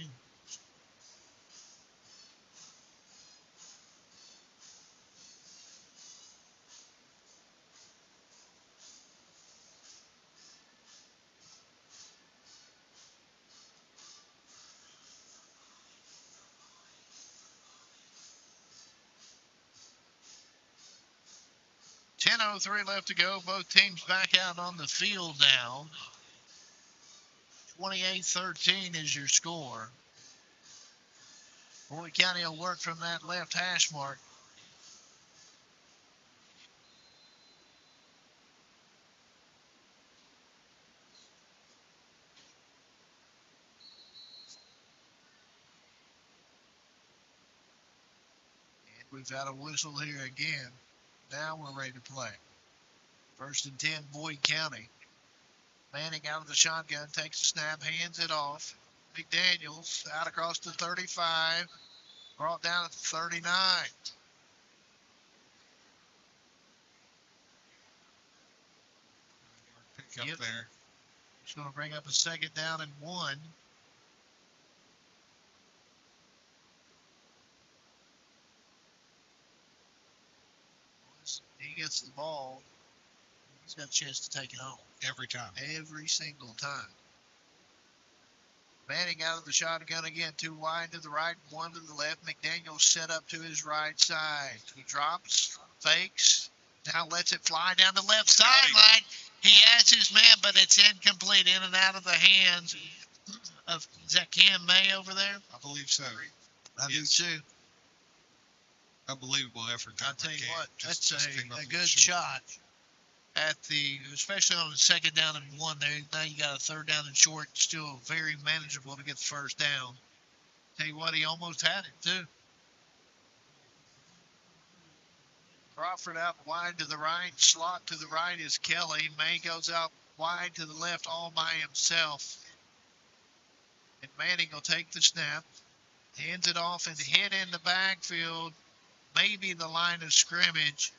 10:03 left to go. Both teams back out on the field now. 28-13 is your score. Boyd County will work from that left hash mark. And we've got a whistle here again. Now we're ready to play. 1st and 10, Boyd County. Manning out of the shotgun, takes the snap, hands it off. McDaniels out across the 35, brought down at the 39. Pick up there. He's going to bring up a 2nd down and 1. He gets the ball. He's got a chance to take it home. Every time. Every single time. Manning out of the shotgun again. 2 wide to the right, 1 to the left. McDaniel set up to his right side. He drops, fakes, now lets it fly down the left sideline. He has his man, but it's incomplete, in and out of the hands of, is that Cam May over there? I believe so. I do too. Unbelievable effort. I'll tell you what, that's a good shot at the, especially on the 2nd down and 1 there. Now you got a 3rd down and short, still very manageable to get the 1st down. Tell you what, he almost had it too. Crawford out wide to the right, slot to the right is Kelly. May goes out wide to the left all by himself. And Manning will take the snap, hands it off and hit in the backfield. Maybe the line of scrimmage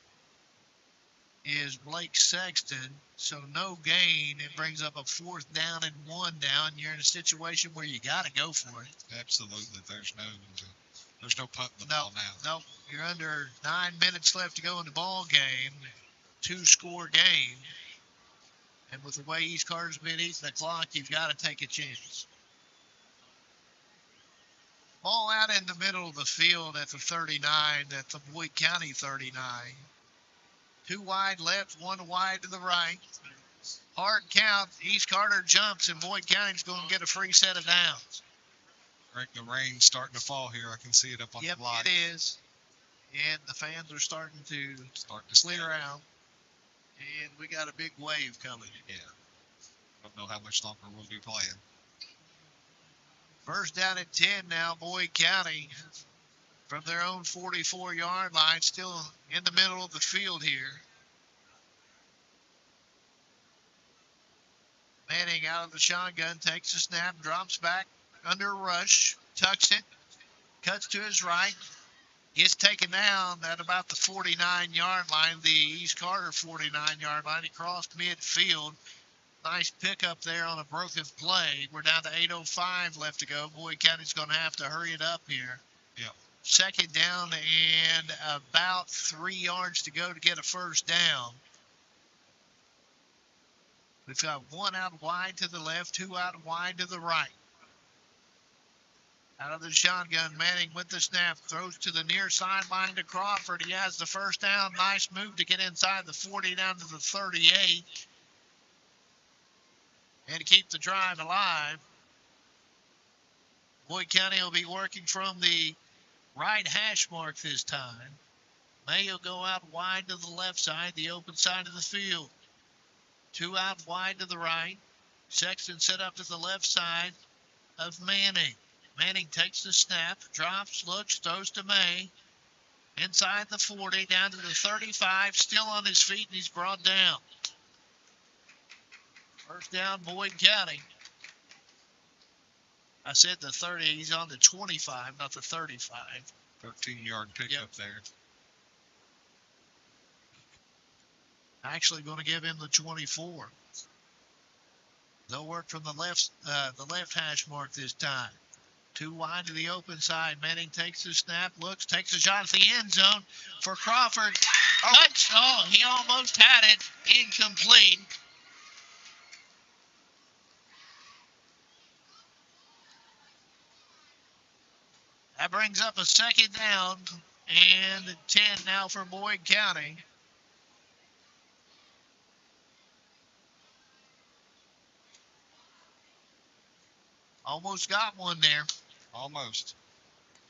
is Blake Sexton, so no gain. It brings up a 4th down and 1 down. You're in a situation where you got to go for it. Absolutely. There's no punt in the ball now. No, you're under 9 minutes left to go in the ball game. 2-score game. And with the way East Carter's been eating the clock, you've got to take a chance. Ball out in the middle of the field at the 39, at the Boyd County 39. 2 wide left, 1 wide to the right. Hard count. East Carter jumps, and Boyd County's going to get a free set of downs. Right, the rain's starting to fall here. I can see it up on the lot. It is. And the fans are starting to clear out. And we got a big wave coming. Yeah. Don't know how much longer we'll be playing. 1st down and 10 now, Boyd County from their own 44-yard line, still in the middle of the field here. Manning out of the shotgun, takes the snap, drops back under rush, tucks it, cuts to his right, gets taken down at about the 49-yard line, the East Carter 49-yard line. He crossed midfield. Nice pickup there on a broken play. We're down to 8:05 left to go. Boyd County's going to have to hurry it up here. Yep. 2nd down and about 3 yards to go to get a 1st down. We've got 1 out wide to the left, 2 out wide to the right. Out of the shotgun, Manning with the snap, throws to the near sideline to Crawford. He has the 1st down. Nice move to get inside the 40 down to the 38. And to keep the drive alive. Boyd County will be working from the right hash mark this time. May will go out wide to the left side, the open side of the field. 2 out wide to the right. Sexton set up to the left side of Manning. Manning takes the snap, drops, looks, throws to May. Inside the 40, down to the 35, still on his feet, and he's brought down. 1st down, Boyd County. I said the 30, he's on the 25, not the 35. 13-yard pickup there. Actually going to give him the 24. They'll work from the left hash mark this time. 2 wide to the open side. Manning takes the snap, looks, takes a shot at the end zone for Crawford. Oh, he almost had it. Incomplete. That brings up a 2nd down and 10 now for Boyd County. Almost got one there. Almost.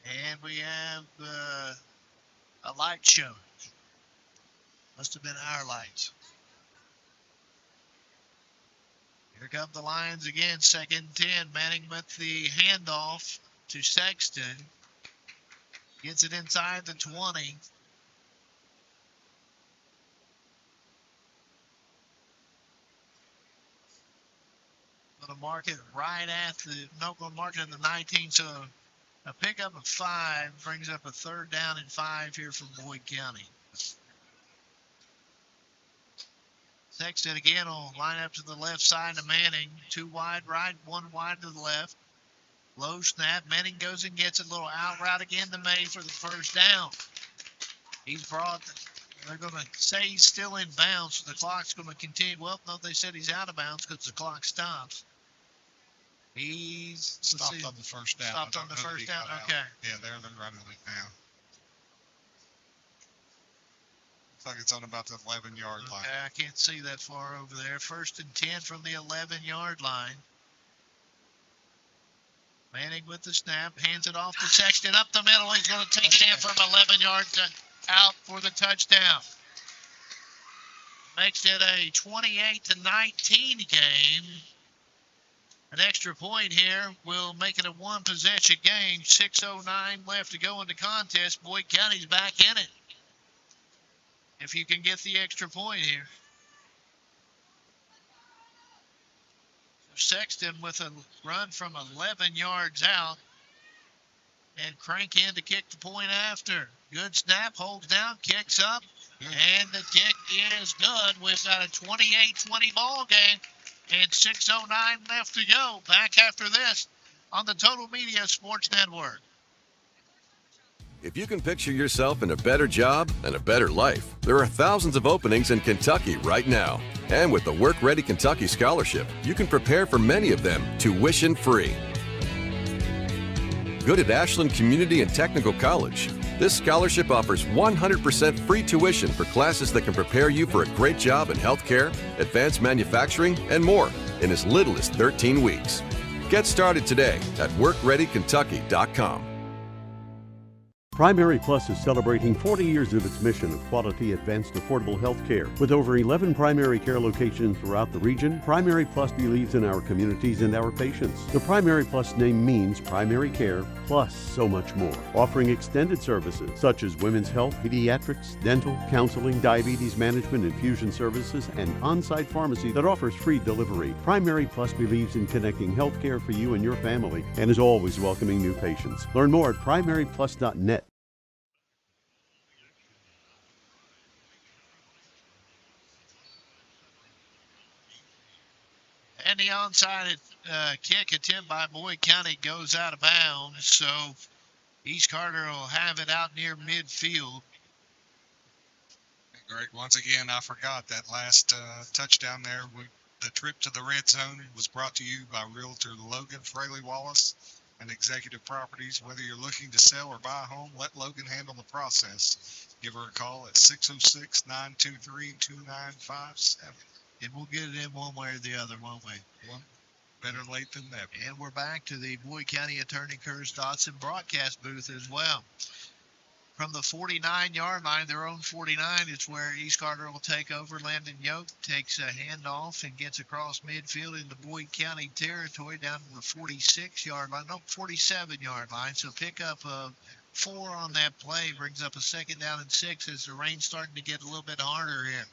And we have a light show. Must have been our lights. Here come the Lions again, 2nd and 10. Manning with the handoff to Sexton. Gets it inside the 20. Going to mark it right at going to mark it in the 19. So a pickup of 5 brings up a 3rd down and 5 here from Boyd County. Sexton again will line up to the left side of Manning. 2 wide right, 1 wide to the left. Low snap. Manning goes and gets a little out route again to May for the 1st down. They're going to say he's still in bounds, so the clock's going to continue. Well, no, they said he's out of bounds because the clock stops. He's stopped on the 1st down. Stopped on the 1st down, okay. Yeah, they're running it now. Looks like it's on about the 11-yard line. Okay, I can't see that far over there. 1st and 10 from the 11-yard line. Manning with the snap, hands it off to Sexton up the middle. He's going to take it in from 11 yards out for the touchdown. Makes it a 28-19 game. An extra point here will make it a 1-possession game. 6:09 left to go in the contest. Boyd County's back in it. If you can get the extra point here. Sexton with a run from 11 yards out and crank in to kick the point after. Good snap, holds down, kicks up, and the kick is good. We've got a 28-20 ball game and 6:09 left to go. Back after this on the Total Media Sports Network. If you can picture yourself in a better job and a better life, there are thousands of openings in Kentucky right now. And with the Work Ready Kentucky Scholarship, you can prepare for many of them tuition-free. Good at Ashland Community and Technical College. This scholarship offers 100% free tuition for classes that can prepare you for a great job in healthcare, advanced manufacturing, and more in as little as 13 weeks. Get started today at workreadykentucky.com. Primary Plus is celebrating 40 years of its mission of quality, advanced, affordable health care. With over 11 primary care locations throughout the region, Primary Plus believes in our communities and our patients. The Primary Plus name means primary care plus so much more, offering extended services such as women's health, pediatrics, dental, counseling, diabetes management, infusion services, and on-site pharmacy that offers free delivery. Primary Plus believes in connecting health care for you and your family and is always welcoming new patients. Learn more at primaryplus.net. And the onside kick attempt by Boyd County goes out of bounds. So East Carter will have it out near midfield. Greg, once again, I forgot that last touchdown there. The trip to the red zone was brought to you by Realtor Logan Fraley Wallace and Executive Properties. Whether you're looking to sell or buy a home, let Logan handle the process. Give her a call at 606-923-2957. And we'll get it in one way or the other, won't we? Well, better late than never. And we're back to the Boyd County Attorney Curtis Dotson broadcast booth as well. From the 49-yard line, their own 49, is where East Carter will take over. Landon Yoke takes a handoff and gets across midfield into Boyd County territory down to the 46-yard line, no, 47-yard line. So pick up a 4 on that play, brings up a 2nd down and 6 as the rain's starting to get a little bit harder here.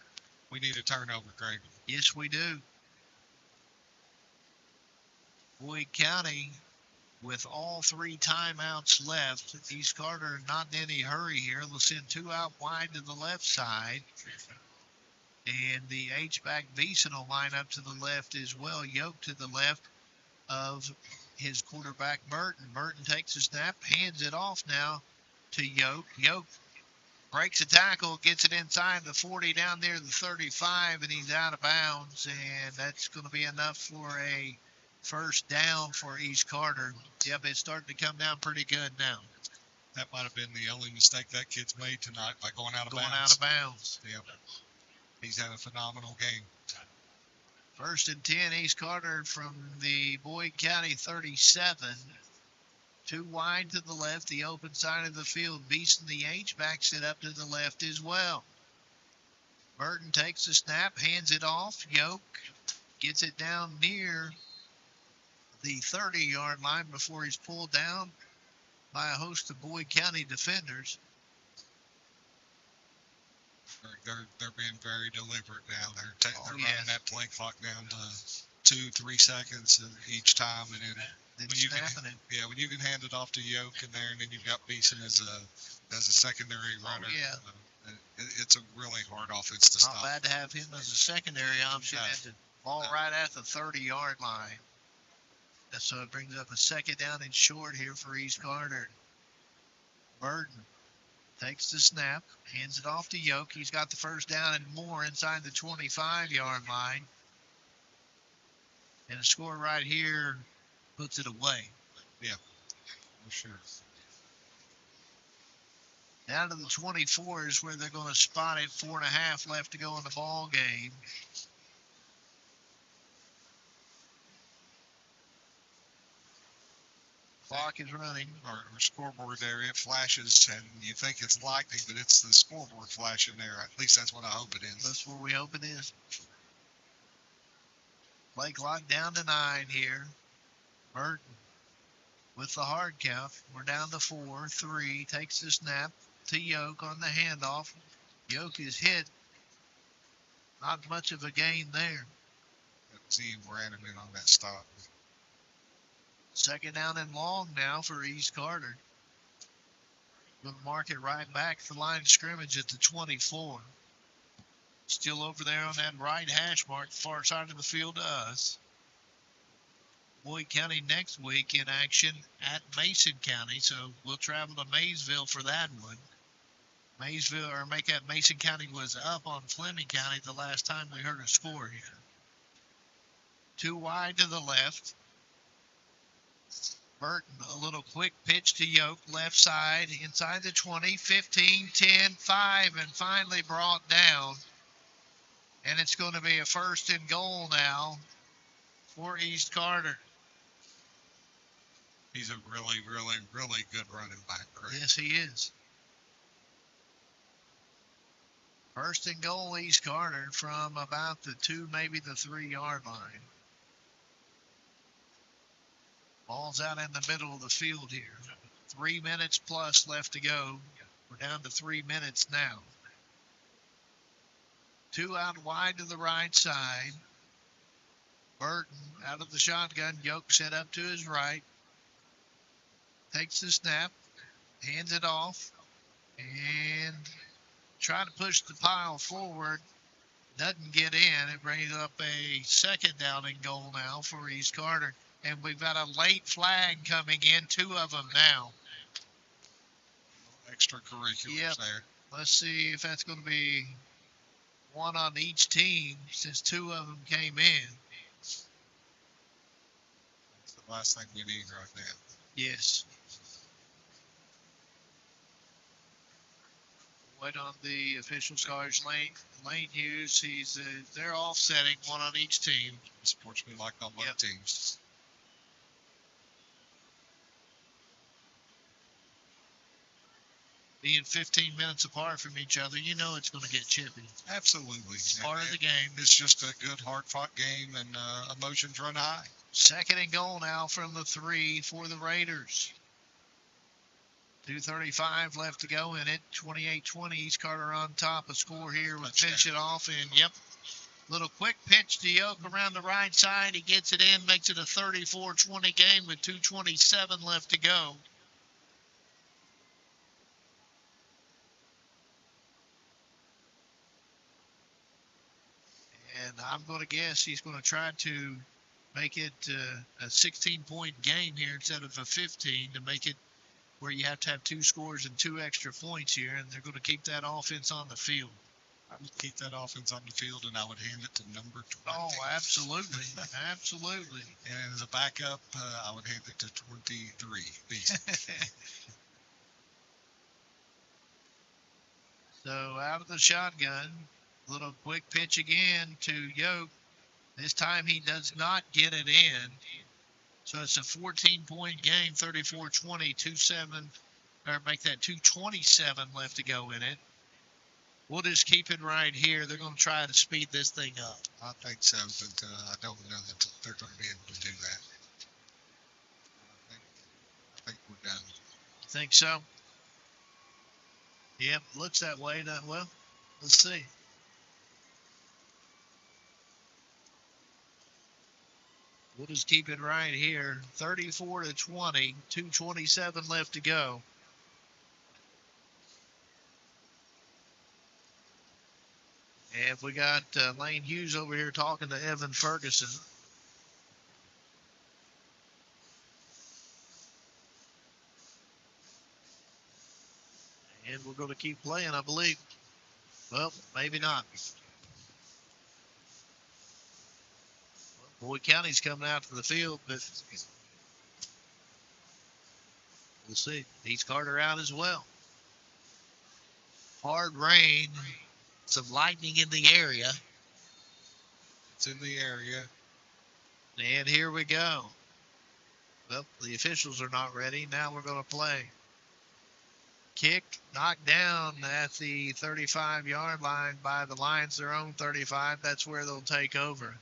We need a turnover, Greg. Yes, we do. Boyd County with all 3 timeouts left. East Carter not in any hurry here. They'll send 2 out wide to the left side. And the H-back Beeson will line up to the left as well. Yoke to the left of his quarterback, Merton. Merton takes a snap, hands it off now to Yoke. Yoke breaks a tackle, gets it inside the 40 down there to the 35, and he's out of bounds. And that's going to be enough for a 1st down for East Carter. Yep, it's starting to come down pretty good now. That might have been the only mistake that kid's made tonight by going out of bounds. Going out of bounds. Yep. He's had a phenomenal game. First and 10, East Carter from the Boyd County 37. Too wide to the left, the open side of the field. Beeson, the H, backs it up to the left as well. Burton takes the snap, hands it off. Yoke gets it down near the 30-yard line before he's pulled down by a host of Boyd County defenders. They're being very deliberate now. They're running that play clock down to 2-3 seconds each time, and then when you can hand it off to Yoke in there, and then you've got Beeson as a secondary runner. It's a really hard offense to stop. Not bad to have him as a secondary option at the ball right at the 30-yard line. And so it brings up a second down and short here for East Carter. Burton takes the snap, hands it off to Yoke. He's got the first down and more inside the 25-yard line. And a score right here puts it away. Yeah, for sure. Down to the 24 is where they're going to spot it. 4.5 left to go in the ball game. Clock is running. Our scoreboard there, it flashes, and you think it's lightning, but it's the scoreboard flashing there. At least that's what I hope it is. That's what we hope it is. Play clock down to 9 here. Burton with the hard count. We're down to 4. 3 takes the snap to Yoke on the handoff. Yoke is hit. Not much of a gain there. See, Brandon in on that stop. Second down and long now for East Carter. We'll mark it right back to the line of scrimmage at the 24. Still over there on that right hash mark, far side of the field to us. Boyd County next week in action at Mason County, so we'll travel to Maysville for that one. Mason County was up on Fleming County the last time we heard a score here. Too wide to the left. Burton, a little quick pitch to Yoke, left side, inside the 20, 15, 10, 5, and finally brought down. And it's going to be a first and goal now for East Carter. He's a really, really, really good running back, right? Yes, he is. First and goal, East Carter from about the 2, maybe the 3-yard line. Ball's out in the middle of the field here. 3 minutes plus left to go. We're down to 3 minutes now. 2 out wide to the right side. Burton out of the shotgun. Yoke set up to his right. Takes the snap. Hands it off. And trying to push the pile forward. Doesn't get in. It brings up a second down and goal now for East Carter. And we've got a late flag coming in. 2 of them now. Extracurriculars there. Let's see if that's going to be one on each team since 2 of them came in. That's the last thing we need right now. Yes. Wait on the official scores. Lane Hughes, they're offsetting, 1 on each team. Sportsmanlike on both teams. Being 15 minutes apart from each other, you know it's going to get chippy. Absolutely. It's part of the game. It's just a good, hard-fought game, and emotions run high. Second and goal now from the 3 for the Raiders. 2:35 left to go in it. 28-20. East Carter on top. A score here. We'll finish it off. And, little quick pitch to Yoke around the right side. He gets it in, makes it a 34-20 game with 2:27 left to go. And I'm going to guess he's going to try to make it a 16-point game here instead of a 15 to make it where you have to have 2 scores and 2 extra points here, and they're going to keep that offense on the field. I would keep that offense on the field, and I would hand it to number 20. Oh, absolutely. Absolutely. And as a backup, I would hand it to 23. So out of the shotgun, little quick pitch again to Yoke. This time he does not get it in. So it's a 14-point game, 34-20, 2-7, or make that 2:27 left to go in it. We'll just keep it right here. They're going to try to speed this thing up. I think so, but I don't know that they're going to be able to do that. I think we're done. You think so? Yep, looks that way. Well, let's see. We'll just keep it right here. 34-20, 2:27 left to go. And we got Lane Hughes over here talking to Evan Ferguson. And we're going to keep playing, I believe. Well, maybe not. Boyd County's coming out to the field, but we'll see. East Carter out as well. Hard rain, some lightning in the area. It's in the area. And here we go. Well, the officials are not ready. Now we're going to play. Kick knocked down at the 35-yard line by the Lions, their own 35. That's where they'll take over.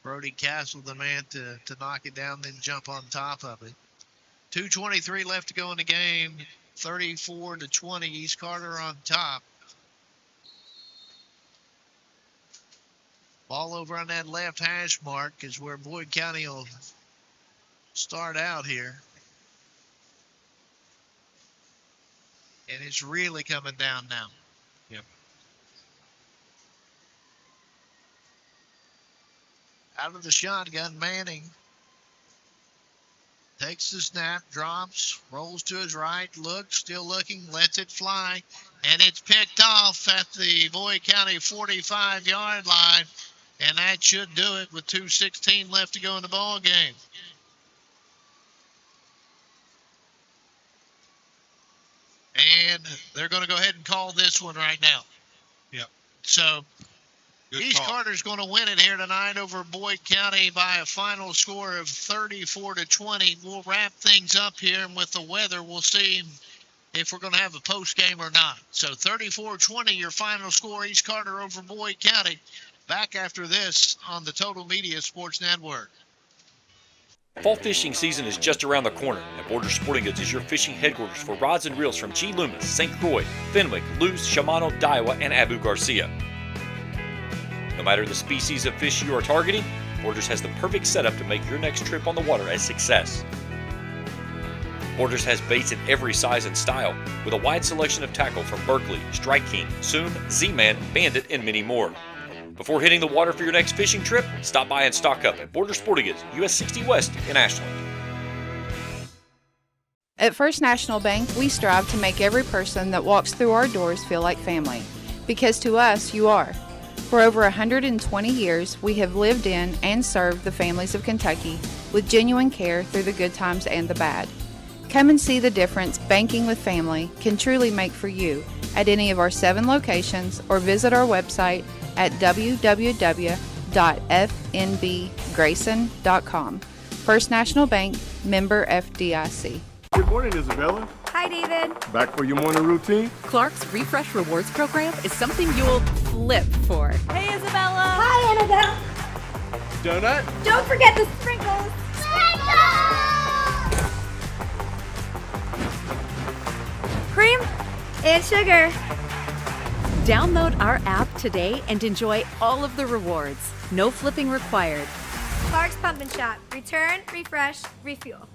Brody Castle, the man to knock it down, then jump on top of it. 2:23 left to go in the game. 34-20. East Carter on top. Ball over on that left hash mark is where Boyd County will start out here. And it's really coming down now. Yep. Out of the shotgun, Manning takes the snap, drops, rolls to his right, looks, still looking, lets it fly, and it's picked off at the Boyd County 45-yard line, and that should do it with 2:16 left to go in the ball game. And they're going to go ahead and call this one right now. Yep. So Good East call. Carter's going to win it here tonight over Boyd County by a final score of 34-20. We'll wrap things up here, and with the weather, we'll see if we're going to have a post game or not. So 34-20, your final score, East Carter over Boyd County. Back after this on the Total Media Sports Network. Fall fishing season is just around the corner, and Border Sporting Goods is your fishing headquarters for rods and reels from G. Loomis, St. Croix, Fenwick, Lewes, Shimano, Daiwa, and Abu Garcia. No matter the species of fish you are targeting, Borders has the perfect setup to make your next trip on the water a success. Borders has baits in every size and style, with a wide selection of tackle from Berkeley, Strike King, Soon, Z-Man, Bandit, and many more. Before hitting the water for your next fishing trip, stop by and stock up at Border Sporting Goods, US 60 West in Ashland. At First National Bank, we strive to make every person that walks through our doors feel like family. Because to us, you are. For over 120 years, we have lived in and served the families of Kentucky with genuine care through the good times and the bad. Come and see the difference banking with family can truly make for you at any of our 7 locations, or visit our website at www.fnbgrayson.com. First National Bank, member FDIC. Good morning, Isabella. Hi, David. Back for your morning routine? Clark's Refresh Rewards program is something you'll flip for. Hey, Isabella. Hi, Annabelle. Donut? Don't forget the sprinkles. Cream and sugar. Download our app today and enjoy all of the rewards. No flipping required. Clark's Pump and Shop. Return, refresh, refuel.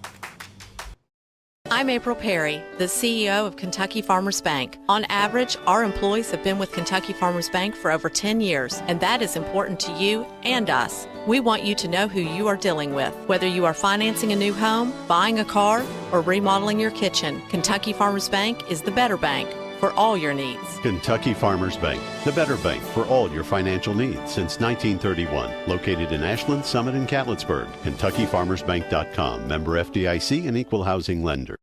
I'm April Perry, the CEO of Kentucky Farmers Bank. On average, our employees have been with Kentucky Farmers Bank for over 10 years, and that is important to you and us. We want you to know who you are dealing with. Whether you are financing a new home, buying a car, or remodeling your kitchen, Kentucky Farmers Bank is the better bank for all your needs. Kentucky Farmers Bank, the better bank for all your financial needs since 1931. Located in Ashland, Summit, and Cannonsburg. KentuckyFarmersBank.com. Member FDIC and equal housing lender.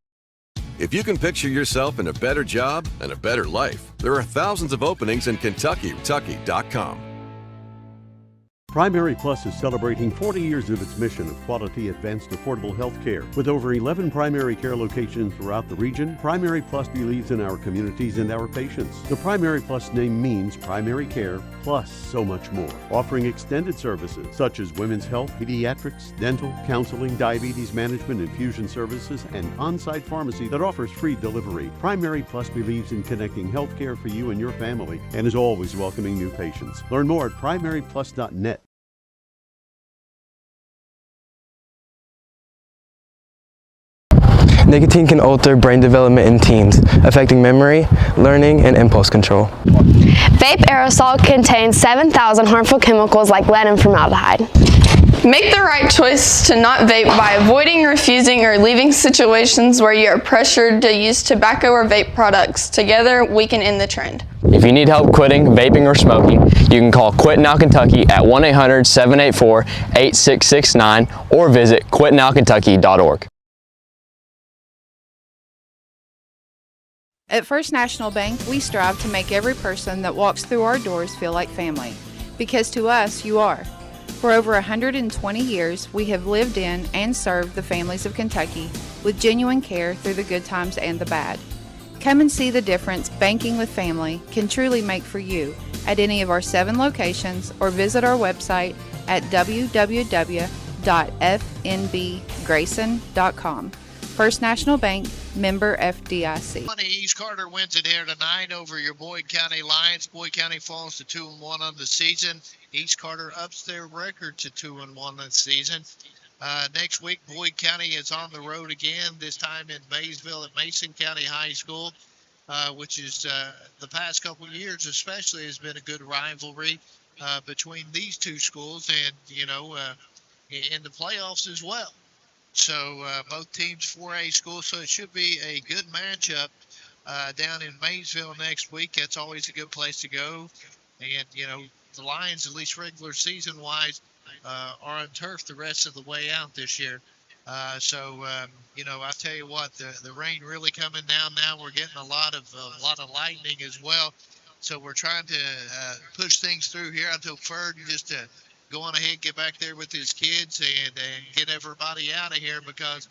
If you can picture yourself in a better job and a better life, there are thousands of openings in Kentucky. Kentucky.com. Primary Plus is celebrating 40 years of its mission of quality, advanced, affordable health care. With over 11 primary care locations throughout the region, Primary Plus believes in our communities and our patients. The Primary Plus name means primary care plus so much more, offering extended services such as women's health, pediatrics, dental, counseling, diabetes management, infusion services, and on-site pharmacy that offers free delivery. Primary Plus believes in connecting health care for you and your family and is always welcoming new patients. Learn more at primaryplus.net. Nicotine can alter brain development in teens, affecting memory, learning, and impulse control. Vape aerosol contains 7,000 harmful chemicals like lead and formaldehyde. Make the right choice to not vape by avoiding, refusing, or leaving situations where you are pressured to use tobacco or vape products. Together, we can end the trend. If you need help quitting vaping or smoking, you can call Quit Now Kentucky at 1-800-784-8669 or visit quitnowkentucky.org. At First National Bank, we strive to make every person that walks through our doors feel like family, because to us, you are. For over 120 years, we have lived in and served the families of Kentucky with genuine care through the good times and the bad. Come and see the difference banking with family can truly make for you at any of our 7 locations or visit our website at www.fnbgrayson.com. First National Bank, member FDIC. East Carter wins it here tonight over your Boyd County Lions. Boyd County falls to 2-1 on the season. East Carter ups their record to 2-1 this season. Next week, Boyd County is on the road again, this time in Maysville at Mason County High School, which is the past couple of years especially has been a good rivalry between these two schools and, in the playoffs as well. So both teams 4A schools, so it should be a good matchup down in Maysville next week. That's always a good place to go. And, the Lions, at least regular season-wise, are on turf the rest of the way out this year. I tell you what, the rain really coming down now. We're getting a lot of lightning as well. So we're trying to push things through here. I told Ferd just to go on ahead, get back there with his kids and get everybody out of here because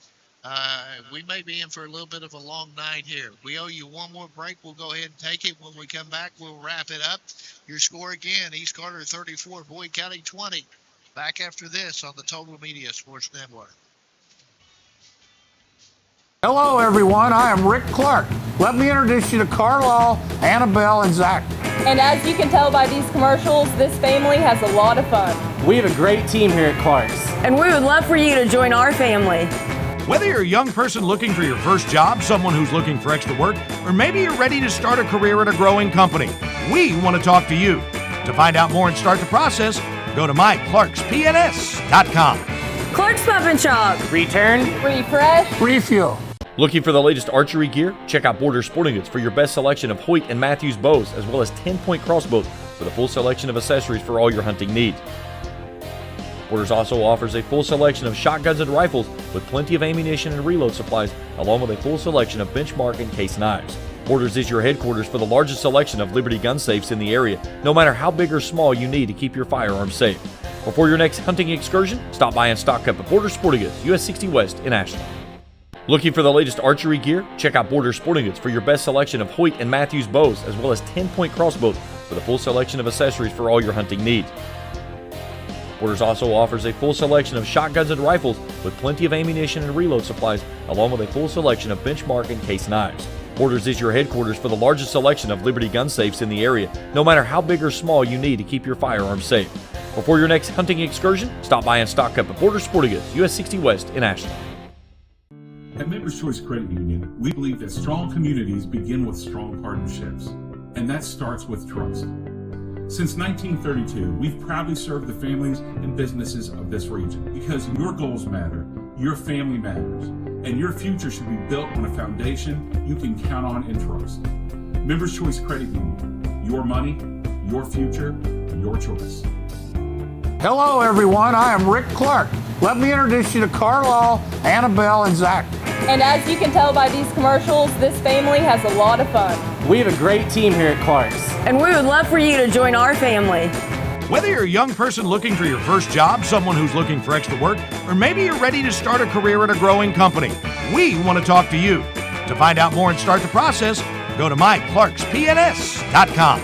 we may be in for a little bit of a long night here. We owe you one more break. We'll go ahead and take it. When we come back, we'll wrap it up. Your score again, East Carter 34, Boyd County 20. Back after this on the Total Media Sports Network. Hello, everyone. I am Rick Clark. Let me introduce you to Carlisle, Annabelle, and Zach. And as you can tell by these commercials, this family has a lot of fun. We have a great team here at Clark's. And we would love for you to join our family. Whether you're a young person looking for your first job, someone who's looking for extra work, or maybe you're ready to start a career at a growing company, we want to talk to you. To find out more and start the process, go to myclarkspns.com. Clark's Pump and Shop. Return, refresh, refuel. Looking for the latest archery gear? Check out Border Sporting Goods for your best selection of Hoyt and Matthews bows, as well as 10-point crossbows with a full selection of accessories for all your hunting needs. Borders also offers a full selection of shotguns and rifles with plenty of ammunition and reload supplies, along with a full selection of benchmark and case knives. Borders is your headquarters for the largest selection of Liberty gun safes in the area, no matter how big or small you need to keep your firearms safe. Before your next hunting excursion, stop by and stock up at Border Sporting Goods, US 60 West in Ashland. Looking for the latest archery gear? Check out Border Sporting Goods for your best selection of Hoyt and Matthews bows, as well as 10-point crossbows with a full selection of accessories for all your hunting needs. Borders also offers a full selection of shotguns and rifles with plenty of ammunition and reload supplies, along with a full selection of benchmark and case knives. Borders is your headquarters for the largest selection of Liberty gun safes in the area, no matter how big or small you need to keep your firearms safe. Before your next hunting excursion, stop by and stock up at Border Sporting Goods, US 60 West in Ashland. At Members Choice Credit Union, we believe that strong communities begin with strong partnerships, and that starts with trust. Since 1932, we've proudly served the families and businesses of this region because your goals matter, your family matters, and your future should be built on a foundation you can count on and trust. Members Choice Credit Union, your money, your future, your choice. Hello, everyone. I am Rick Clark. Let me introduce you to Carlisle, Annabelle, and Zach. And as you can tell by these commercials, this family has a lot of fun. We have a great team here at Clark's. And we would love for you to join our family. Whether you're a young person looking for your first job, someone who's looking for extra work, or maybe you're ready to start a career at a growing company, we want to talk to you. To find out more and start the process, go to myclarkspns.com.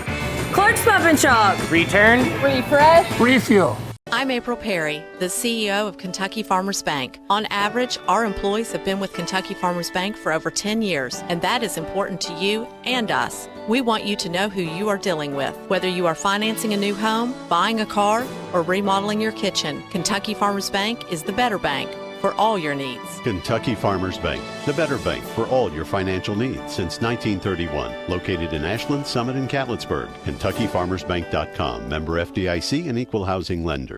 Clark's Pump & Shop. Return, Refresh. Refuel. I'm April Perry, the CEO of Kentucky Farmers Bank. On average, our employees have been with Kentucky Farmers Bank for over 10 years, and that is important to you and us. We want you to know who you are dealing with. Whether you are financing a new home, buying a car, or remodeling your kitchen, Kentucky Farmers Bank is the better bank for all your needs. Kentucky Farmers Bank, the better bank for all your financial needs since 1931. Located in Ashland, Summit, and Cannonsburg. KentuckyFarmersBank.com. Member FDIC and Equal Housing Lender.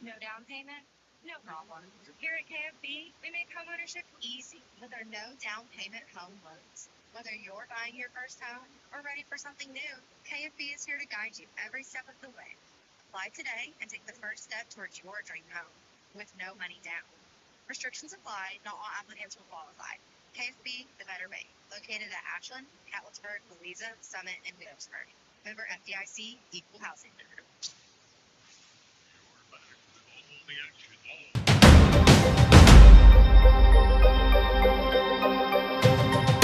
No down payment? No problem. Here at KFB, we make homeownership easy with our no down payment home loans. Whether you're buying your first home or ready for something new, KFB is here to guide you every step of the way. Apply today and take the first step towards your dream home with no money down. Restrictions apply. Not all applicants will qualify. KFB, the better bank. Located at Ashland, Cannonsburg, Louisa, Summit, and Williamsburg. Member FDIC, Equal Housing Lender.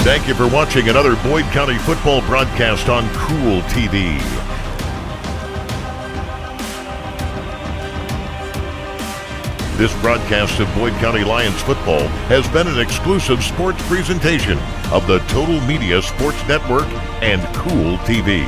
Thank you for watching another Boyd County football broadcast on Kool TV. This broadcast of Boyd County Lions football has been an exclusive sports presentation of the Total Media Sports Network and Kool TV.